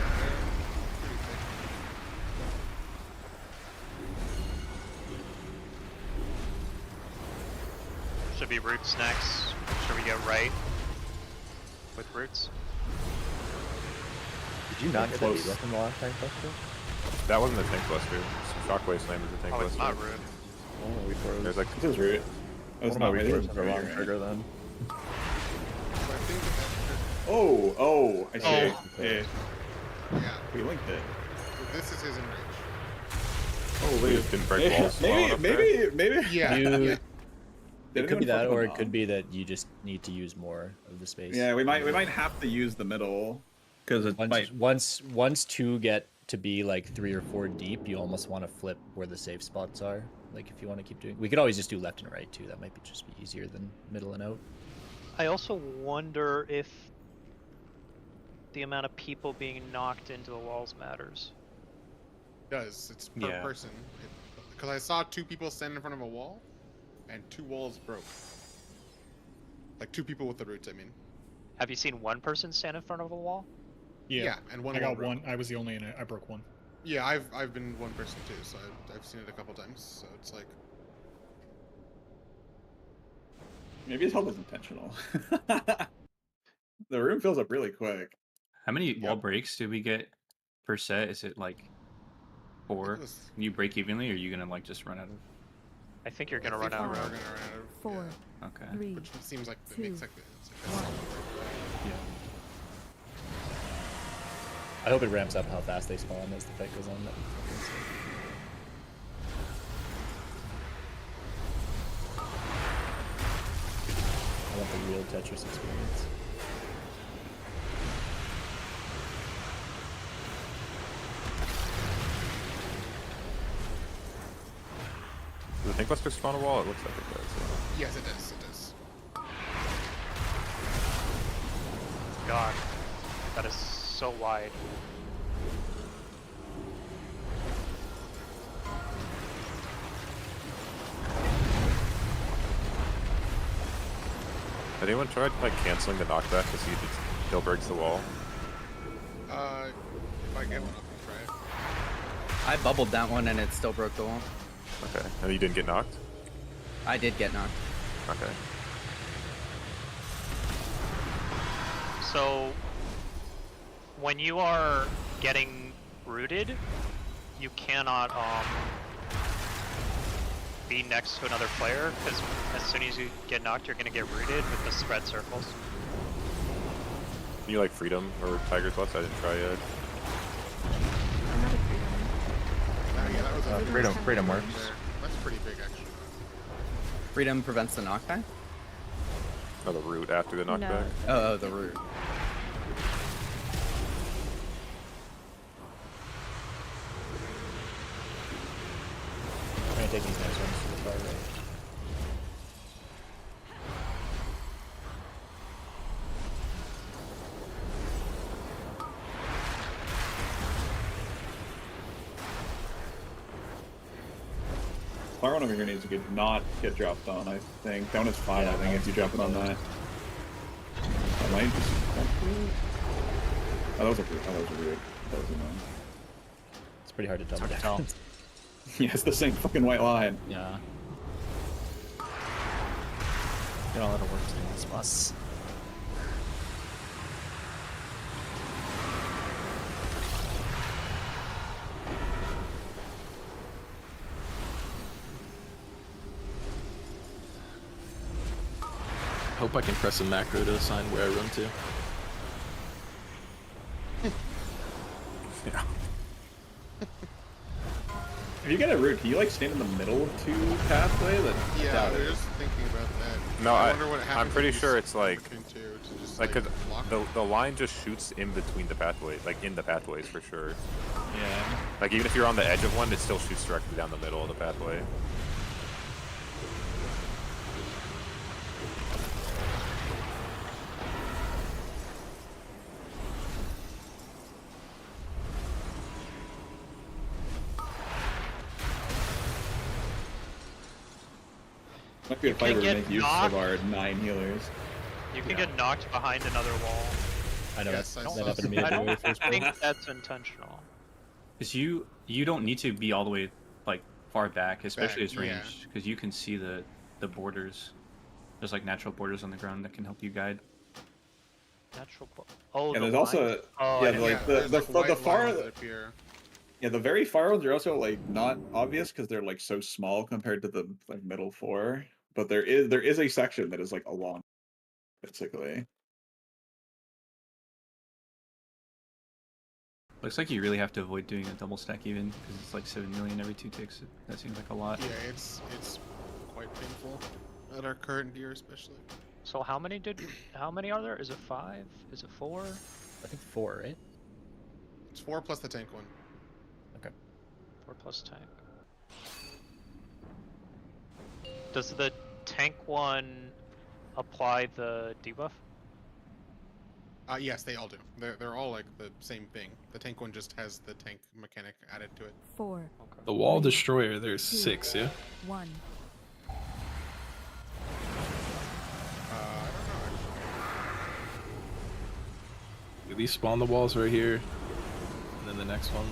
Should be roots next. Should we get right with roots? Did you not get the Close. debuff from the last tank buster? That wasn't the tank buster. Shockwave Slam is the tank Oh, buster. it's not root. Oh, we froze. There's like This is root. One That's of my not weak right. throws had a wrong trigger then. Oh, I see. Oh. Yeah. Yeah. We linked it. So this is his enrage. oh, we just didn't break walls. Maybe. Yeah. You- yeah. It could be anyone that, fuck or with it Mom? could be that you just need to use more of the space. Yeah, we might have to use the middle because it might. Once 2 get to be like 3 or 4 deep, you almost want to flip where the safe spots are. Like if you want to keep doing, we could always just do left and right too. That might just be easier than middle and out. I also wonder if the amount of people being knocked into the walls matters. It does. It's per Yeah. person. Because I saw 2 people stand in front of a wall, and 2 walls broke. Like 2 people with the roots, I mean. Have you seen one person stand in front of a wall? Yeah, and one I wall got broke. one. I was the only, and I broke one. Yeah, I've been one person too, so I've seen it a couple times. So it's like Maybe his help is intentional. The room fills up really quick. How many wall breaks do we get per set? Is it like 4? You break evenly, or are you gonna like just run out of? I think you're gonna run out of room. 4, Okay. 3, which seems like it 2, makes like it's like 1. Yeah. I hope it ramps up how fast they spawn as the fight goes on. I want the real Tetris experience. Does the Tank Buster spawn a wall? It looks like it does. Yeah. Yes, it does. It does. God, that is so wide. Has anyone tried like canceling the knockback to see if it still breaks the wall? If I get one, I'll try it. I bubbled that one and it still broke the wall. Okay. And you didn't get knocked? I did get knocked. Okay. So, when you are getting rooted, you cannot be next to another player, because as soon as you get knocked, you're going to get rooted with the spread circles. Can you like Freedom or Tiger's Butts? I didn't try yet. Yeah, that was a Freedom works. That's pretty big, actually. Freedom prevents the knockback? Oh, the root after the knockback? Oh, the root. I'm gonna take these next ones to the far right. Fire one over here needs to not get dropped on, I think. Down is 5, I think, if you drop it on that. I might just... Oh, that was a root. That was annoying. It's pretty hard to tell. Hard to tell. Yeah, it's the same fucking white line. Yeah. Got a lot of work to do on this boss. Hope I can press a macro to assign where I run to. Yeah. If you get a root, can you like stand in the middle of 2 pathway? Yeah, I was just thinking about that. No, I wonder what happens I'm pretty if you sure it's like, between 2 to just, like, 'cause block the line just shoots in between the pathways, like in the pathways for sure. Yeah. Like even if you're on the edge of one, it still shoots directly down the middle of the pathway. Might be a fight where we make use of our 9 healers. You can get knocked behind another wall. I know Yes, that I happened to me I at the don't very first think pull. that's intentional. Because you don't need to be all the way like far back, especially Back, as range, because you can see the borders. There's like natural borders on the ground that can help you guide. Natural. Oh, Yeah, the there's also lines? Oh, yeah, I didn't like know. the far that appear. yeah, the very far ones are also like not obvious because they're like so small compared to the like middle 4. But there is a section that is like along, basically. Looks like you really have to avoid doing a double stack even, because it's like 7 million every 2 ticks. That seems like a lot. Yeah, it's quite painful at our current gear, especially. So how many are there? Is it 5? Is it 4? I think 4, right? It's 4 plus the tank one. Okay. 4 plus tank. Does the tank one apply the debuff? Yes, they all do. They're all like the same thing. The tank one just has the tank mechanic added to it. 4. The wall destroyer, there's 6, yeah? 1. Do these spawn the walls right here? And then the next one.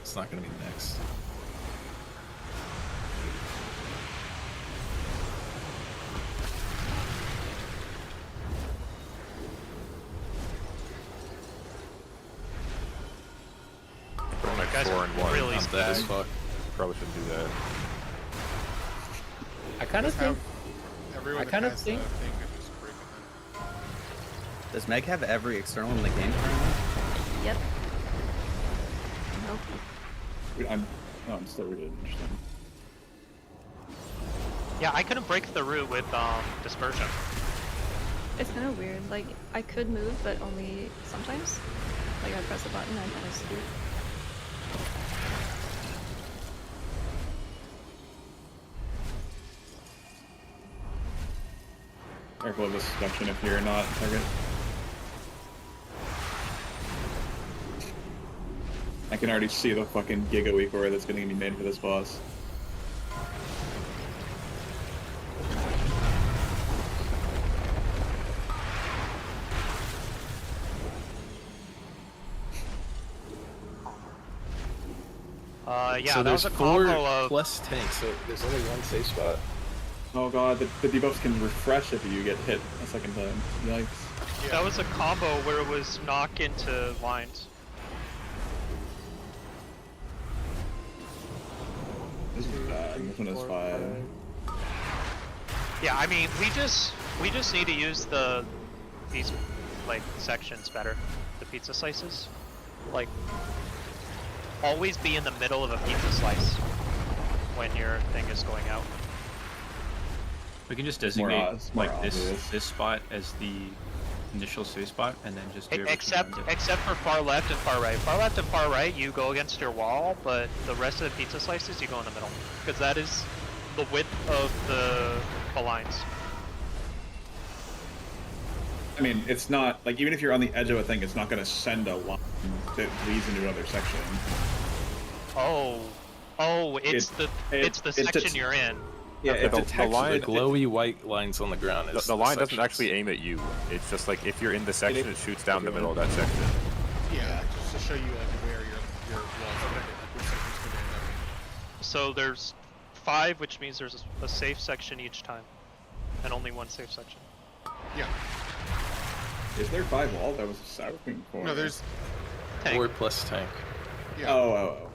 It's not gonna be next. We're like Guys 4 are and 1. really I'm dead as stacked. fuck. Probably shouldn't do that. I kind of Just think. have everyone I that kind of has think. the thing and just break it then. Does Meg have every external in the game currently? Yep. Nope. I'm still really interesting. Yeah, I couldn't break the root with dispersion. It's kind of weird. Like, I could move, but only sometimes. Like, I press a button, I kind of scoot. Careful of this section if you're not target. I can already see the fucking Giga Weaker that's gonna be made for this boss. Yeah, So that was there's a 4 combo of plus tanks, so there's only one safe spot. Oh god, the debuffs can refresh if you get hit a second time. Yikes. that was a combo where it was knock into lines. This is bad. This one is 5. Yeah, I mean, we just need to use these like sections better. The pizza slices, like always be in the middle of a pizza slice when your thing is going out. We can just It's more designate it's more like obvious. this spot as the initial save spot, and then just do everything Except around it. except for far left and far right. Far left and far right, you go against your wall, but the rest of the pizza slices, you go in the middle, because that is the width of the lines. I mean, it's not like even if you're on the edge of a thing, it's not gonna send a line that leads into another section. Oh, it's the section you're in. Yeah, Okay, it's the line, The glowy white lines on the ground is the line doesn't sections. actually aim at you. It's just like if you're in the section, it shoots down the middle of that section. Yeah, just to show you like where your walls are like which section's gonna end up. So there's 5, which means there's a safe section each time, and only one safe section. Yeah. Is there 5 walls? That was south wing 4. No, there's 4 plus tank. yeah. Oh.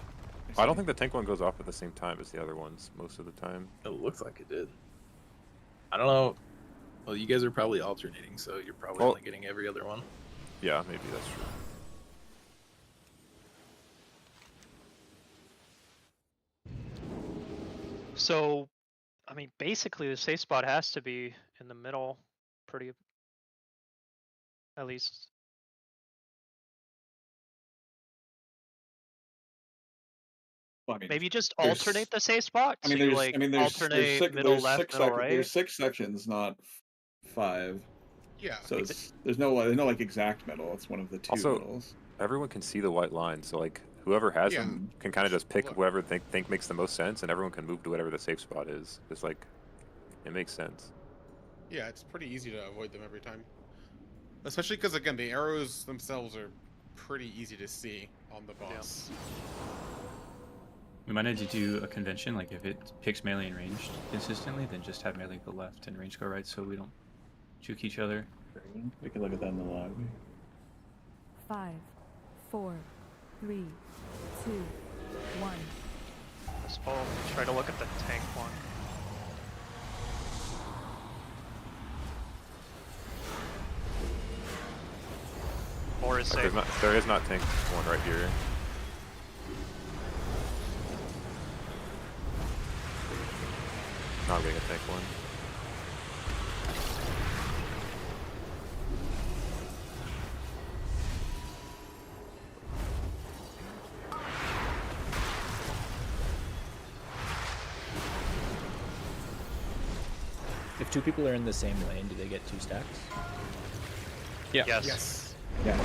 I don't think the tank one goes off at the same time as the other ones most of the time. It looks like it did. I don't know. Well, you guys are probably alternating, so you're probably only getting every other one. Yeah, maybe that's true. So, I mean, basically the safe spot has to be in the middle, pretty, at least. Well, I mean, Maybe just there's- alternate the safe spot. I mean, so you, there's like, there's alternate six, middle there's left, six middle sec- right. There's 6 sections, not 5. Yeah. So there's no like exact middle. It's one of the 2 Also, middles. everyone can see the white line, so like whoever has Yeah. them can kind of just pick whatever they think makes the most sense, and everyone can move to whatever the safe spot is. It's like it makes sense. Yeah, it's pretty easy to avoid them every time. Especially because again, the arrows themselves are pretty easy to see on the boss. We might need to do a convention, like if it picks melee and ranged consistently, then just have melee go left and range go right, so we don't juke each other. We can look at that in the lobby. 5, 4, 3, 2, 1. Let's all try to look at the tank one. Or is Like, safe. there is not tank one right here. Not getting a tank one. If two people are in the same lane, do they get 2 stacks? Yeah. Yes. Yeah.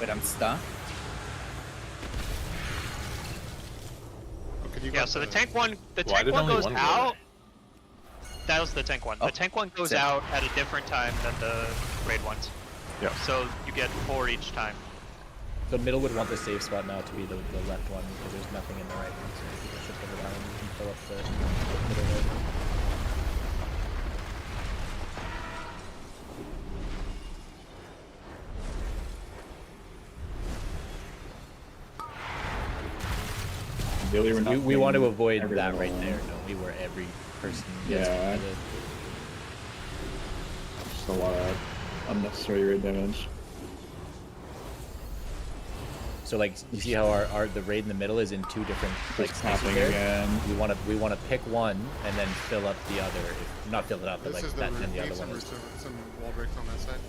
Wait, I'm stuck. Yeah, so the tank one Why did only goes one go out. That was the tank one. Oh, The tank one goes sick. out at a different time than the raid ones. Yeah. So you get 4 each time. The middle would want the safe spot now to be the left one because there's nothing in the right one, so people should put it down and you can fill up the middle road. Ideally, we're not We want to playing avoid everyone that right alone. there, don't we? Where every person gets Yeah. hit. Just a lot of unnecessary raid damage. So like you see how our the raid in the middle is in 2 different like It's spaces popping there? again. We want to pick one and then fill up the other. Not fill it up, but This like is that the then the other some, one is. some wall breaks on that side.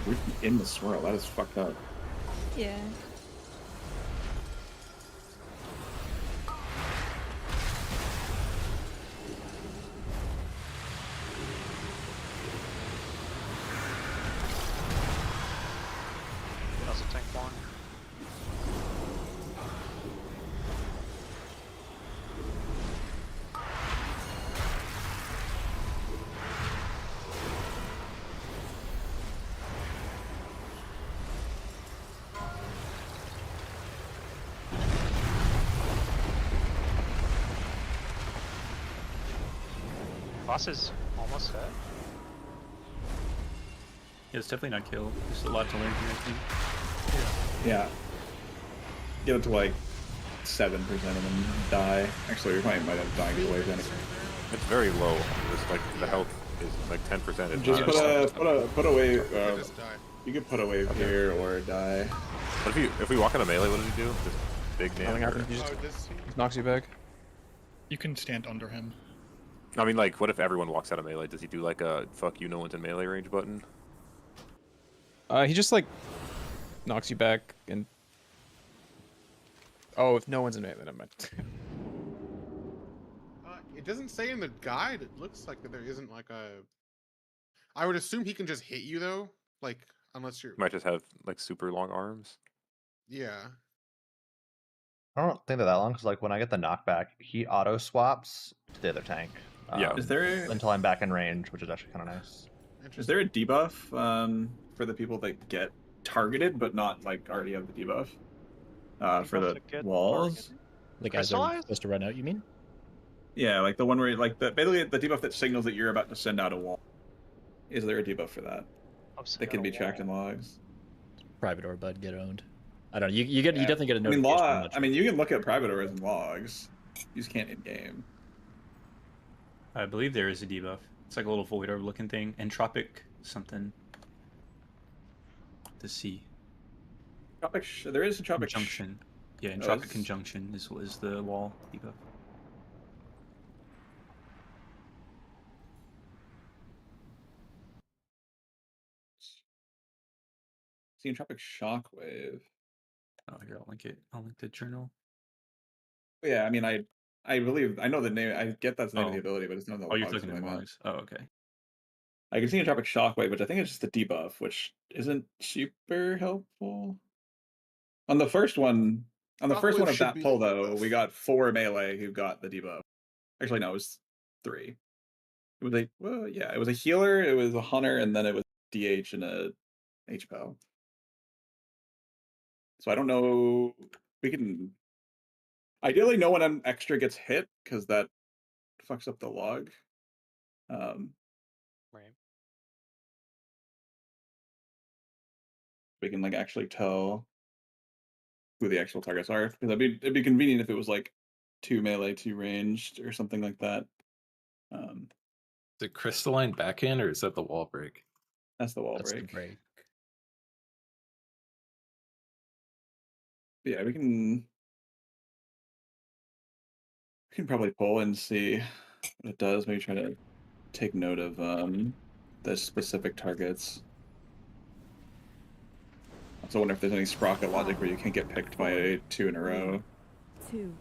We're in the swirl. That is fucked up. Yeah. Also tank one. Boss is almost dead. Yeah, it's definitely not kill. There's a lot to learn here, I think. Yeah. Get it to like 7% and then die. Actually, we might end up dying to the wave then. It's very low. It's like the health is like 10%. It's Just not put a wave. You could put a wave here or die. But if we walk on a melee, what does he do? Just big damage. Nothing happens. He just knocks you back. You can stand under him. I mean, like, what if everyone walks out of melee? Does he do like a "fuck you, no one's in melee range" button? He just like knocks you back and. Oh, if no one's in melee, then I meant. It doesn't say in the guide. It looks like that there isn't like a. I would assume he can just hit you though, like unless you're. Might just have like super long arms. Yeah. I don't think they're that long because like when I get the knockback, he auto swaps to the other tank. Yeah. Is there until I'm back in range, which is actually kind of nice. Is there a debuff for the people that get targeted but not like already have the debuff? For the walls? Like as they're supposed to run out, you mean? Yeah, like the one where like basically the debuff that signals that you're about to send out a wall. Is there a debuff for that? That can be tracked in logs. Private or bud get owned. I don't know. You definitely get a I mean, notification. I mean, you can look at private ors and logs. You just can't in game. I believe there is a debuff. It's like a little void orb looking thing. Entropic something. To see. There is entropic conjunction. Yeah, Oh, entropic it's- conjunction is the wall debuff. See entropic shockwave. Oh, here I'll link it. I'll link the journal. Yeah, I mean, I believe I know the name. I get that's the name of the Oh. ability, but it's not the Oh, you're logs looking that at I meant. logs. Oh, okay. I can see entropic shockwave, which I think is just a debuff, which isn't super helpful. On the first one, of Shockwave that should be pull the though, we got 4 melee who got the debuff. Actually, no, it was 3. It was it was a healer, it was a hunter, and then it was DH and a HPL. So I don't know. We can ideally no one extra gets hit because that fucks up the log. Right. We can like actually tell who the actual targets are because it'd be convenient if it was like 2 melee, 2 ranged, or something like that. The crystalline backhand, or is that the wall break? That's the wall That's break. the break. Yeah, we can probably pull and see what it does. Maybe try to take note of the specific targets. I also wonder if there's any sprocket logic where you can't get picked by 2 in a row. 2,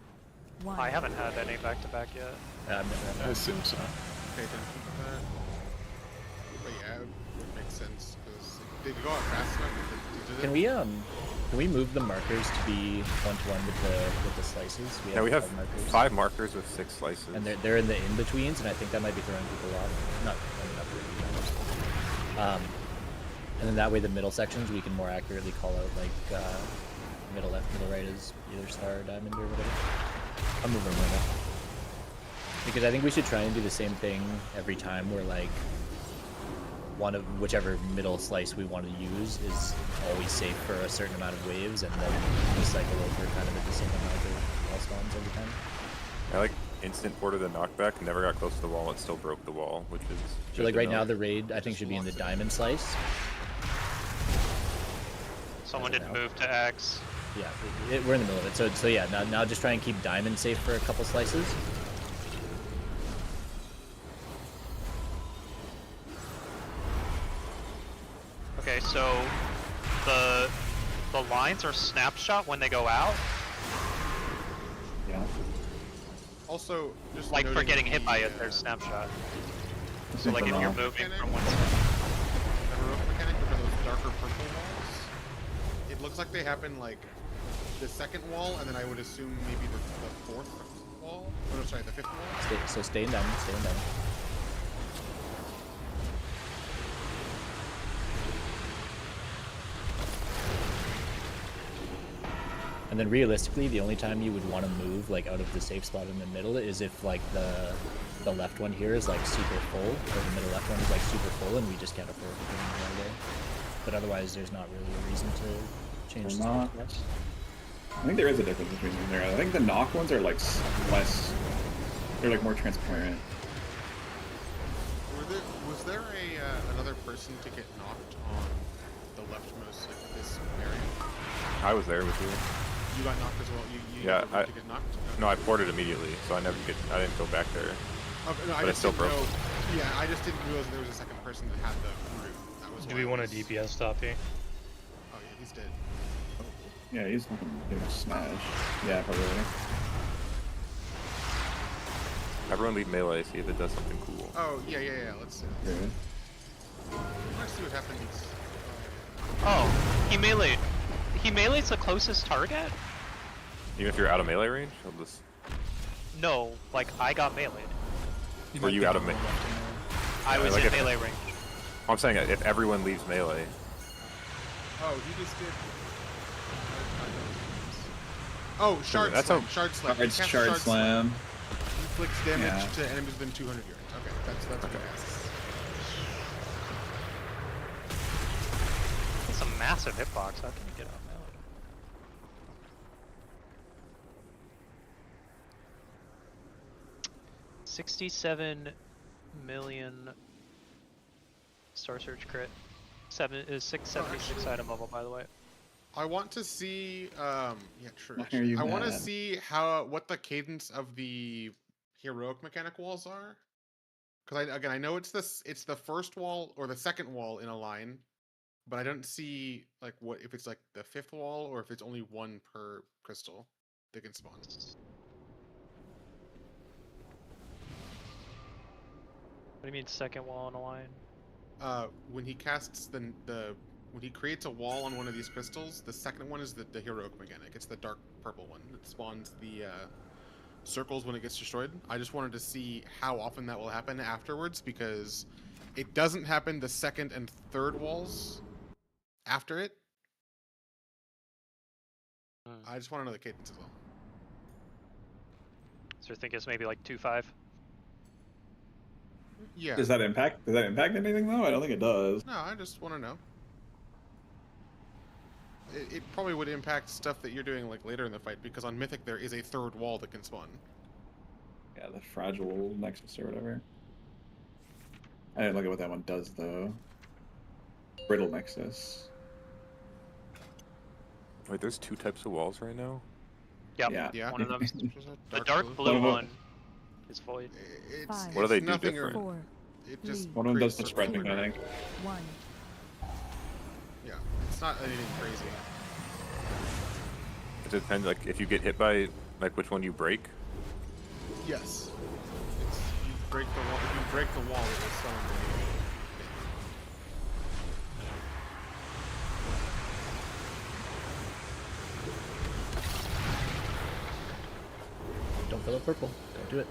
1. I haven't had any back-to-back yet. I assume so. Okay, then that. But yeah, it would make sense because they go out fast enough. Can we move the markers to be 1-to-1 with the slices? We have 5 markers. 5 markers with 6 slices. And they're in the in-betweens, and I think that might be throwing people off. Not really. And then that way the middle sections we can more accurately call out like middle left, middle right is either star or diamond or whatever. I'm moving right now. Because I think we should try and do the same thing every time where like one of whichever middle slice we want to use is always safe for a certain amount of waves, and then we cycle over kind of at the same amount of wall spawns every time. I like instant porter the knockback, never got close to the wall, it still broke the wall, which is So like right now the raid I think should be in the diamond slice. Someone didn't move to X. Yeah, we're in the middle of it. So yeah, now just try and keep diamond safe for a couple slices. Okay, so the lines are snapshot when they go out. Yeah. Also, just like for noting getting hit by the, it, there's snapshot. So Super like if you're long. moving Mechanic? from one side. The heroic mechanic for those darker purple walls. It looks like they happen like the second wall, and then I would assume maybe the fourth wall. Oh no, sorry, the fifth wall. So stay in diamond, stay in diamond. And then realistically, the only time you would want to move like out of the safe spot in the middle is if like the left one here is like super full, or the middle left one is like super full, and we just can't afford to put them right there. But otherwise, there's not really a reason to change the Not. spots. I think there is a difference between them there. I think the knock ones are like less. They're like more transparent. Was there another person to get knocked on the leftmost like this area? I was there with you. You got knocked as well. You Yeah, got to get knocked. No, I ported immediately, so I didn't go back there. Okay, no, but it still broke. Yeah, I just didn't realize there was a second person that had the route. That was Do we want a DPS stop here? Oh yeah, he's dead. Yeah, he's doing a smash. Yeah, probably. Everyone leave melee, see if it does something cool. Oh yeah. Let's see. Good. Let's see what happens. Oh, he meleeed. He melee's the closest target? Even if you're out of melee range, I'll just... No, like I got meleeed. Were you out of melee? I was like in if, melee range. I'm saying if everyone leaves melee. Oh, he just did. Oh, shard That's slam. Shard slam. He cast Shard slam. Inflicts damage Yeah. to enemies within 200 yards. Okay, that's okay. What it is. It's a massive hitbox. How can you get out melee? $67 million Star Search crit. 676 item level, by the way. I want to see, yeah, true. Why are you I want to mad? see what the cadence of the heroic mechanic walls are. Because I know it's the first wall or the second wall in a line, but I don't see like what if it's like the fifth wall or if it's only one per crystal that can spawn. What do you mean second wall on a line? When he casts when he creates a wall on one of these crystals, the second one is the heroic mechanic. It's the dark purple one that spawns the circles when it gets destroyed. I just wanted to see how often that will happen afterwards, because it doesn't happen the second and third walls after it. I just want to know the cadence as well. So I think it's maybe like 2-5. Yeah. Does that impact anything though? I don't think it does. No, I just want to know. It probably would impact stuff that you're doing like later in the fight, because on Mythic there is a third wall that can spawn. Yeah, the fragile nexus or whatever. I didn't look at what that one does though. Brittle nexus. Wait, there's 2 types of walls right now? Yep. Yeah. One of them's the Dark dark blue. blue one is void. It's, What do they do nothing different? It just One of them does creates the spread circles thing, I around think. it. 1. Yeah, it's not anything crazy. It depends, like, if you get hit by, like, which one you break? Yes. It's, you break the wall. If you break the wall, it will summon the new. Don't fill up purple. Don't do it.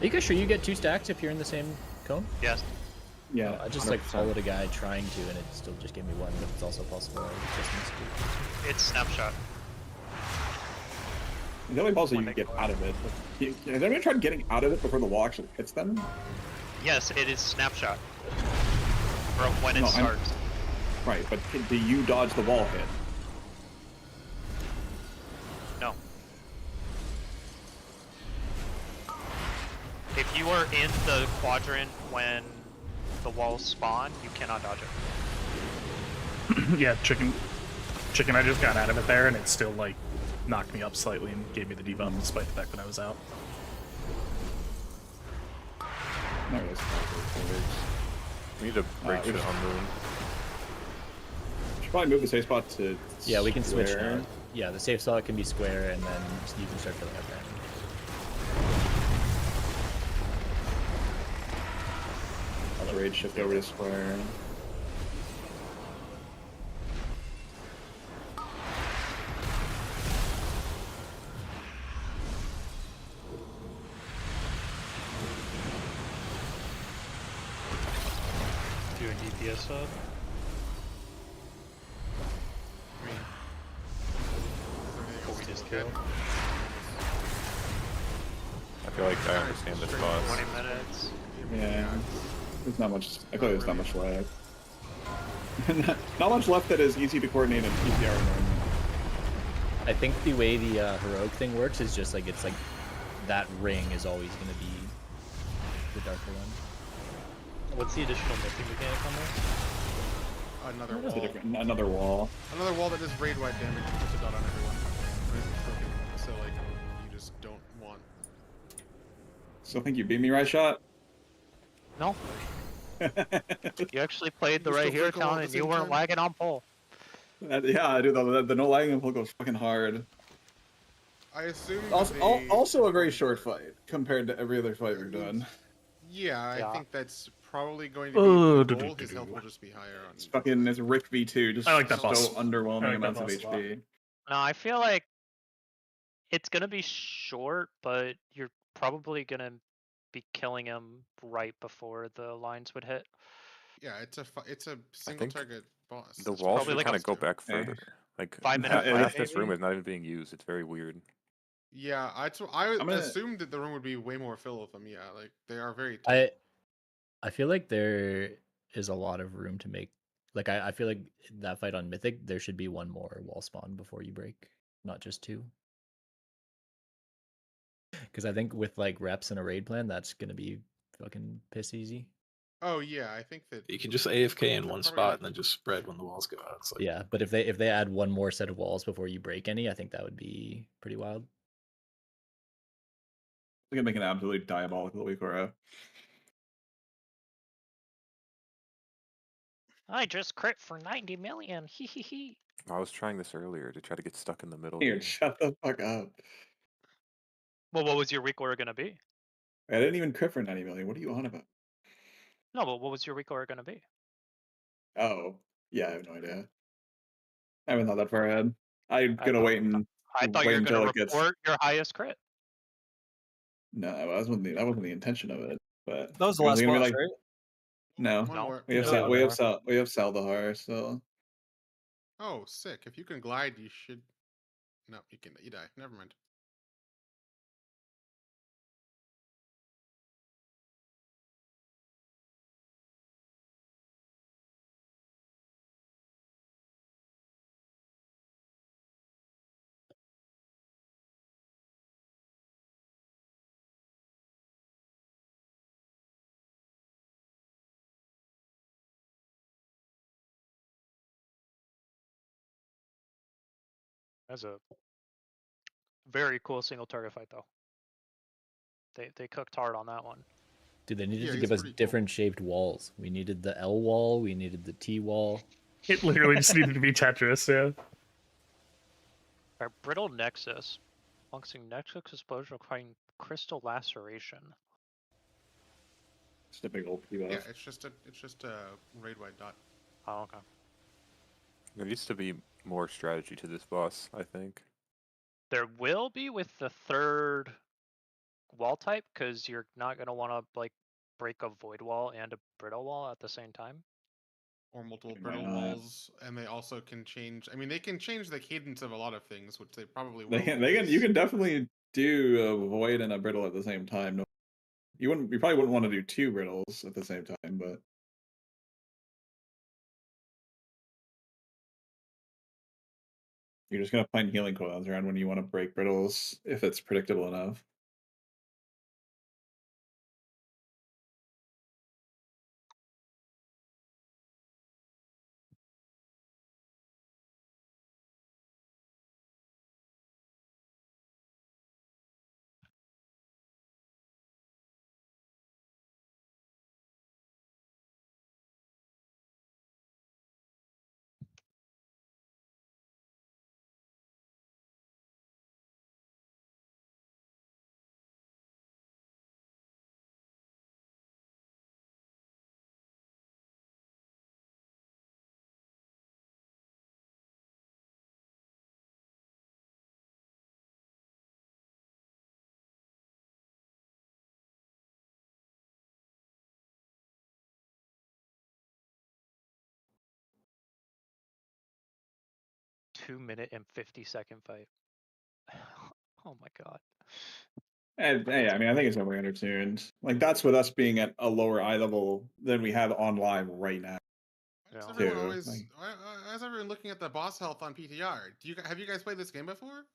Are you guys sure you get 2 stacks if you're in the same cone? Yes. Yeah. I just like followed a guy trying to, and it still just gave me 1, but it's also possible I just missed it. It's snapshot. The only balls that you can get out of it. Has anyone tried getting out of it before the wall actually hits them? Yes, it is snapshot. From when it No, starts. Right, but do you dodge the wall hit? No. If you are in the quadrant when the walls spawn, you cannot dodge it. Yeah, chicken. I just got out of it there, and it still like knocked me up slightly and gave me the debuff despite the fact that I was out. There it is. We need to break shit on Moon. Should probably move the safe spot to Yeah, we can switch square. now. Yeah, the safe slot can be square, and then you can start filling up there. I'll raid shift over to square. Doing DPS up. What we just killed. I feel like I understand this boss. 20 minutes. Yeah. There's not much. I feel like there's not much left. Not much left that is easy to coordinate in PTR environment. I think the way the heroic thing works is just like it's like that ring is always going to be the darker one. What's the additional mythic mechanic on there? Another It's a wall. different, another wall. Another wall that does raid-wide damage and puts a dot on everyone. So like, you just don't want. Still think you beat me, right shot? No. You actually played the You right still here click all at town the and you same weren't time? lagging on pole. Yeah, I do. The no lagging pull goes fucking hard. I assume. Also, they... also a very short fight compared to every other fight we've done. Yeah, I Yeah. think that's probably going to be the goal. His do-do-do-do. health will just be higher on. It's fucking it's Rick V2, just I like that so boss. underwhelming I like amounts that of boss a lot. HP. No, I feel like it's gonna be short, but you're probably gonna be killing him right before the lines would hit. Yeah, it's a single think target boss. The That's wall probably should like kind a- of go back Hey. further. Like 5-minute Yeah, fight, half this room maybe? is not even being used. It's very weird. Yeah, I I'm gonna- assumed that the room would be way more fill with them. Yeah, like they are very. Tight. I feel like there is a lot of room to make. Like I feel like that fight on Mythic, there should be one more wall spawn before you break, not just 2. Because I think with like reps and a raid plan, that's gonna be fucking piss easy. Oh yeah, I think that You can just AFK in they're one probably spot gonna- and then just spread when the walls go out. It's like, Yeah, but if they add one more set of walls before you break any, I think that would be pretty wild. We can make an absolutely diabolical Ikora. I just crit for 90 million. Hee hee hee. I was trying this earlier to try to get stuck in the middle. Here, Here. shut the fuck up. Well, what was your weak aura gonna be? I didn't even crit for 90 million. What are you on about? No, but what was your weak aura gonna be? Oh, yeah, I have no idea. I haven't thought that far ahead. I'm I gonna thought- wait and I thought wait you were until gonna it gets. report your highest crit. No, that wasn't the intention of it. But That was the it last gonna be boss, like, right? No, One more. we have No, one more. we have Saldahar. So Oh, sick. If you can glide, you should. No, you can. You die. Never mind. That's a very cool single target fight, though. They cooked hard on that one. Dude, they needed Yeah, to he's give us pretty cool. different shaped walls. We needed the L wall. We needed the T wall. It literally just needed to be Tetris, yeah. Our brittle nexus. Function nexus explosion requiring crystal laceration. just a big old PoV. Yeah, it's just a raid wide dot. Oh, okay. There needs to be more strategy to this boss, I think. There will be with the third wall type, because you're not going to want to like break a void wall and a brittle wall at the same time. Or multiple Why brittle not? walls, and they also can change. I mean, they can change the cadence of a lot of things, which they probably will. They can. You can definitely do a void and a brittle at the same time. No, you probably wouldn't want to do 2 brittles at the same time, but you're just gonna find healing cooldowns around when you want to break brittles if it's predictable enough. Two-minute and 50-second fight. Oh my god. And hey, I mean, I think it's overly undertuned. Like that's with us being at a lower eye level than we have on live right now. Why is Yeah. everyone Too, always? like- Why is everyone looking at the boss health on PTR? Have you guys played this game before?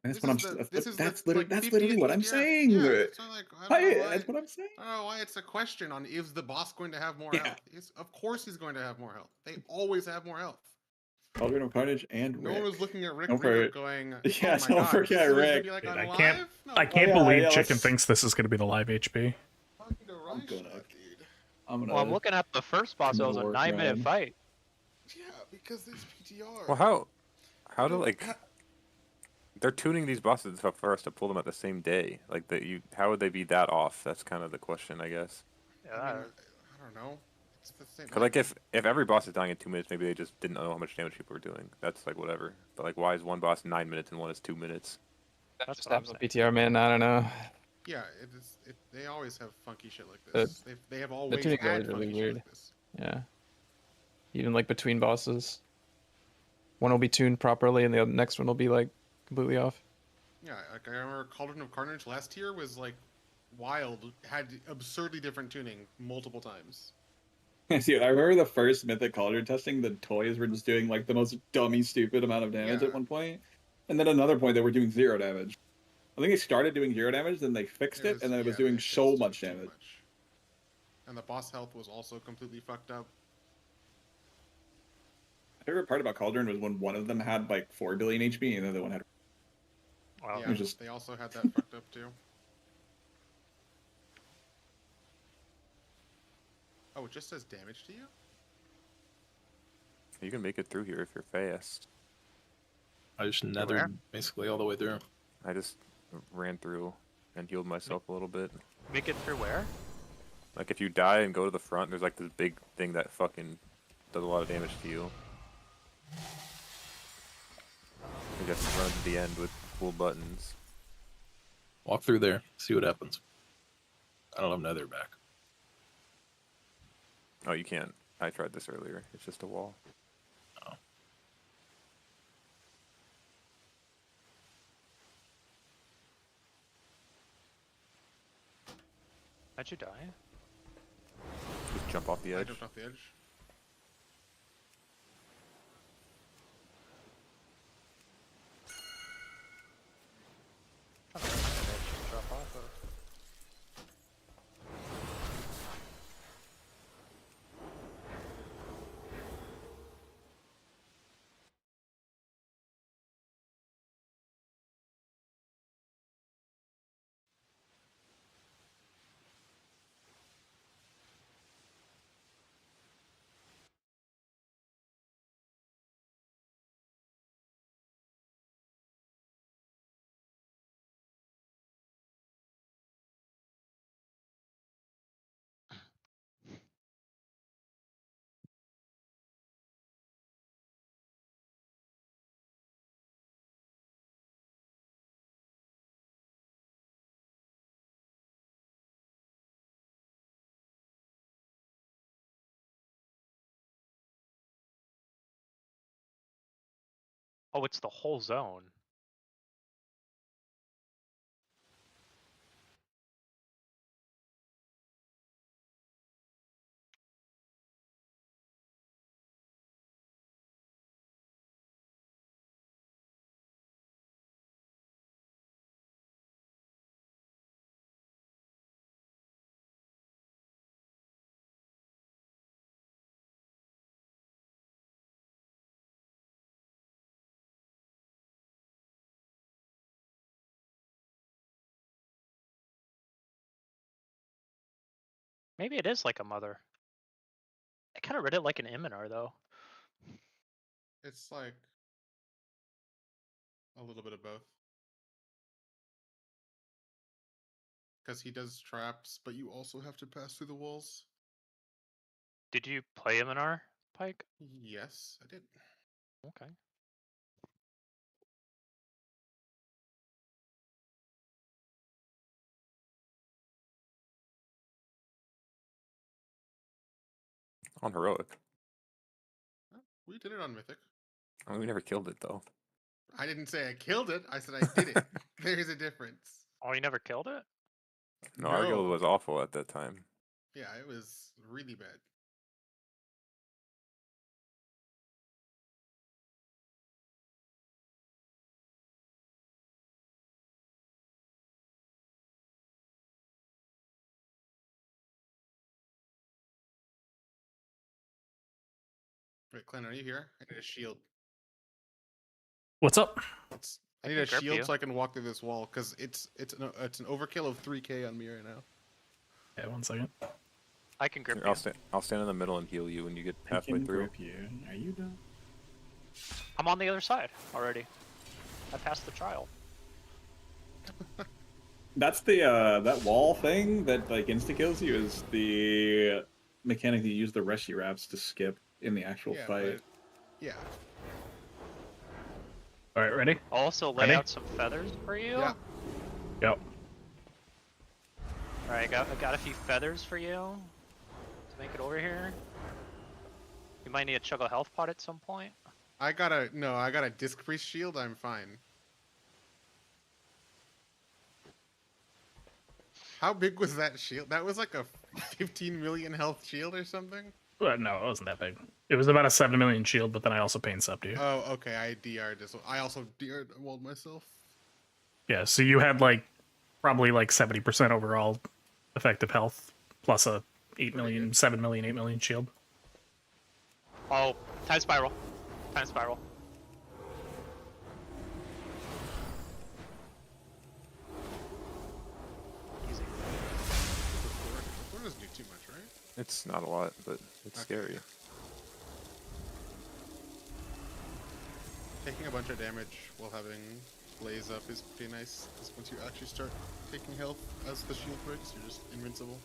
That's This what I'm. is the- That's, this is that's the, literally like, that's 50th literally what I'm PTR. saying. Yeah, so like, I don't know why. That's what I'm saying. I don't know why it's a question on is the boss going to have more Yeah. health? Of course he's going to have more health. They always have more health. Cauldron of Carnage and No Rick. one was looking at Rick Don't Reader forget- going, Yeah, oh my don't god, forget this is what it's gonna Rick. be like Dude, on I live? can't No, I can't yeah, believe yeah, Chicken let's- thinks this is gonna be the live HP. fucking to I'm Reinschlag, gonna. dude. I'm gonna. Well, I'm looking at the first boss. It was a Work 9-minute run. fight. Yeah, because there's PTR. Well, how do don't like ha- they're tuning these bosses for us to pull them at the same day? Like how would they be that off? That's kind of the question, I guess. Yeah, I don't know. It's the same. Cause like if every boss is dying in 2 minutes, maybe they just didn't know how much damage people were doing. That's like whatever. But like, why is one boss 9 minutes and one is 2 minutes? that's Just what I'm have a saying. PTR, man. I don't know. Yeah, they always have funky shit like this. They have The always tuning's had always funky really shit weird. like this. Yeah. Even like between bosses, one will be tuned properly, and the next one will be like completely off. Yeah, like I remember Cauldron of Carnage last tier was like wild, had absurdly different tuning multiple times. Dude, I remember the first Mythic Cauldron testing. The toys were just doing like the most dummy, stupid amount of damage Yeah. at one point, and then another point they were doing 0 damage. I think they started doing 0 damage, then they fixed it, and then it was doing so much damage. And the boss health was also completely fucked up. My favorite part about Cauldron was when one of them had like 4 billion HP, and the other one had. Wow. Yeah, It was just- they also had that fucked up too. Oh, it just says damage to you? You can make it through here if you're fast. I just nethered basically all the way through. I just ran through and healed myself a little bit. Make it through where? Like if you die and go to the front, there's like this big thing that fucking does a lot of damage to you. You just run to the end with cool buttons. Walk through there, see what happens. I don't have nether back. Oh, you can't. I tried this earlier. It's just a wall. Oh. How'd you die? Just jump off the edge. I jumped off the edge. Drop off of. Oh, it's the whole zone. Maybe it is like a mother. I kind of read it like an Iminar, though. It's like a little bit of both. Because he does traps, but you also have to pass through the walls. Did you play Iminar, Pike? Yes, I did. Okay. On heroic. We did it on Mythic. I mean, we never killed it though. I didn't say I killed it. I said I did it. There's a difference. Oh, you never killed it? No, our guild was awful at that time. Yeah, it was really bad. Wait, Clint, are you here? I need a shield. What's up? I need a shield so I can walk through this wall because it's an overkill of 3k on me right now. Yeah, 1 second. I can grip Here, you. I'll stand in the middle and heal you when you get halfway through. Grip you. Are you done? I'm on the other side already. I passed the trial. That's the that wall thing that like insta kills you is the mechanic you use the Reshi wraps to skip in the actual fight. Yeah. All right, ready? I'll also lay out some feathers for you. Yeah. Yep. All right, I got a few feathers for you to make it over here. You might need a chug of health pot at some point. I got a disc priest shield. I'm fine. How big was that shield? That was like a 15 million health shield or something? Well, no, it wasn't that big. It was about a 7 million shield, but then I also pain subbed you. Oh, okay. I DR'd this one. I also DR'd walled myself. Yeah, so you had like probably like 70% overall effective health plus a 8 million, 7 million, 8 million shield. Oh, time spiral. Time spiral. Easy. That doesn't do too much, right? It's not a lot, but it's scary. Taking a bunch of damage while having blaze up is pretty nice, because once you actually start taking health as the shield breaks, you're just invincible.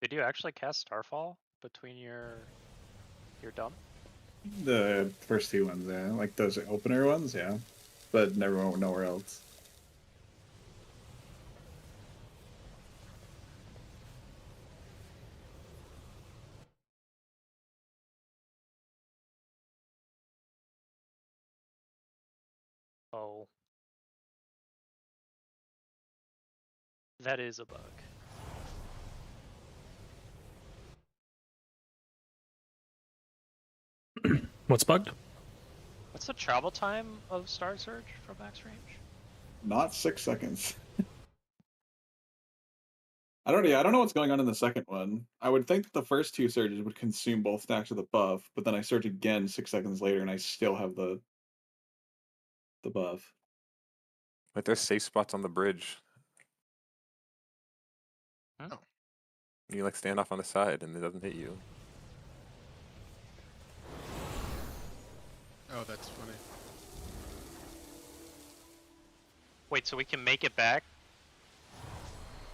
Did you actually cast Starfall between your dump? The first two ones, yeah, like those opener ones, yeah, but never went nowhere else. Oh. That is a bug. What's bugged? What's the travel time of Star Surge from max range? Not 6 seconds. I don't know what's going on in the second one. I would think that the first two surges would consume both stacks of the buff, but then I surge again 6 seconds later and I still have the buff. Like there's safe spots on the bridge. Oh. You like stand off on the side and it doesn't hit you. Oh, that's funny. Wait, so we can make it back?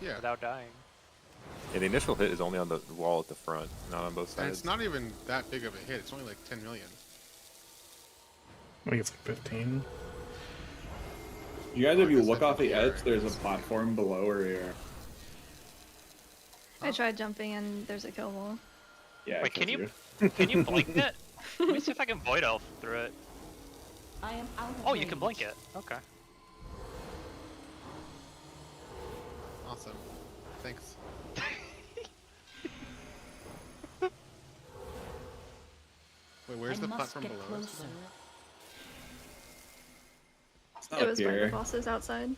Yeah. Without dying. Yeah, the initial hit is only on the wall at the front, not on both And sides. it's not even that big of a hit. It's only like 10 million. I think it's like 15. You guys, if you look off the edge, there's a platform below where you're. I tried jumping and there's a kill wall. Yeah. Wait, can you blink it? Let me see if I can Void Elf through it. I am out of Oh, you can blink it. Okay. Awesome. Thanks. Wait, where's the platform below us? It was by the bosses outside.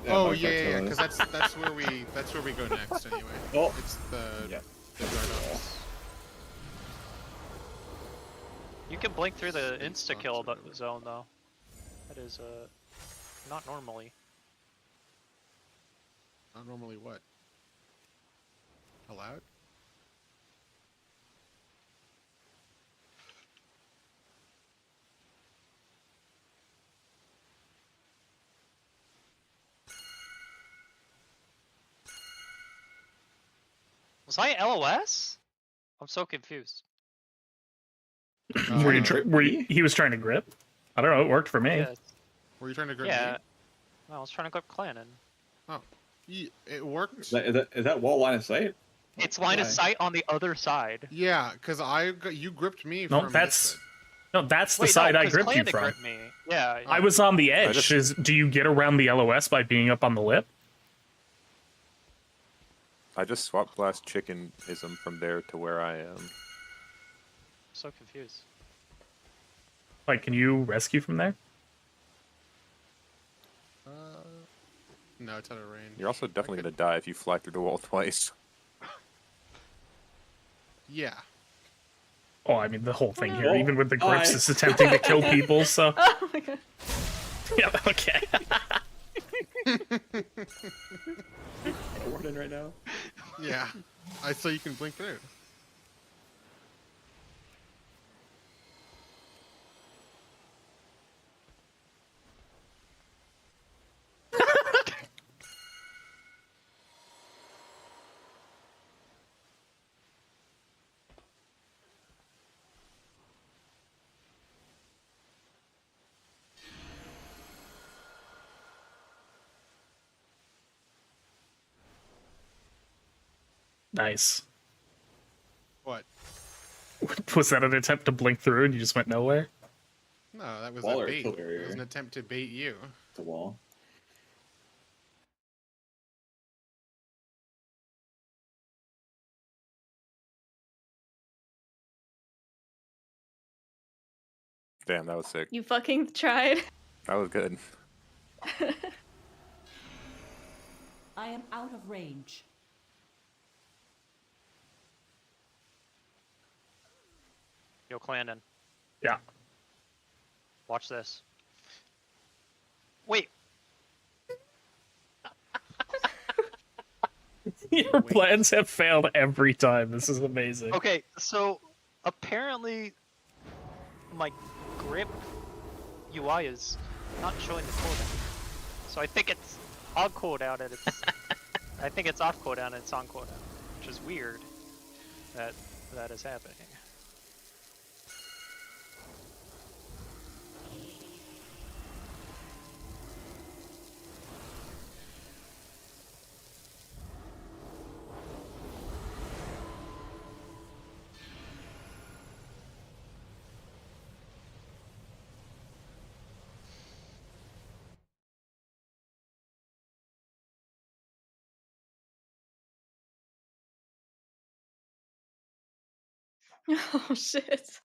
Oh yeah, because that's where we go next anyway. Oh, it's the Gardox. You can blink through the insta-kill zone, though. That is, not normally. Not normally what? Allowed? Was I LOS? I'm so confused. He was trying to grip? I don't know, it worked for me. Yeah. Were you trying to grip Yeah. me? No, I was trying to grip Clannon. Oh. It worked. Is that wall line of sight? It's line of sight on the other side. Yeah, because you gripped me No, from that's the Wait, side no, I 'cause gripped you Clannon from. gripped me. Yeah. I was on the edge. Do you get around the LOS by being up on the lip? I just swap blast chickenism from there to where I am. So confused. Like, can you rescue from there? No, it's out of range. You're also definitely gonna die if you fly through the wall twice. Yeah. Oh, I mean, the whole thing here, even with the grips, is attempting to kill people, so... Oh my god. Yeah, okay. Warden right now. Yeah. I saw you can blink through. Nice. What? Was that an attempt to blink through and you just went nowhere? No, that was Wall a or bait. kill It barrier? was an attempt to bait you. The wall. Damn, that was sick. You fucking tried. That was good. I am out of range. Yo, Clandon. Yeah. Watch this. Wait. Your plans have failed every time. This is amazing. Okay, so apparently my grip UI is not showing the cooldown. So I think it's on cooldown and it's I think it's off cooldown and it's on cooldown, which is weird. that is happening. Oh shit.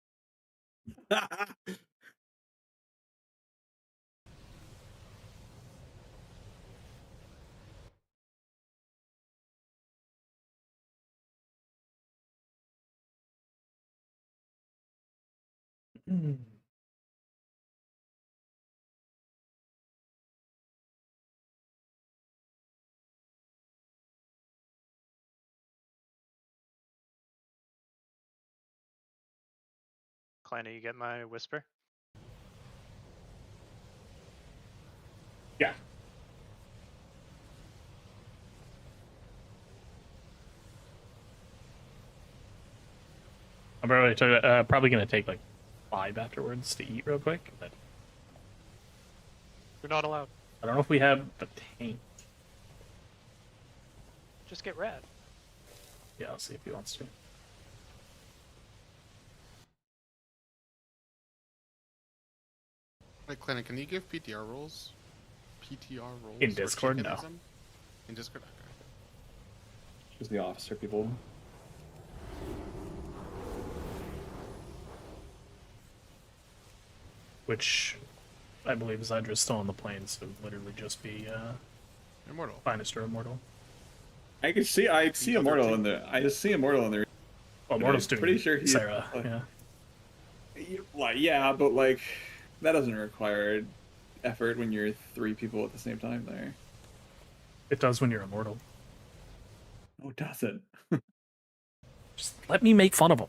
Kleiner, you get my whisper? Yeah. I'm probably gonna take like 5 afterwards to eat real quick, but You're not allowed. I don't know if we have the tank. Just get rad. Yeah, I'll see if he wants to. Wait, Clinic, can you give PTR roles? PTR roles? In or Discord, no. chickenism? In Discord? Okay. Just the officer people. Which I believe Zydra's still on the plane, so literally just be Immortal. Finest or Immortal. I see Immortal in there. I just see Immortal in there. Well, Immortal's doing pretty sure he's Sarah, like, yeah. Like, yeah, but like that doesn't require effort when you're 3 people at the same time there. It does when you're Immortal. No, it doesn't. Just let me make fun of him.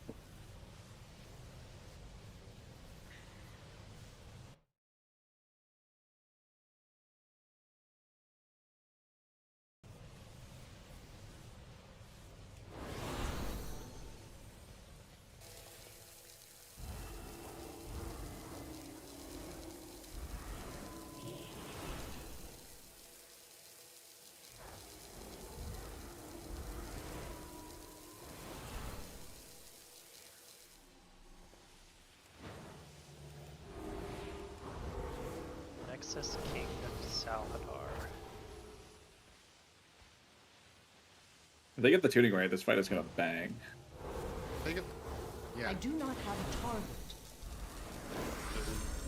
Nexus King of Salvador. If they get the tuning right, this fight is gonna bang. Yeah. I do not have a target.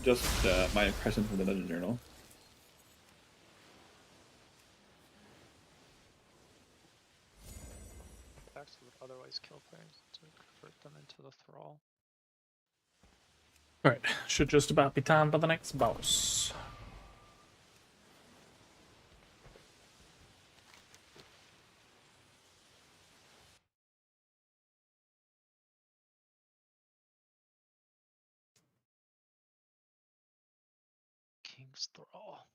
Just my impression from the Dungeon Journal. Attacks would otherwise kill players to convert them into the thrall. Alright, should just about be time for the next boss. King's Thrall.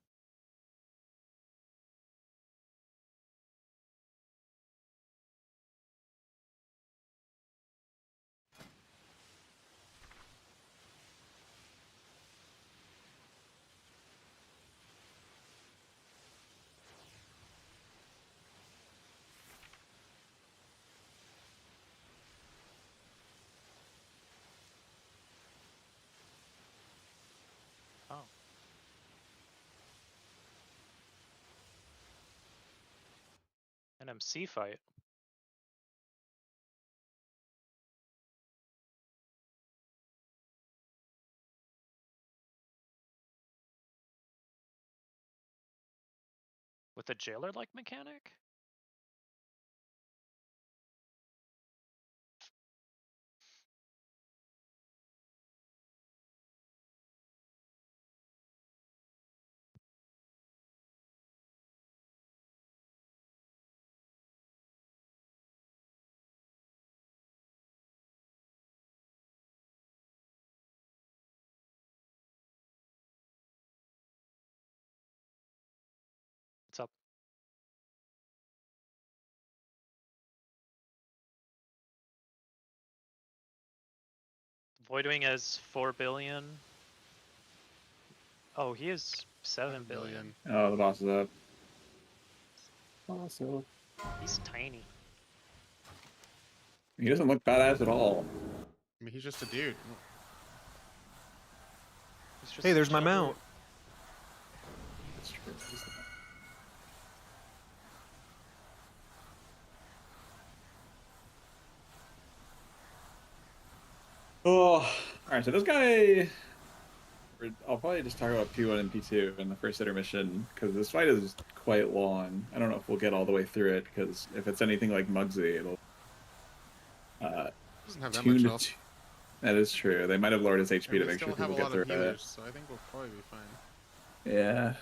Oh. An MC fight. With a jailer-like mechanic? What's up? Voidwing has 4 billion. Oh, he is 7 billion. Oh, the boss is up. Also, He's tiny. he doesn't look badass at all. I mean, he's just a dude. Hey, there's my mount. That's true. Oh, all right. So this guy, I'll probably just talk about P1 and P2 in the first intermission because this fight is quite long. I don't know if we'll get all the way through it because if it's anything like Muggsy, it'll Doesn't have that much health. That is true. They might have lowered his HP to We make still sure have people a get lot through of healers, so I think we'll probably be fine. Yeah.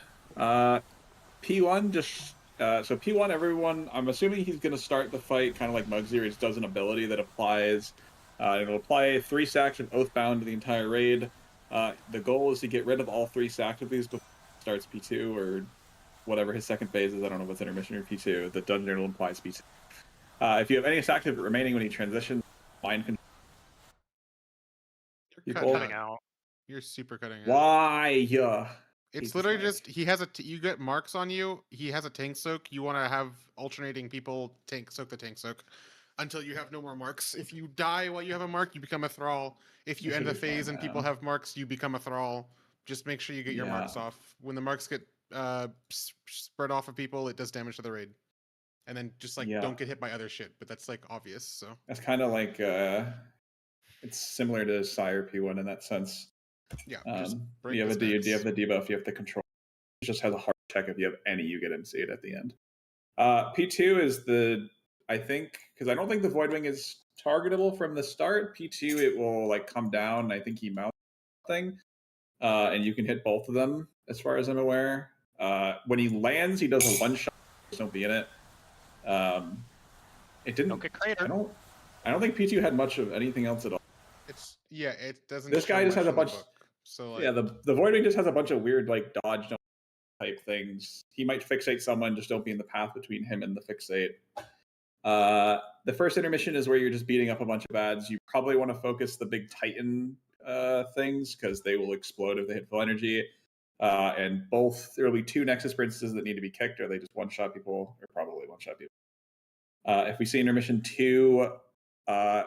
P1 just so P1 everyone. I'm assuming he's gonna start the fight kind of like Muggsy, where he just does an ability that applies. It'll apply 3 stacks of Oathbound to the entire raid. The goal is to get rid of all 3 stacks of these before he starts P2 or whatever his second phase is. I don't know if it's intermission or P2. The dungeon journal implies P2. If you have any stacks of it remaining when he transitions, mind control. You're People. cutting out. You're super cutting out. Why? Yeah. It's literally just he has you get marks on you. He has a tank soak. You want to have alternating people tank soak the tank soak until you have no more marks. If you die while you have a mark, you become a thrall. If you end the phase and people have marks, you become a thrall. Just make sure you get your marks off. When the marks get spread off of people, it does damage to the raid. And then just like don't get hit by other shit, but that's like obvious. So that's kind of like it's similar to Sire P1 in that sense. Yeah. You have the debuff, you have the control. It just has a hard check if you have any, you get MC'd at the end. P2 is I think, because I don't think the Voidwing is targetable from the start. P2, it will like come down. I think he mounts something, and you can hit both of them, as far as I'm aware. When he lands, he does a one-shot. Just don't be in it. It didn't. I don't think P2 had much of anything else at all. It doesn't. This guy just has a bunch. So like, yeah, the Voidwing just has a bunch of weird like dodge type things. He might fixate someone, just don't be in the path between him and the fixate. The first intermission is where you're just beating up a bunch of ads. You probably want to focus the big Titan things because they will explode if they hit full energy. And there will be 2 Nexus Princesses that need to be kicked, or they just one-shot people, or probably one-shot people. If we see intermission 2,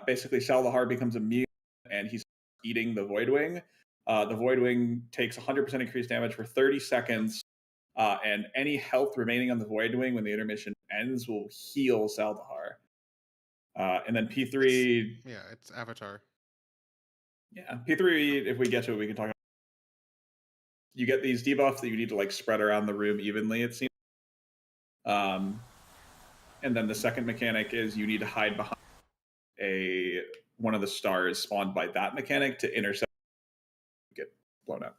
basically Saldahar becomes immune, and he's eating the Voidwing. The Voidwing takes 100% increased damage for 30 seconds, and any health remaining on the Voidwing when the intermission ends will heal Saldahar. And then P3... it's Avatar. Yeah, P3, if we get to it, we can talk about. You get these debuffs that you need to like spread around the room evenly, it seems. And then the second mechanic is you need to hide behind one of the stars spawned by that mechanic to intercept, get blown up.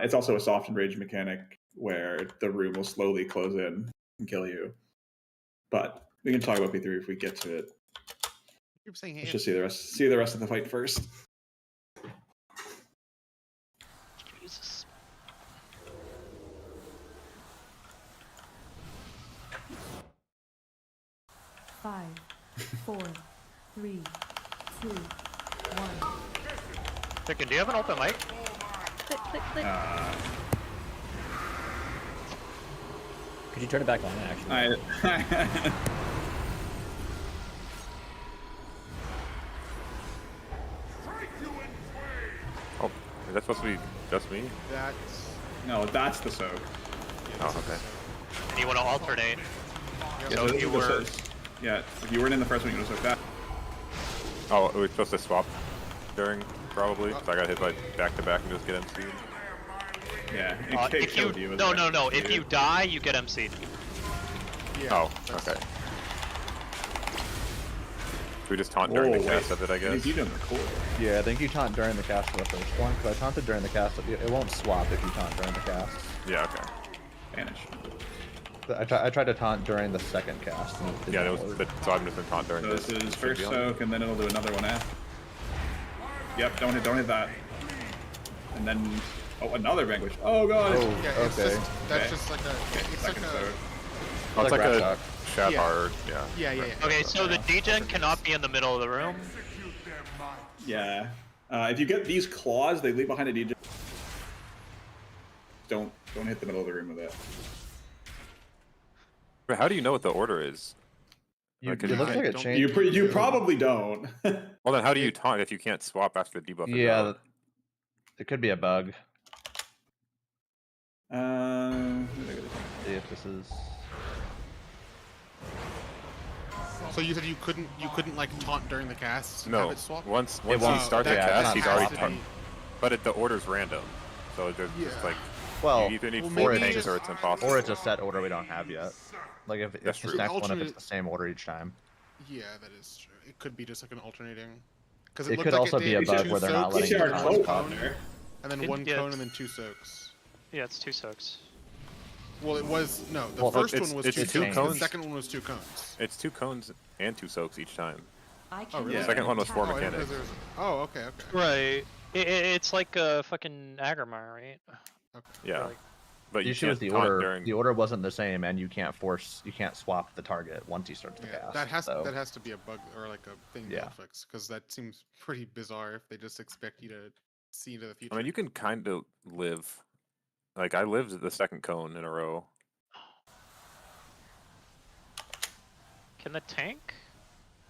It's also a soft and rage mechanic where the room will slowly close in and kill you. But we can talk about P3 if we get to it. Let's just see the rest of the fight first. Jesus. Five, 4, 3, 2, 1. Chicken, do you have an open mic? Click, click, click. Could you turn it back on, actually? Oh, is that supposed to be just me? No, that's the soak. Oh, okay. And you want to alternate. So if you were... Yeah, if you weren't in the first one, you would have soaked that. Oh, we're supposed to swap during, probably? Because I got hit by back-to-back and just get MC'd. Yeah, if you... No. If you die, you get MC'd. Yeah, oh, okay. We just taunt during the cast of it, I guess. Yeah, I think you taunt during the cast of the first one, because I taunted during the cast. It won't swap if you taunt during the cast. Yeah, okay. Vanish. I tried to taunt during the second cast. Yeah, so I'm just gonna taunt during this. This is first soak, and then it'll do another one after. Yep, don't hit that. And then, another vanquish. Oh god. Oh, yeah, okay. That's just like a. It's like a. Oh, it's like a Shadhar, Yeah. Okay, so the degen cannot be in the middle of the room. Yeah. If you get these claws, they leave behind a DJ. Don't hit the middle of the room with it. But how do you know what the order is? It looks like it changed. You probably don't. Well, then how do you taunt if you can't swap after the debuff? Yeah, it could be a bug. See if this is. So you said you couldn't like taunt during the cast? No. Have it swap? Once he starts the cast, he's already taunted. But the order's random, so there's just like Well, you either need 4 tanks or it's impossible. Or it's a set order we don't have yet. Like if That's this true. next one, if it's the same order each time. Yeah, that is true. It could be just like an alternating. Because It could also be a bug where they're not letting you cone there. And then one cone and then 2 soaks. Yeah, it's 2 soaks. Well, it was no. The first one was 2 2 cones. cones. The second one was 2 cones. It's 2 cones and 2 soaks each time. Oh, really? The second one was 4 mechanics. Oh, okay. Right. It's like a fucking Aggramar, right? Okay. Yeah. Like, But The you issue can't is the taunt order. during. The order wasn't the same, and you can't swap the target once he starts the Yeah, cast. that has to be a bug or like a thing Yeah. they'll fix, because that seems pretty bizarre if they just expect you to see into the future. I mean, you can kind of live. Like I lived the second cone in a row. can the tank?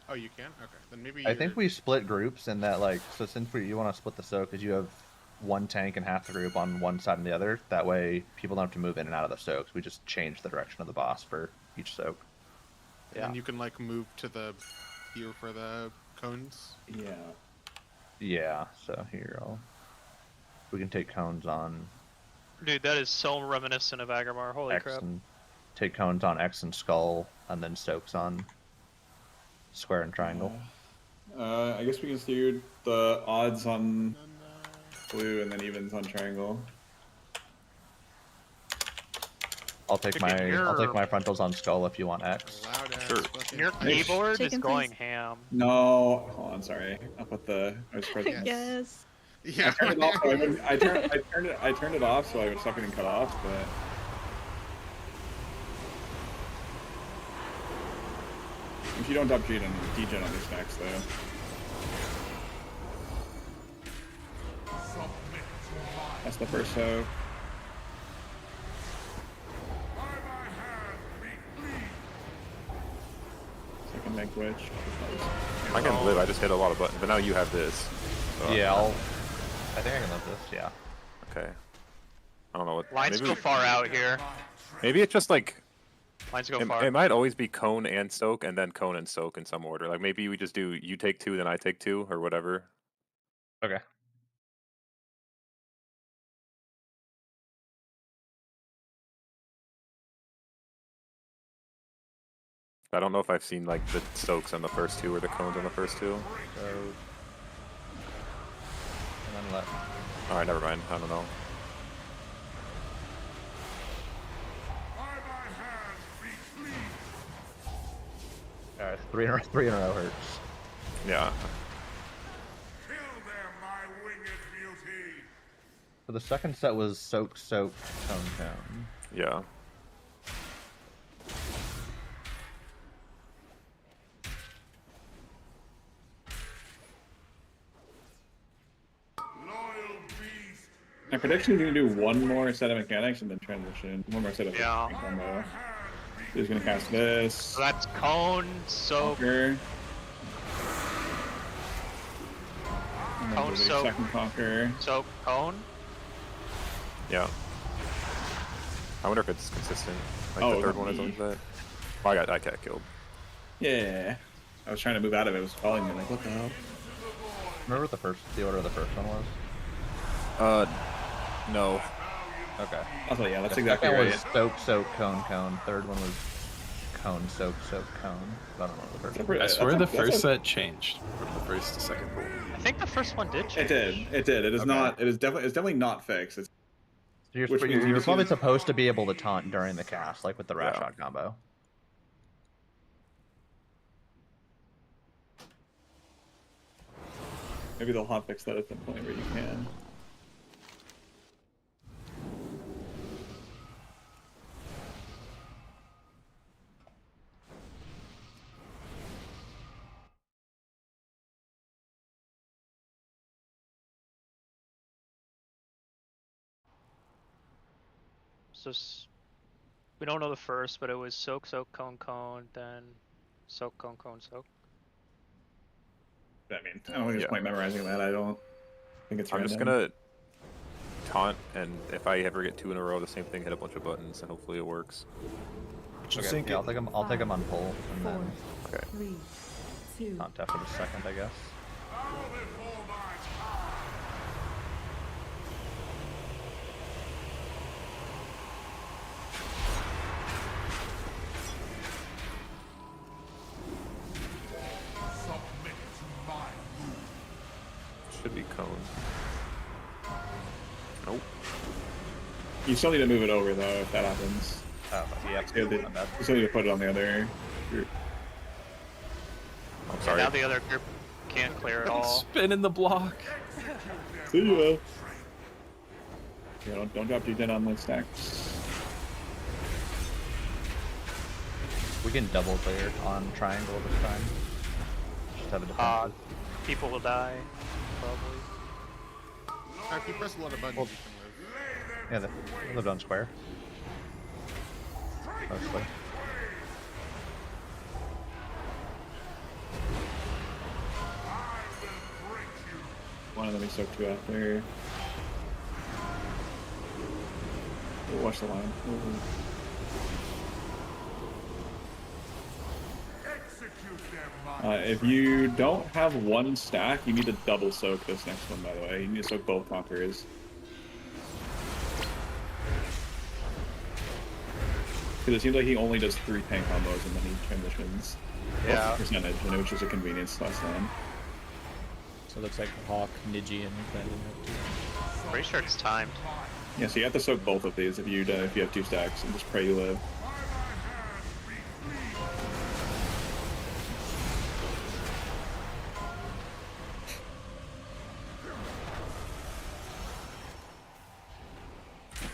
Oh, you can? Okay, then maybe. I think we split groups in that, like, so since you want to split the soak, because you have one tank and half the group on one side and the other. That way, people don't have to move in and out of the soaks. We just change the direction of the boss for each soak. Yeah. And you can like move to the here for the cones. Yeah. Yeah. So here, we can take cones on Dude, that is so reminiscent of Aggramar. Holy X crap. and take cones on X and skull, and then soaks on square and triangle. I guess we can do the odds on blue and then evens on triangle. I'll take my frontals on skull if you want X. Sure. Your keyboard is going ham. No, hold on, sorry. I'll put the. I was pressing. Yes. Yeah. I turned it off. So I turned it off so I would stop getting cut off, but. If you don't drop degen on these stacks, though. That's the first soak. Second make witch. I can live. I just hit a lot of buttons, but now you have this. So Yeah, I think I can live this. Yeah. Okay. I don't know what. Lines maybe go far out here. Maybe it's just like. Lines go far. It might always be cone and soak, and then cone and soak in some order. Like maybe we just do you take 2, then I take 2, or whatever. Okay. I don't know if I've seen like the soaks on the first 2 or the cones on the first 2. So. And then let. All right, never mind. I don't know. All right, 3 in a row hurts. Yeah. So the second set was soak, cone, cone. Yeah. My prediction is going to do one more set of mechanics and then transition. One more set of combo. He's going to cast this. So that's cone, soak. Conquer. Cone, soak. Second conquer. Soak, cone. Yeah. I wonder if it's consistent. Like Oh, the third one is like that. Oh, I got killed. Yeah. I was trying to move out of it. It was calling me like, what the hell? Remember what the order of the first one was? No. Okay. Also, yeah, that's The exactly second right. was soak, soak, cone, cone. Third one was cone, soak, soak, cone. I don't know what the first one I was. swear the first set changed from the first to second pool. I think the first one did change. It did. It is not. It is definitely not fixed. It's, You're, which means you're you probably can- supposed to be able to taunt during the cast, like with the rat shot combo. Maybe they'll hotfix that at some point where you can. So we don't know the first, but it was soak, soak, cone, cone, then soak, cone, cone, soak. I mean, I don't think there's point memorizing that. I don't think it's I'm random. just gonna taunt, and if I ever get 2 in a row, the same thing, hit a bunch of buttons, and hopefully it works. Okay, yeah, I'll take him on pull, and then 3, 2. taunt after the second, I guess. Should be cone. Nope. You still need to move it over though if that happens. Oh, yeah. You still need to put it on the other group. I'm sorry. Now the other group can't clear it all. Spin in the block. See ya. Yeah, don't drop D10 on my stack. We can double clear on triangle this time. Just have a defensive. People will die, probably. If you press a lot of buttons, you can live. Yeah, they lived on square. Mostly. One of them we soak 2 after. We'll watch the line. If you don't have 1 stack, you need to double soak this next one, by the way. You need to soak both conquerors. Because it seems like he only does 3 tank combos and then he transitions. Yeah. Percentage, which is a convenience last time. So it looks like Hawk, Niji, and that. Pretty sure it's timed. Yeah, so you have to soak both of these if you have 2 stacks and just pray you live.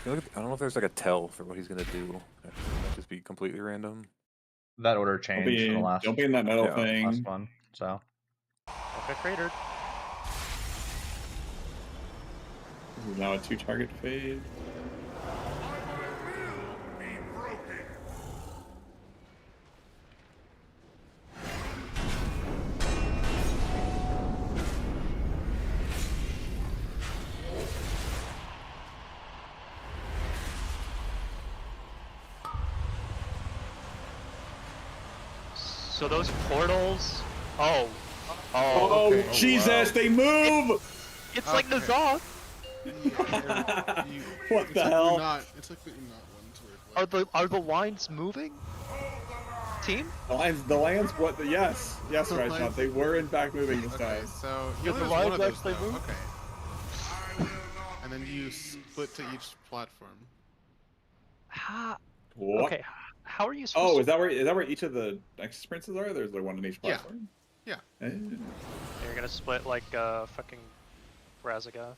I don't know if there's like a tell for what he's gonna do. It might just be completely random. That order changed in the last. Don't be in that metal thing. Last one. So. Okay, cratered. This is now a 2-target fade. So those portals. Oh, okay. Jesus, they move! It's like Nazar. What the hell? It's like that you're not one to Are the lines moving? Team? The lands. What? Yes, right, Sean. They were in fact moving this time. So Yeah, the lines actually move. Okay. And then you split to each platform. What? Okay. How are you supposed Oh, to... is that where each of the Nexus Princes are? There's like one in each platform. Yeah. You're gonna split like fucking Razagoth.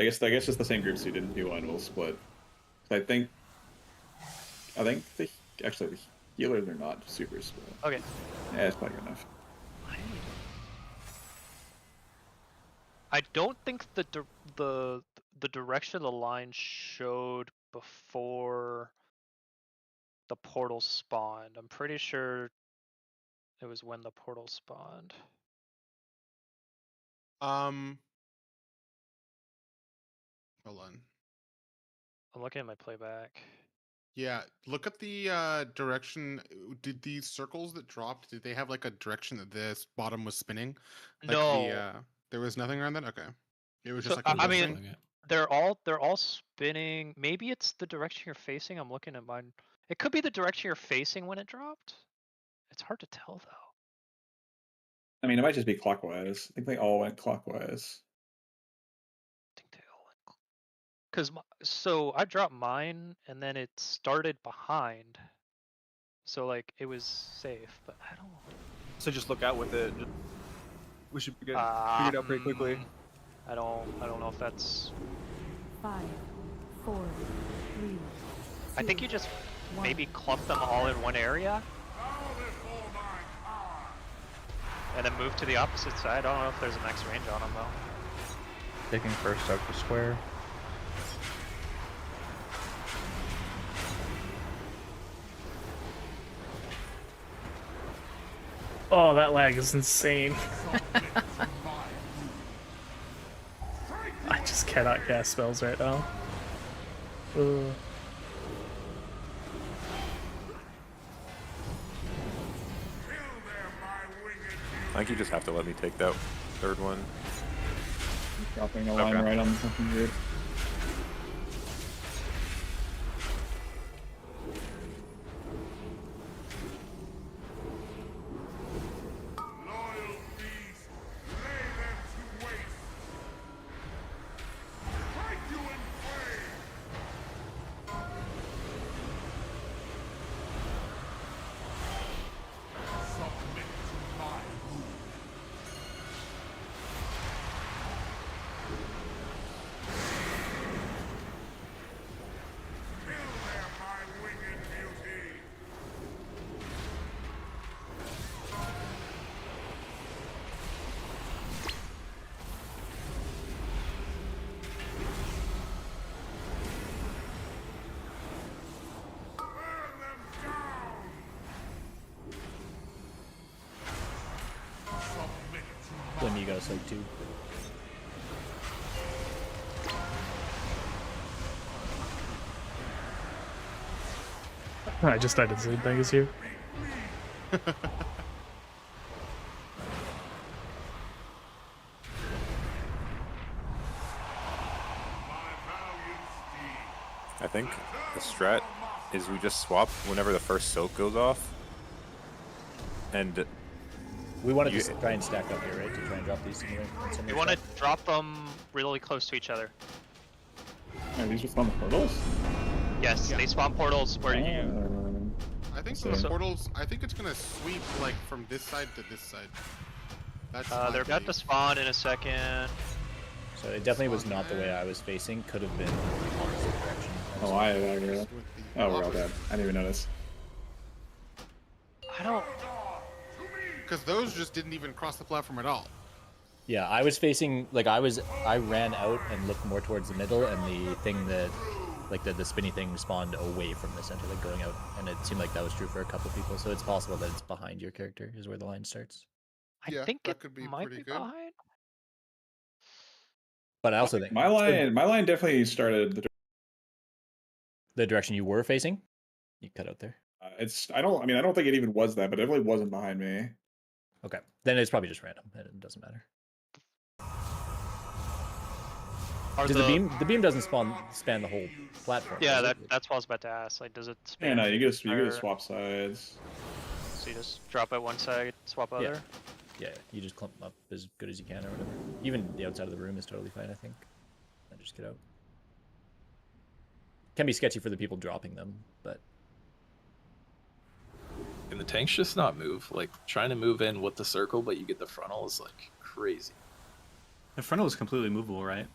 I guess it's the same groups who didn't do one will split. I think the healers are not super split. Okay. Yeah, it's probably good enough. I don't think the direction the line showed before the portal spawned. I'm pretty sure it was when the portal spawned. Hold on. I'm looking at my playback. Yeah, look at the direction. Did these circles that dropped, did they have like a direction that this bottom was spinning? Like No. There was nothing around that? Okay. It was So, just like a I little mean, thing? they're all spinning. Maybe it's the direction you're facing. I'm looking at mine. It could be the direction you're facing when it dropped. It's hard to tell though. I mean, it might just be clockwise. I think they all went clockwise. Cause so I dropped mine and then it started behind. So like it was safe, but I don't. So just look out with it. We should get figured out pretty quickly. I don't know if that's. 5, 4, 3. I think you just maybe clump them all in one area. And then move to the opposite side. I don't know if there's a max range on them though. Taking first out the square. Oh, that lag is insane. I just cannot cast spells right now. I think you just have to let me take that third one. Dropping a line right on the fucking grid. Flamigos like too. I just died the same thing as you. I think the strat is we just swap whenever the first soak goes off. And we want to try and stack up here, right? To try and drop these somewhere. You want to drop them really close to each other. Are these just on the portals? Yes, they spawn portals where you... I think from the portals, I think it's gonna sweep like from this side to this side. That's they're about to spawn in a second. So it definitely was not the way I was facing. Could have been the opposite direction. Oh, I agree. Oh, we're all dead. I didn't even notice. I don't... Because those just didn't even cross the platform at all. Yeah, I was facing, like, I ran out and looked more towards the middle, and the thing that, like, the spinny thing spawned away from the center, like, going out, and it seemed like that was true for a couple people, so it's possible that it's behind your character, is where the line starts. I think that it could be might pretty be good. behind. But I also think... My line definitely started the direction you were facing? You cut out there. I don't think it even was that, but it definitely wasn't behind me. Okay, then it's probably just random. It doesn't matter. Does the beam doesn't span the whole platform? Yeah, that's what I was about to ask. Like, does it span? Yeah, no, you get to swap sides. So you just drop it one side, swap other. Yeah, you just clump them up as good as you can or whatever. Even the outside of the room is totally fine, I think. And just get out. Can be sketchy for the people dropping them, but. And the tanks just not move. Like trying to move in with the circle, but you get the frontal is like crazy. The frontal is completely movable, right?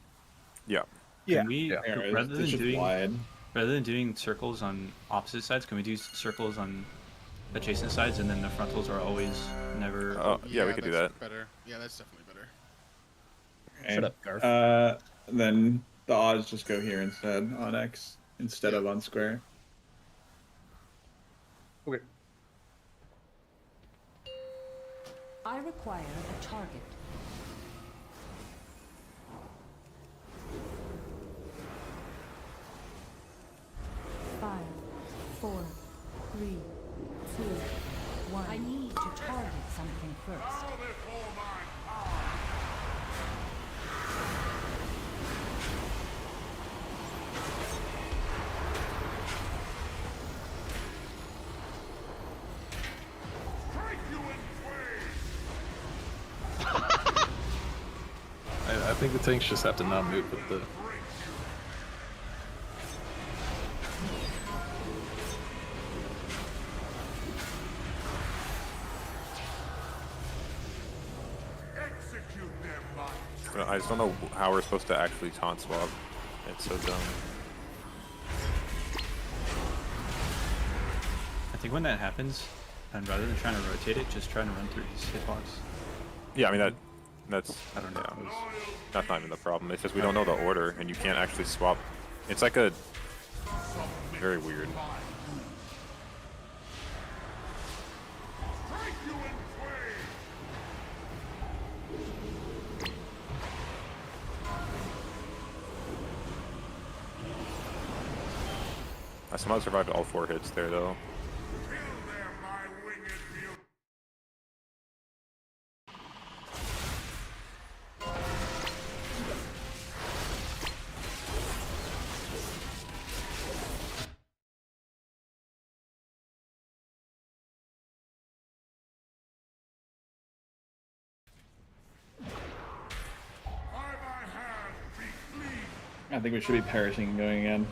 Yeah. Can we rather than doing circles on opposite sides, can we do circles on adjacent sides and then the frontals are always never? Oh yeah, we could do that. Better. Yeah, that's definitely better. Okay. Shut up, Garf. Then the odds just go here instead on X instead of on square. Okay. I require a target. Five, 4, 3, 2, 1. I need to target something first. I think the tanks just have to not move with the. I just don't know how we're supposed to actually taunt swap. It's so dumb. I think when that happens, and rather than trying to rotate it, just trying to run through his hitbox. Yeah, I mean that's I don't know. That's not even the problem. It's just we don't know the order, and you can't actually swap. It's like a very weird. I somehow survived all 4 hits there, though. I think we should be perishing and going again.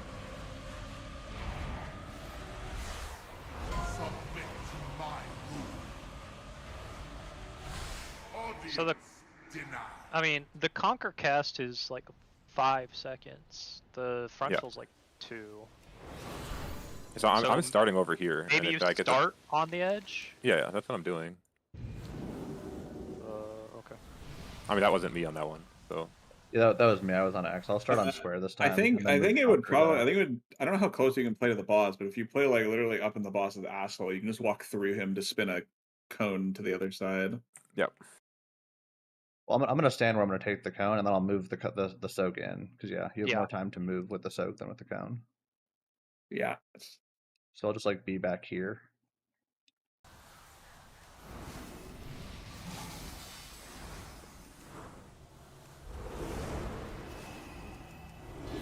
So I mean, the Conquer cast is like 5 seconds. The frontal's like 2. So I'm starting over here. Maybe and you if I get start on the edge? Yeah, that's what I'm doing. Okay. I mean, that wasn't me on that one, so. Yeah, that was me. I was on X. I'll start on square this time. I think and then move it would Conquer probably. to- I think it would. I don't know how close you can play to the boss, but if you play like literally up in the boss's asshole, you can just walk through him to spin a cone to the other side. Yep. Well, I'm gonna stand where I'm gonna take the cone, and then I'll move the soak in because you have more time to move with the soak than with the cone. Yeah. So I'll just like be back here.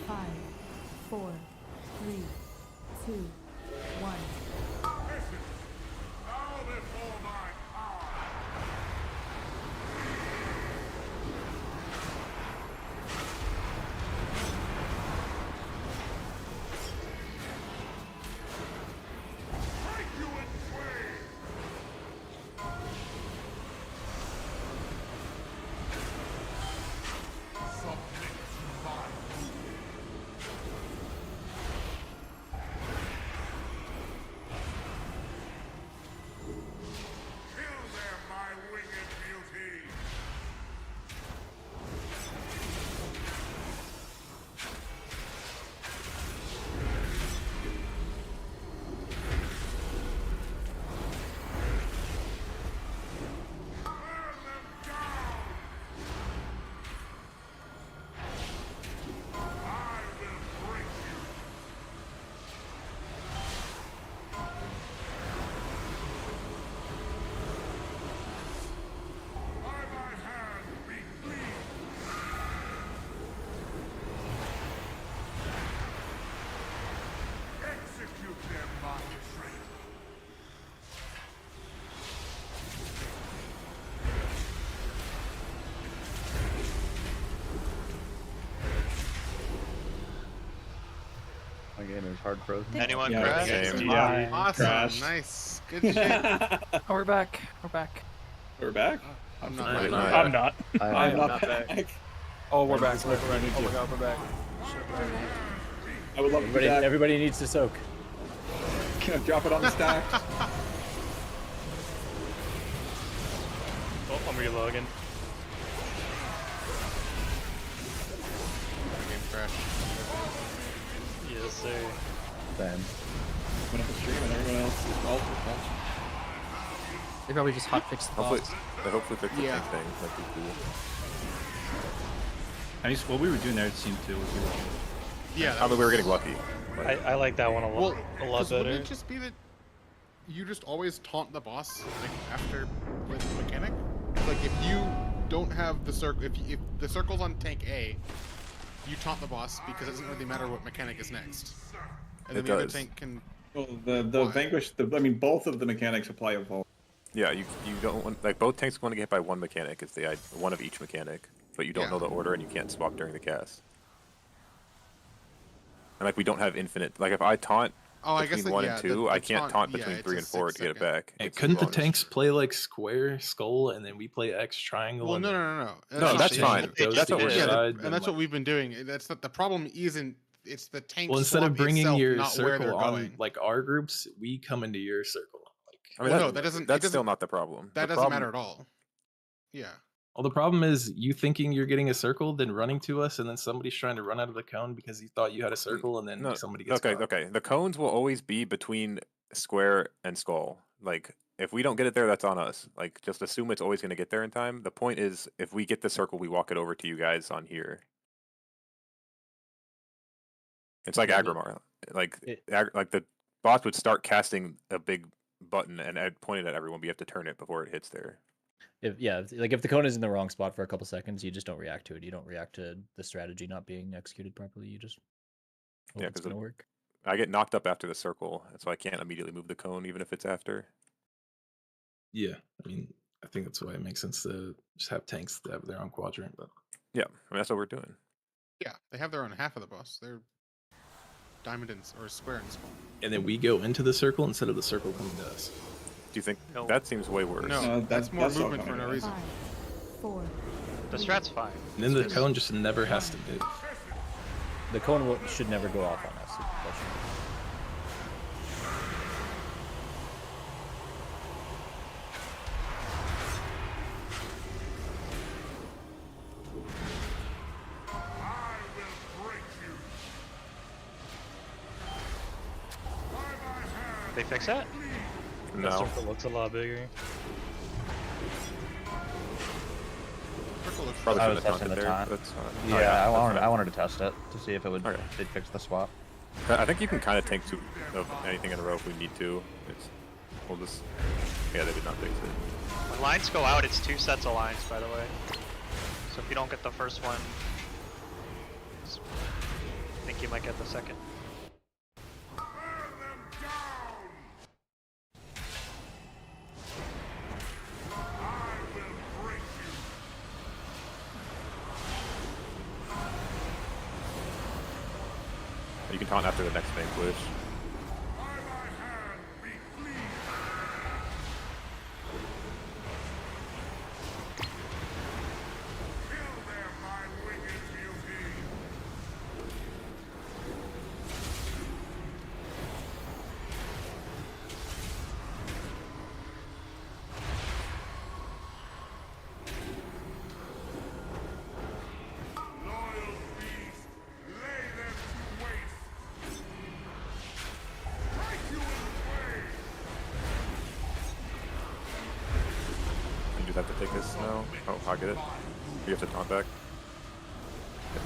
Five, 4, 3, 2, 1. My game is hard frozen. Anyone Yeah, crash? Yeah. Awesome. Crashed. Nice. Good shit. Oh, we're back. We're back. We're back. I'm not. I'm back. I'm not. I'm not back. Oh, we're back. We're back. Oh my god, we're back. I would love to be Everybody, back. everybody needs to soak. Can I drop it on the stack? Oh, I'm relogging. Game crash. Yes, sir. Same. Went up the stream and everyone else is also They probably just hotfixed the Hopefully, boss. they hopefully fix the tank thing. That'd be cool. At least what we were doing there seemed to was really good. Yeah. I mean, we were getting lucky. I like that one a lot Wouldn't better. it just be that you just always taunt the boss like after with the mechanic? Like if you don't have the circle, if the circle's on tank A, you taunt the boss because it doesn't really matter what mechanic is next, and then It the other does. tank can. Well, the vanquish. I mean, both of the mechanics apply evolve. Yeah, you don't want, like, both tanks want to get hit by one mechanic. It's the one of each mechanic, but you don't know the order and you can't swap during the cast. And like we don't have infinite. Like if I taunt between 1 and 2, I can't taunt between 3 and 4 to get it back. And It's couldn't the bonus. tanks play like square, skull, and then we play X triangle? Well, and no, then no. No, that's fine. it goes That's to what your we're doing. side, and then, that's what like- we've been doing. That's not the problem. Isn't it's the tank? Well, instead of swap bringing itself, your not where they're circle on going. like our groups, we come into your circle. Like, I mean, Well, no, that doesn't. That's it still doesn't, not the problem. That The doesn't problem- matter at all. Yeah. well, the problem is you thinking you're getting a circle, then running to us, and then somebody's trying to run out of the cone because he thought you had a circle, and then No, somebody gets okay, caught. okay. The cones will always be between square and skull. Like if we don't get it there, that's on us. Like just assume it's always going to get there in time. The point is, if we get the circle, we walk it over to you guys on here. It's like Agrimar. Like the boss would start casting a big button and point it at everyone, but you have to turn it before it hits there. Like if the cone is in the wrong spot for a couple seconds, you just don't react to it. You don't react to the strategy not being executed properly. You just hope it's gonna work. I get knocked up after the circle, so I can't immediately move the cone even if it's after. Yeah, I mean, I think that's why it makes sense to just have tanks that have their own quadrant. But yeah, I mean that's what we're doing. Yeah, they have their own half of the boss. They're diamond or square in spawn. and then we go into the circle instead of the circle coming to us. Do you think that seems way worse? No, that's more movement for no reason. 5, 4. The strat's fine. And then the cone just never has to move. The cone should never go off on us. That should- They fix that? No. That circle looks a lot bigger. Probably I shouldn't was have testing the taunted there, taunt. but that's fine. Yeah, Oh, yeah, I wanted to test it to see if it would they'd fix the swap. I think you can kind of tank two of anything in a row if we need to. We'll just they did not fix it. When lines go out, it's 2 sets of lines, by the way. So if you don't get the first one, I think you might get the second. You can taunt after the next main push. You just have to take this now. Oh, I'll get it. You have to taunt back.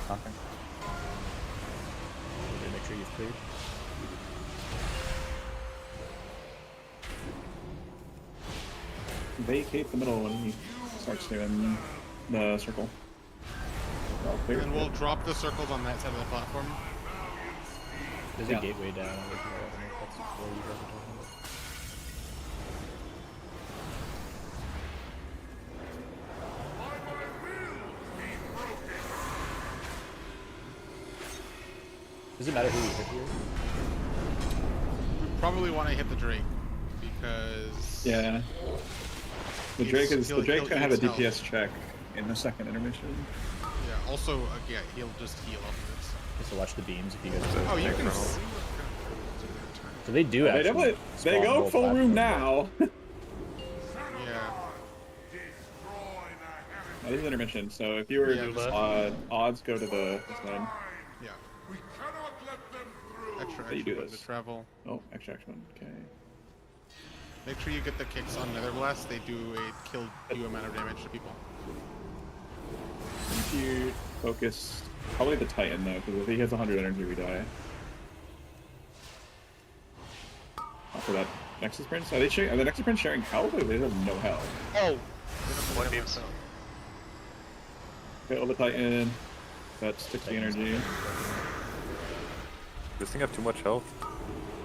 Taunting. Make sure you've cleared. Vacate the middle when he starts doing the circle. All clear. And we'll drop the circles on that side of the platform. There's a gateway down. I don't know if that's where you guys are talking about. Does it matter who we hit here? We probably want to hit the Drake because Yeah. The He's- Drake's he'll gonna have a eat his DPS check in the second intermission. yeah. Also, yeah, he'll just heal off of this. Just to watch the beams if you guys. Oh, you can. So they do They actually. definitely they spawn go both full room platforms. now. Yeah. That is intermission, so if you were Yeah, just left. odds go to the this side. Yeah. Extra How you do button this? to travel. Oh, extra action. Okay. Make sure you get the kicks on Nether Blast. They do a kill you amount of damage to people. If you focus, probably the Titan though, because if he hits 100 energy, we die. After that Nexus Prince, are the Nexus Prince sharing health, or they have no health? Oh! One beams. Kill the Titan. That's 60 energy. Does this thing have too much health?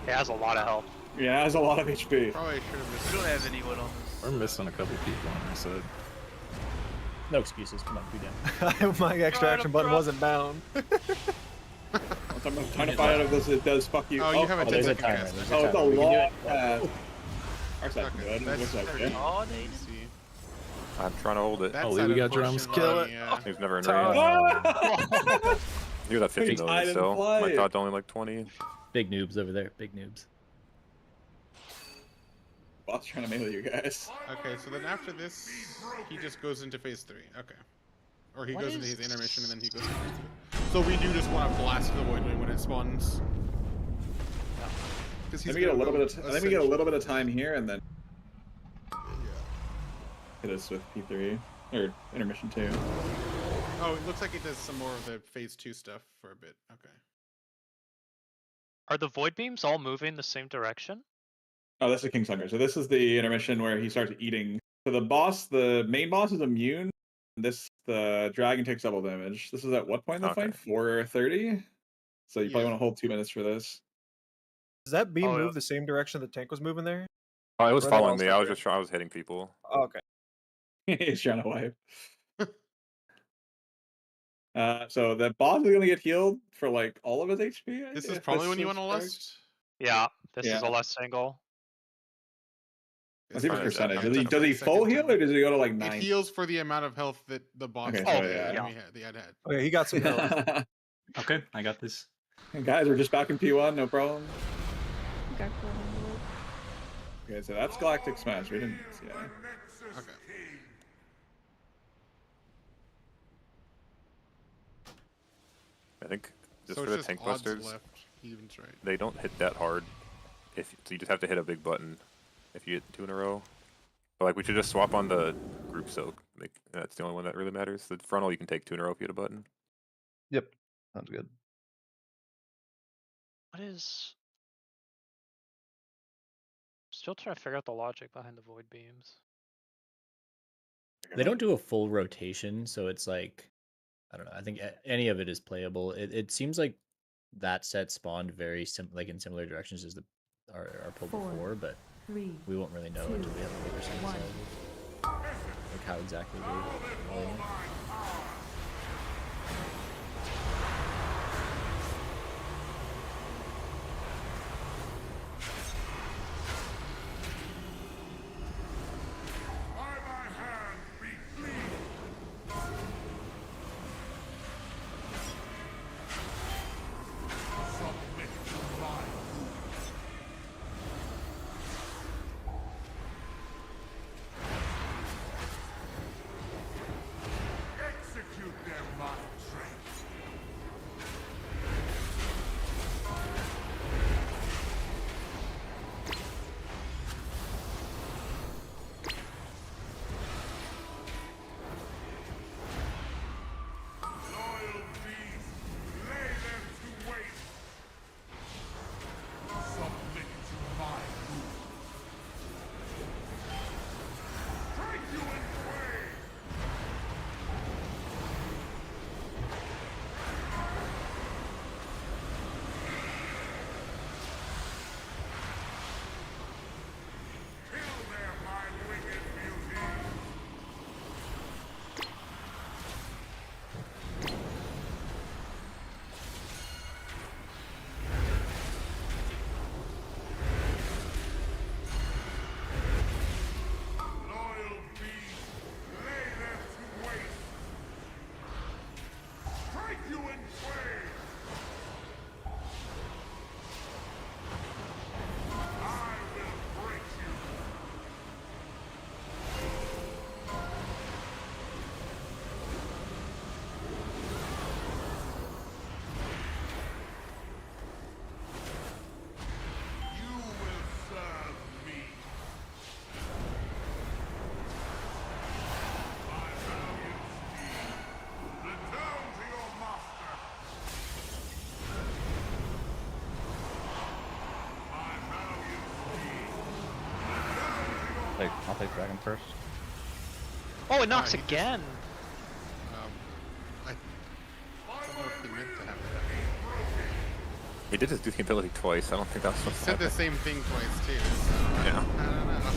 It has a lot of health. Yeah, it has a lot of HP. Probably should have missed. We don't have anyone on We're missing a couple people on our side. No excuses. Come on, be down. My extra action button wasn't bound. Once I'm trying to find out if this it does fuck you. Oh, you have a 10 there's a second timer. cast. There's a Oh, it's a timer. We can do long it. path. Our side's Okay, good. that's Looks like pretty it. Oh, they easy. I'm trying to hold it. That Oh, side we got drums. unfortunately, Kill it. He was never in Tom. range. He was at 50 He's million hiding still. My flight. dot's only like 20. Big noobs over there. Big noobs. Boss trying to melee you guys. Okay, so then after this, he just goes into phase 3. Okay. Or he What goes into is- his intermission and then he goes into phase 3. So we do just want to blast the Void Wing when it spawns. Because Let me get a little bit of let me get a little bit of time here, and then hit us with P3 or intermission 2. Oh, it looks like it does some more of the phase 2 stuff for a bit. Okay. Are the void beams all moving the same direction? Oh, this is King's Hunger. So this is the intermission where he starts eating. So the main boss is immune. The dragon takes double damage. This is at what point in the fight? 4:30. So you probably want to hold 2 minutes for this. Does that beam move the same direction the tank was moving there? Oh, it was Or are they all following me. I was separate? I was hitting people. Oh, okay. He's trying to wipe. So the boss is gonna get healed for like all of his HP. This is probably when you want to lust. Yeah, this is a Yeah. lust angle. Let's see his percentage. I'm Does he full heal or does he go to like 9? It heals for the amount of health that the boss Okay, the so enemy had. The ad had. Okay, he got some health. Okay, I got this. And guys, we're just back in P1, no problem. Got cool envelope. Okay, so that's Galactic Smash. We didn't. Yeah. Okay. I think just So for it's the just tank odds busters, left. Evens, right? they don't hit that hard. So you just have to hit a big button if you hit 2 in a row. But like we should just swap on the group soak. Like that's the only one that really matters. The frontal you can take 2 in a row if you hit a button. Yep, sounds good. What is? Still trying to figure out the logic behind the void beams. They don't do a full rotation, so it's like, I don't know. I think any of it is playable. It seems like that set spawned very in similar directions as our pull before, but 3, we won't really know 2, until we have a bigger sample 1. size. Like how exactly we're rolling it. Execute their mind tricks. Loyal beasts, lay them to waste. Submit to my rule. Strike you in twain. Kill them, my wicked beauty. Loyal beasts, lay them to waste. Strike you in twain. I will break you. You will serve me. My valiant steed, return to your master. My valiant steed, I'll take dragon first. Oh, it knocks he just- again. I don't know if he meant to have that. He did his duty ability twice. I don't think that's He supposed to said the happen. same thing twice too. So Yeah. I don't know.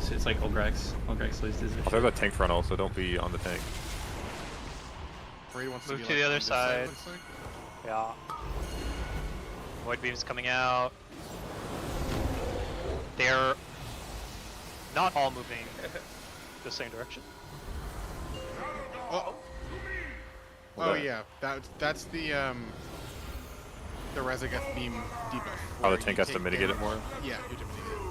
So it's like Olgrax. Olgrax leaves his Also, there's a tank frontal, so don't be on the tank. Raid wants Move to to be the like other on this side. looks like. Yeah. Void beams coming out. They're not all moving the same direction. Oh. What Oh that? yeah, that's the Rezagoth beam debuff. Oh, the where tank you has to take mitigate it damage. more? Yeah, you have to mitigate it.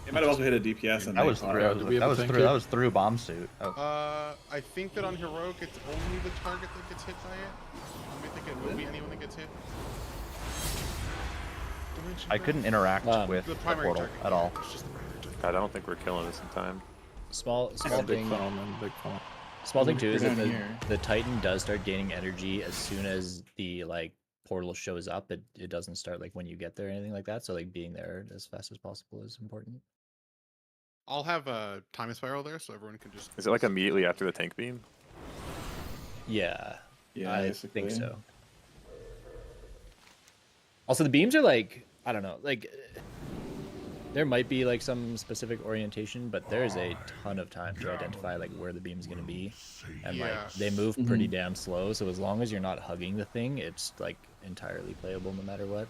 It might have also hit a DPS and That was that was through bomb suit. Oh. I think that on heroic it's only the target that gets hit by it. I think it will be anyone that gets hit. Dimension I breath? couldn't interact with the the primary portal target, at yeah, all. it's just the primary target. God, I don't think we're killing this in time. Small Big thing. funnel, man. Big funnel. Small thing too is that down here. the Titan does start gaining energy as soon as the like portal shows up, it doesn't start like when you get there or anything like that. So like being there as fast as possible is important. I'll have a time spiral there, so everyone can just. Is it like immediately after the tank beam? Yeah. Yeah, I basically. think so. Also, the beams are like, I don't know, like there might be like some specific orientation, but there's a ton of time to identify like where the beam's gonna be, and like they move pretty damn slow. So as long as you're not hugging the thing, it's like entirely playable no matter what.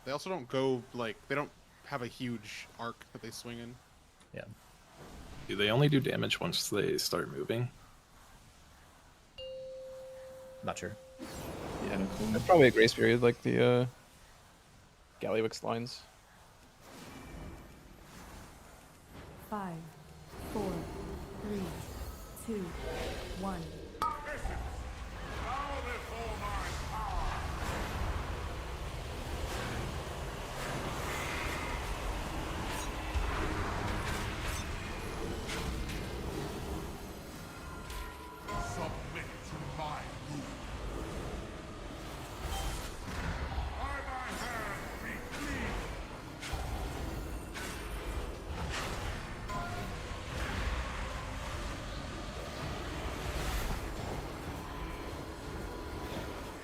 They also don't go like they don't have a huge arc that they swing in. Yeah. Do they only do damage once they start moving? Not sure. Yeah, no clue. That's probably a grace period, like the Gallywix lines. 5, 4, 3, 2, 1. Submit to my rule. By my hand be clean.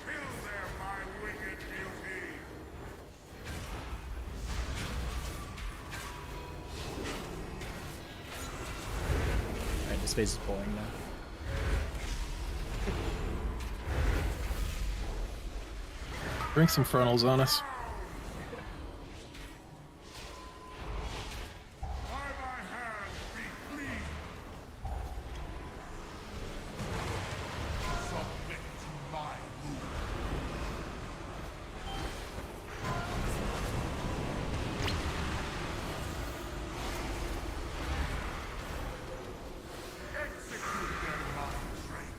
Kill them, my wicked beauty. Alright, this phase is pulling now. Bring some frontals on us. Submit to my rule. Execute their mind drain.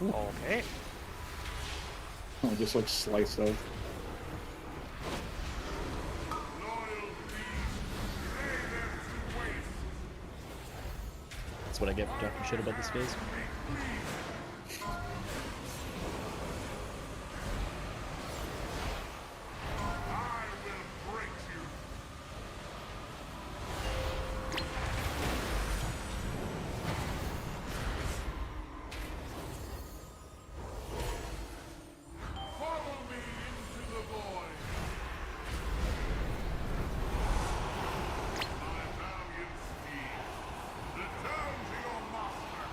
Okay. Oh, just like slice of. That's what I get for talking shit about this phase. Follow me into the void. My valiant steed, return to your master.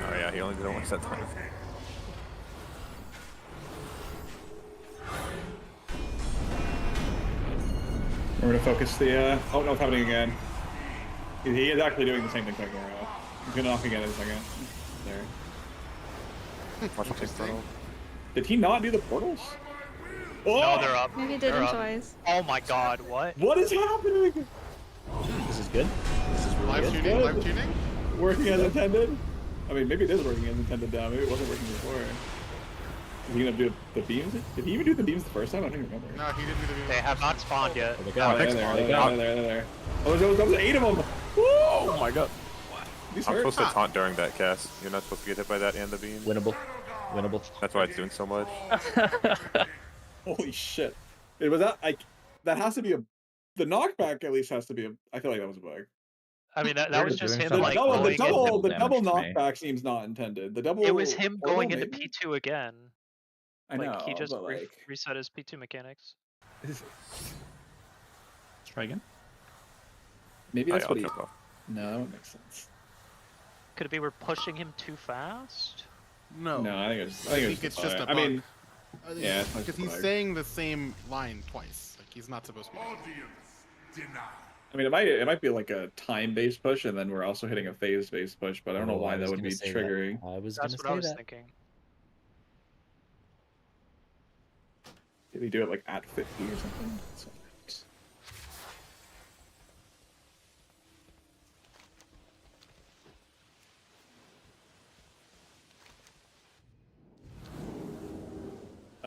Oh yeah, he only did it once that time. We're gonna focus the. Oh no, it's happening again. He is actually doing the same thing to Garo. He's gonna knock again in a second. There. Watch him take frontal. Did he not do the portals? Oh! No, they're up. Maybe did They're him up. twice. Oh my god, what? What is happening? This is good. This is really Live good. tuning, Good. live tuning. Working as intended? I mean, maybe it is working as intended now. Maybe it wasn't working before. Is he gonna do the beams? Did he even do the beams the first time? I don't even remember. No, he didn't do the beam. They have not spawned yet. They Oh, got they're it. there, They they're got there, it. they're there. Oh, there was 8 of them! Woo! Oh my god. He's I'm hurt. supposed to taunt during that cast. You're not supposed to get hit by that and the beam. Winnable. Winnable. That's why it's doing so much. Holy shit. It was that, like, that has to be a... The knockback at least has to be a... I feel like that was a bug. I mean, that They're was just doing him some, like double, going the damage double to me. knockback seems not intended. The double... It was him portal, going into maybe? P2 again. I Like know, he just but like... reset his P2 mechanics. Try again. Maybe that's I'll what he... jump off. No, that would make sense. Could it be we're pushing him too fast? No. No, I think it's... I think it's just a bug. I mean... I think- Yeah, it's not because just a he's bug. saying the same line twice. Like he's not supposed to be. Audience denied. I mean, it might be like a time-based push, and then we're also hitting a phase-based push, but I don't know Oh, why I that was would gonna be say triggering. I was That's gonna what I say was that. thinking. Did he do it like at 50 or something? So-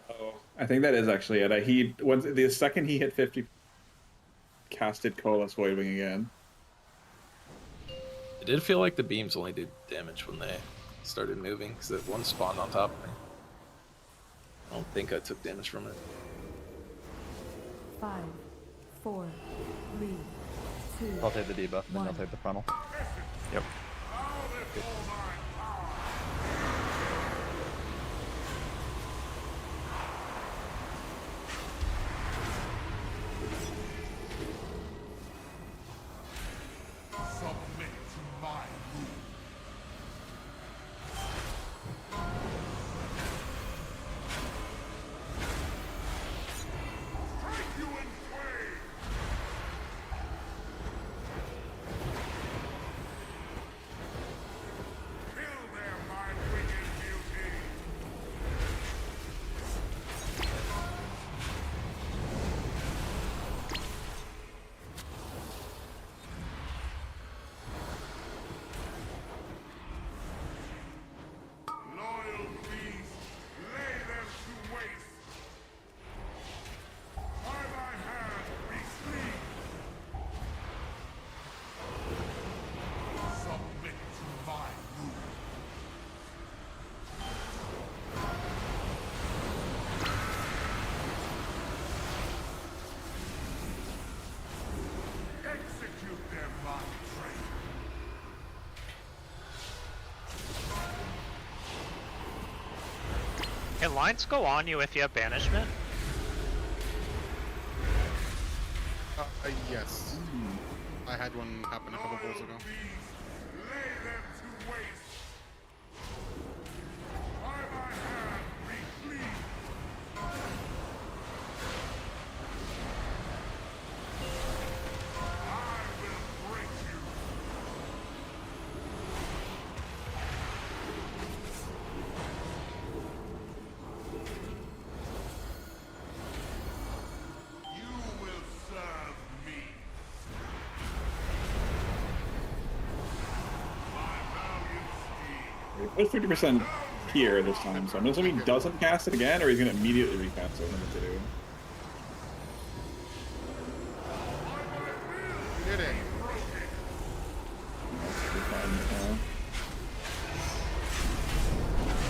Oh, I think that is actually it. The second he hit 50, casted Coalesce Voidwing again. It did feel like the beams only did damage when they started moving, because that one spawned on top of me. I don't think I took damage from it. 5, 4, 3, 2. I'll take the debuff, and then I'll take the frontal. Yep. Submit to my rule. Strike you in twain. Kill them, my wicked beauty. Loyal beast, lay them to waste. By thy hand, be clean. Submit to my rule. Execute their mind train. Can lines go on you if you have banishment? Yes. I had one happen a couple bowls ago. Lay them to waste. By my hand, be clean. I will break you. You will serve me. My valiant steed. He put 50% here this time, so I'm assuming he doesn't cast it again, or he's gonna immediately recast it. What to do? You did it.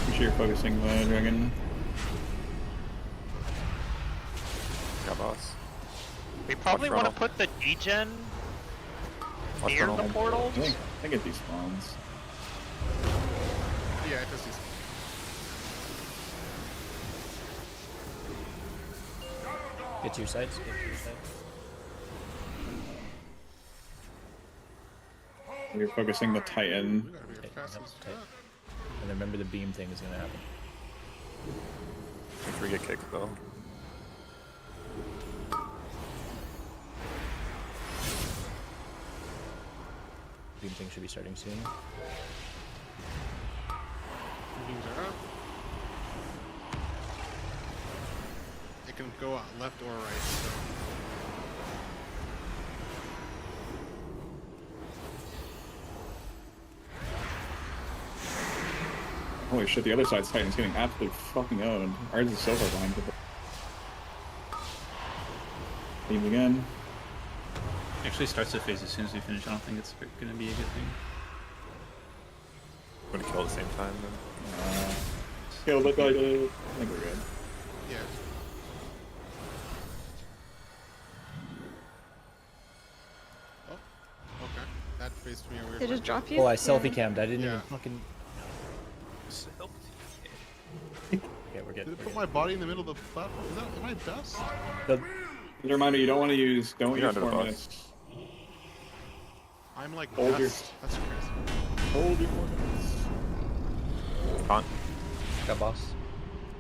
I'm sure you're focusing the dragon. Got boss. We probably Watch want to frontal. put the degen Watch near the frontal. portals. I think it despawns. Yeah, it does these. Get to your sides. Get to your sides. You're focusing the Titan. Okay, yep, tight. And remember the beam thing is gonna happen. Make sure we get kicked though. Beam thing should be starting soon. Beams are up. It can go out left or right. So. Holy shit, the other side's Titan's getting absolutely fucking owned. Ours is silver blind. Beam again. Actually starts the phase as soon as we finish. I don't think it's going to be a good thing. I'm gonna kill at the same time then. Kill the Titan. I think we're good. Yeah. Oh, okay. That faced me a weird They way. just drop you? Oh, I selfie cammed. I didn't Yeah. even fucking. Okay, we're good. Did it We're put good. my body in the middle of the platform? Is that, am I dust? The, As a reminder, you don't want to use, don't You're use under the 4 bus. minutes. I'm like Hold your- dust. That's crazy. Hold your 4 minutes. Taunt. Got boss.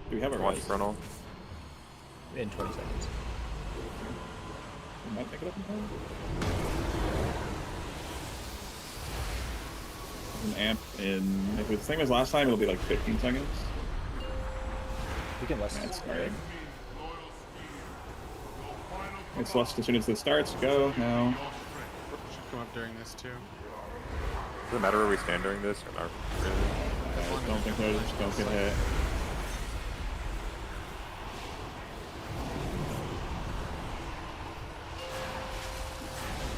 Do we have a Watch res? frontal. in 20 seconds. We might pick it up in time. An amp in, if it's the same as last time, it'll be like 15 seconds. We can less. That's starting. It's less as soon as this starts. Go now. Should come up during this too. Does it matter where we stand during this or not? I don't think so. Just don't get hit.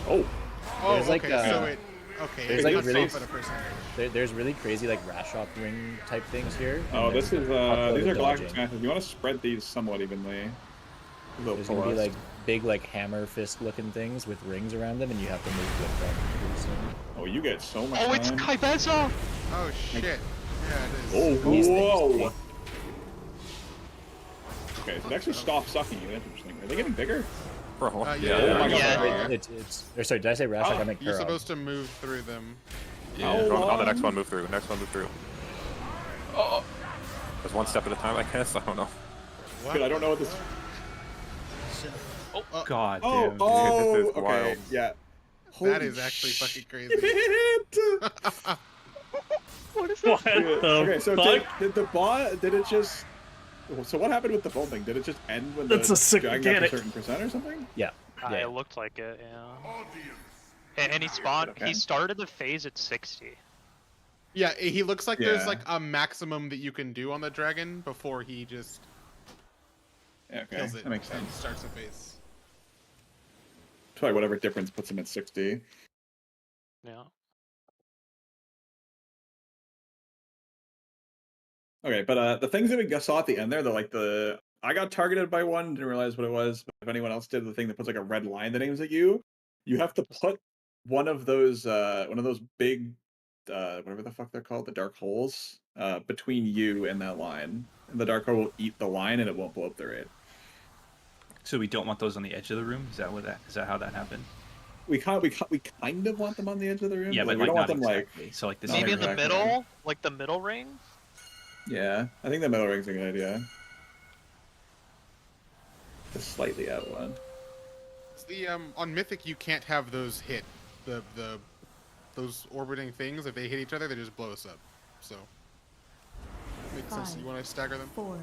Oh. There's like okay, so it okay. there's It like cuts really off at a percentage. there's really crazy like Rashok ring type things here. Oh, and this there's is a fuckload these of are Galactic dodging. Smashes. You want to spread these somewhat evenly. There's gonna be like big like hammer fist looking things with rings around them, and you have to move with them pretty soon. Oh, you get so much. Oh, it's time. Kaibeza! Oh shit! Yeah, it is. Oh, whoa! Okay, so it actually stops sucking you. That's interesting. Are they getting bigger? Bro, yeah. Oh my god. Yeah. It's or sorry, did I say Rashok? I meant You're Kurog. supposed to move through them. Yeah. On the next one, move through. Next one, move through. Oh. There's one step at a time, I guess. I don't know. What? Dude, I don't know what this. Oh God. Oh, damn. oh, This is okay, wild. yeah. That is actually fucking crazy. What is What that? the Okay, so fuck? did the bot? Did it just? So what happened with the foam thing? Did it just end when That's the a sick dragon got to a mechanic. certain percent or something? Yeah. It looked like it, yeah. And he spawned. Okay. He started the phase at 60. Yeah, he looks like there's Yeah. like a maximum that you can do on the dragon before he just Yeah, okay, kills it that makes and sense. starts the phase. Probably whatever difference puts him at 60. Yeah. Okay, but the things that we saw at the end there, I got targeted by one, didn't realize what it was, but if anyone else did, the thing that puts like a red line that aims at you, you have to put one of those big whatever the fuck they're called, the dark holes, between you and that line. And the dark hole will eat the line and it won't blow up the raid. So we don't want those on the edge of the room. Is that how that happened? We kind of want them on the edge of the room. Yeah, but we don't like want not them exactly. So like this. Maybe in the exactly. middle? Like the middle ring? Yeah, I think the middle ring's a good idea. The slightly out one. It's the on Mythic you can't have those hit those orbiting things. If they hit each other, they just blow us up. So makes sense. You want to stagger them? 4,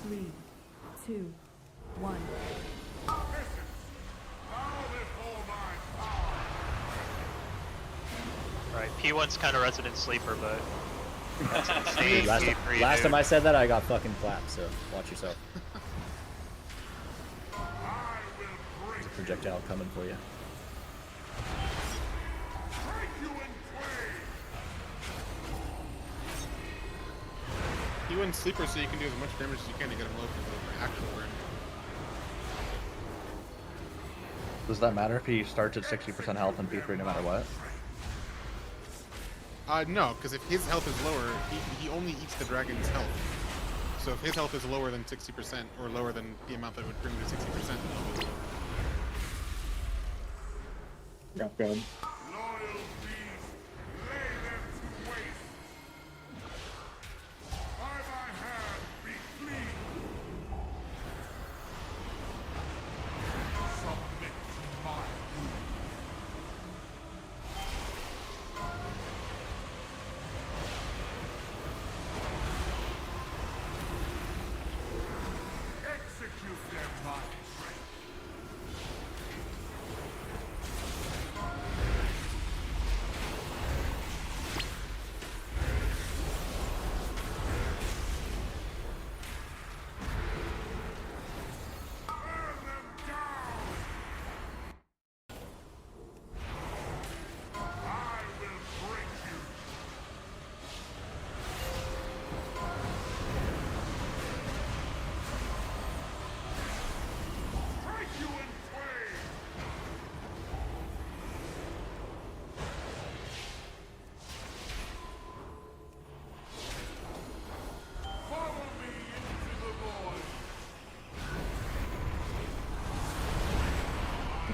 3, 2, 1. Right. P1's kind of resident sleeper, but that's insane. Last time I said that, I got fucking flapped. So watch yourself. There's a projectile coming for you. He went sleeper, so you can do as much damage as you can to get him low for the actual burn. Does that matter if he starts at 60% health in P3 no matter what? No, because if his health is lower, he only eats the dragon's health. So if his health is lower than 60%, or lower than the amount that would bring him to 60%, then he'll be lower. Yeah, good.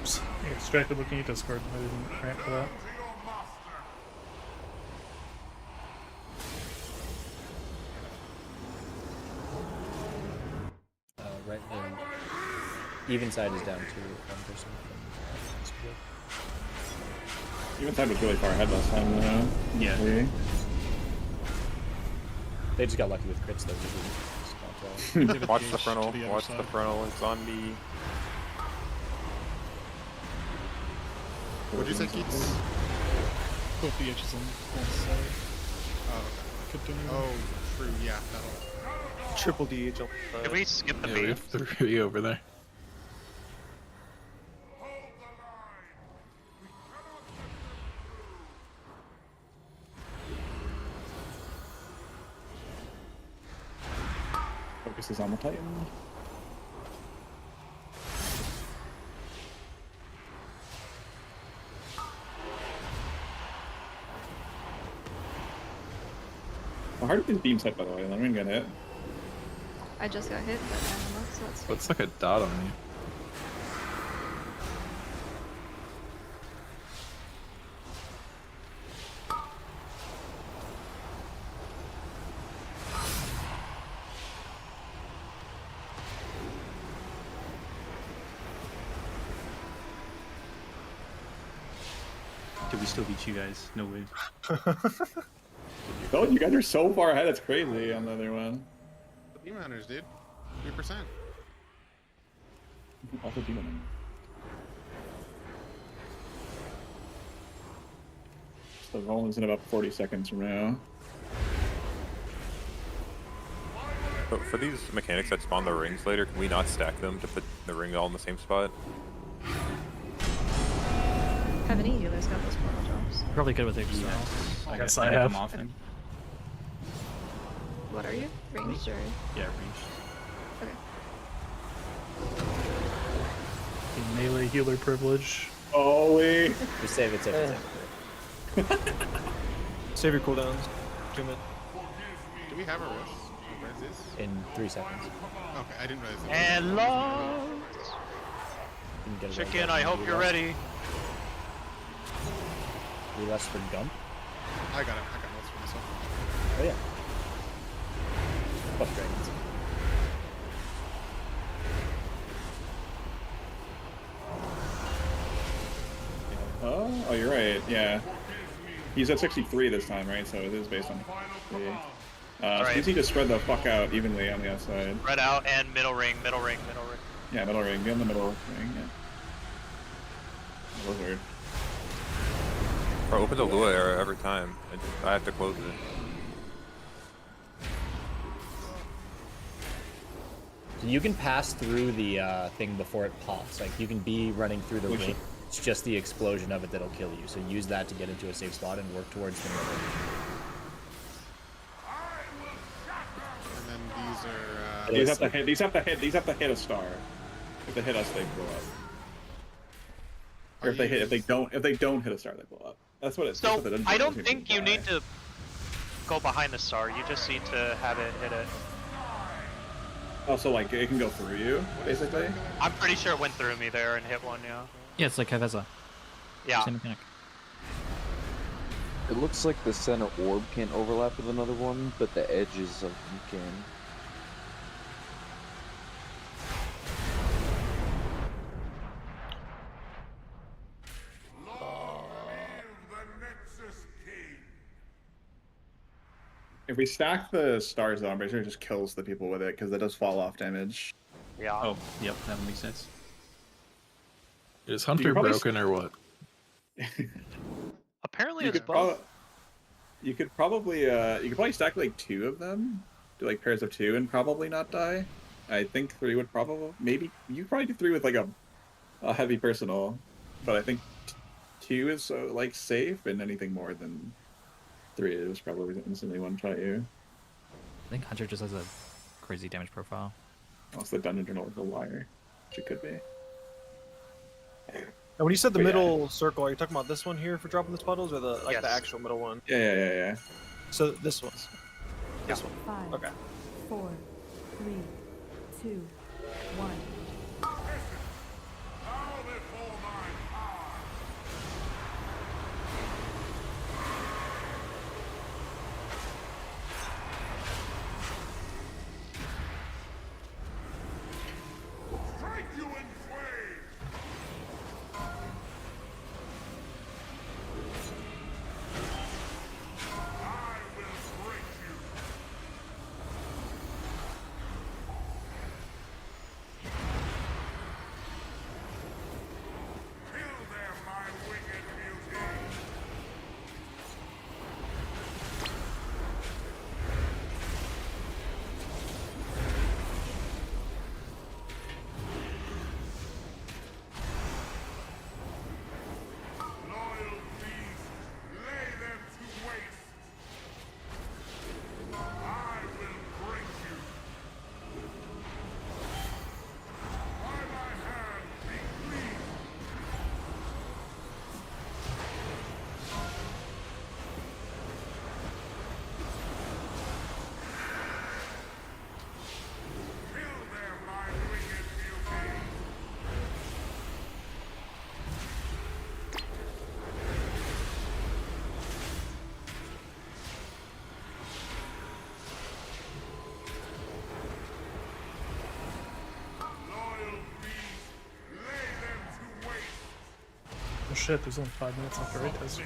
Oops. I got distracted looking at Discord. I didn't rant for that. Right. Even side is down to one person from this field. Even side was really far ahead last time, though. Yeah. Maybe. They just got lucky with crits though. Watch the frontal. Watch the frontal. It's on me. What'd you say, Keats? Both the edges on one side. Oh, true. Yeah, that'll. Triple DH. Can we skip the Yeah, we beam? have 3 over there. This is on the Titan. How hard are these beams hit, by the way? I'm not even gonna hit. I just got hit, but I don't know, so that's Looks like a dot on you. Did we still beat you guys? No way. Oh, you guys are so far ahead, it's crazy on the other one. The beam hunters, dude. 3%. Also demon hunter. So the roll is in about 40 seconds from now. So for these mechanics that spawn the rings later, can we not stack them to put the ring all in the same spot? Have any healers got those portal drops? Probably good with external. I guess I have. Often. What are you? Ranged or? Yeah, ranged. Okay. The melee healer privilege. Holy! Just save it, save it, save it. Save your cooldowns. 2 minutes. Do we have a rush? What is this? In 3 seconds. Okay, I didn't realize that. And lost! You can get it Chicken, right I hope you're ready. Relust for Gump. I got it. I got most for myself. Oh yeah. Buff dragons. Oh, you're right. Yeah. He's at 63 this time, right? So it is based on. So you need to spread the fuck out evenly on the outside. Spread out and middle ring, middle ring, middle ring. Yeah, middle ring. Be on the middle ring. Yeah. Wizard. Or open the Lua area every time. I have to close it. So you can pass through the thing before it pops. Like you can be running through the ring. It's just the explosion of it that'll kill you. So use that to get into a safe spot and work towards the middle. And then these are. These have to hit. These have to hit. These have to hit a star. If they hit us, they blow up. Or if they hit, if they don't hit a star, they blow up. That's what it's. So I don't think you need to go behind the star. You just need to have it hit it. Oh, so like it can go through you, basically. I'm pretty sure it went through me there and hit one. Yeah. Yeah, it's like Kaveza. Yeah. Same mechanic. It looks like the center orb can't overlap with another one, but the edges of them can. If we stack the stars though, I'm pretty sure it just kills the people with it because it does fall off damage. Yeah. Oh, yep, that makes sense. Is Hunter broken or what? Apparently you it's could both. you could probably stack like 2 of them, do like pairs of 2 and probably not die. I think 3 would probably you could probably do 3 with like a heavy personal, but I think 2 is like safe, and anything more than 3 is probably instantly one-shot you. I think Hunter just has a crazy damage profile. Unless the dungeon journal is a liar, which it could be. And when you said the middle circle, are you talking about this one here for dropping the puddles, or the the actual middle one? Yeah. So this one's. This one. 5, Okay. 4, 3, 2, 1. Strike you in flame! I will break you! Oh shit, there's only 5 minutes after raid test.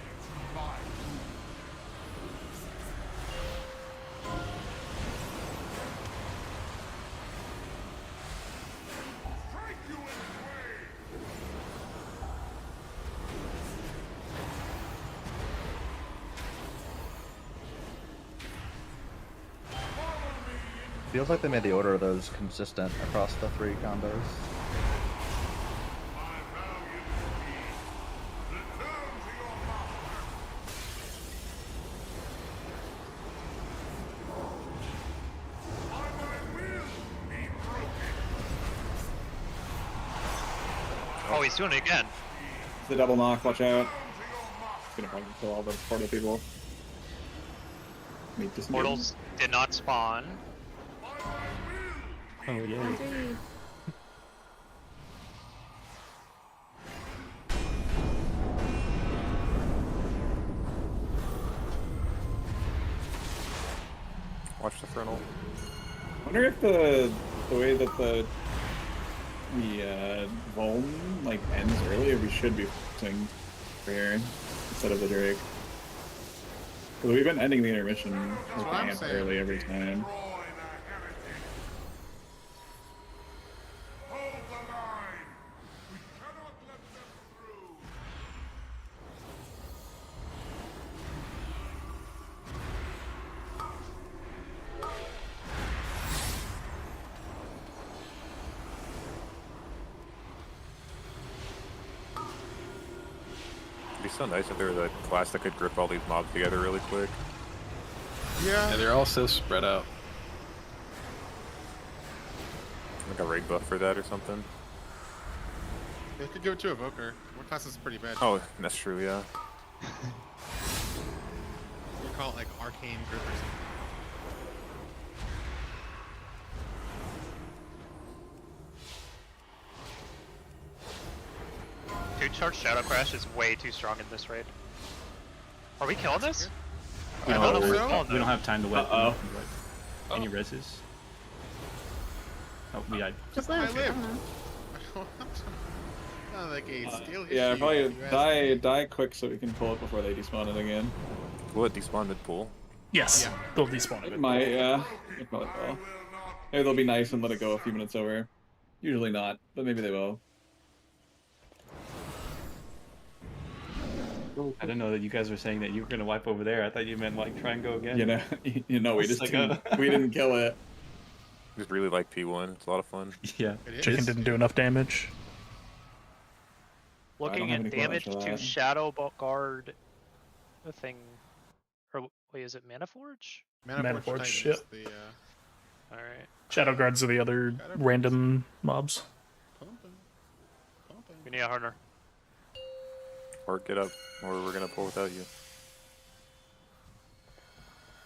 Feels like they made the order of those consistent across the 3 combos. Oh, he's doing it again. It's a double knock, watch out. It's gonna probably kill all the portal people. Portals did not spawn. Oh yeah. Agreed. Watch the frontal. I wonder if the way that the Vuln like ends earlier, we should be focusing for here instead of the Drake. Because we've been ending the intermission with the amp early every time. It'd be so nice if there was a class that could grip all these mobs together really quick. Yeah, they're all so spread out. Like a raid buff for that or something. They could give it to Evoker. One class is pretty bad. Oh, that's true, yeah. You call it like Arcane Grip or something. Dude, Charge Shadow Crash is way too strong in this raid. Are we killing this? I don't know if we're killing We don't have time to wet. Uh-oh. Any reses? Oh, we died. Just I live. live. I don't know. Not like a steel Yeah, issue, probably you ask die me. quick so we can pull it before they despawn it again. Will it despawn mid-pool? Yes, Yeah. they'll despawn It it. might, yeah. It probably will. Maybe they'll be nice and let it go a few minutes over. Usually not, but maybe they will. I didn't know that you guys were saying that you were gonna wipe over there. I thought you meant like try and go again. You know, we It's just like we didn't kill it. Just really like P1. It's a lot of fun. Yeah. Chicken didn't do enough damage. Looking have at any damage questions for to that. Shadow Guard, the thing, or wait, is it Mana Forge? Mana Forge, Titan yeah. is the, All right. Shadow Guards are the other random mobs. pumping. We need a harder. Or get up, or we're gonna pull without you.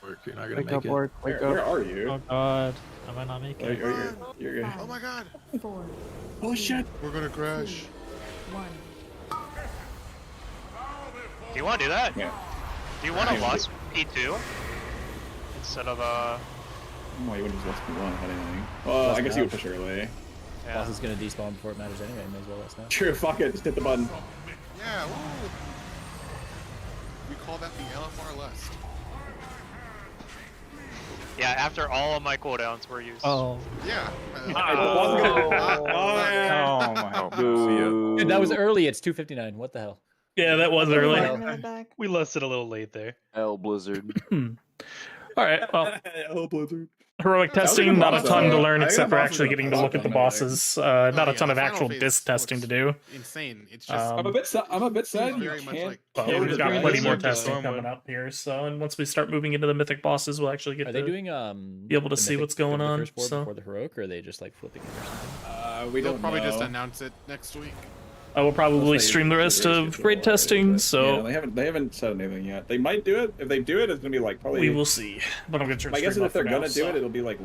Work, you're not gonna Wake make up, it. work. Wake Where up. are you? Oh god, I might not make it. You're good. Oh my god! 4, Oh shit! We're gonna crash. 1. Do you want to do that? Yeah. Do you want to Yeah. lost P2 instead of Why you wouldn't just let me one if anything? Well, I guess you would push early. Yeah. Boss is gonna despawn before it matters anyway. May as well let us know. True, fuck it, just hit the button. Yeah, woo! We call that the LFR Lust. Yeah, after all of my cooldowns were used. Oh. Yeah. Oh my Oh, see ya. Dude, that was early. It's 2:59. What the hell? Yeah, that was early. We lost it a little late there. Hell Blizzard. All right, well, Oh, Blizzard. heroic That was a testing, good not a boss, ton to though. learn I except got for bosses actually that getting to I look at the like that. bosses. Not a yeah, ton the of final actual phase disc testing to do. Insane. It's just Um, I'm a bit sad you very much can't like- But kill we've the got dragon. plenty more Stormwood. testing coming up here, so and once we start moving into the mythic bosses, we'll actually get Are to they doing be able to the see mythic- what's going the on. first board So before the heroic, or are they just like flipping it or something? We they'll don't probably know. just announce it next week. I will probably Unless they stream the rest raise of it raid already, testing. but- So yeah, they haven't said anything yet. They might do it. If they do it, it's gonna be like probably. we will see. But I'm gonna turn My guess is stream if off they're for gonna now, do so. it, it'll be like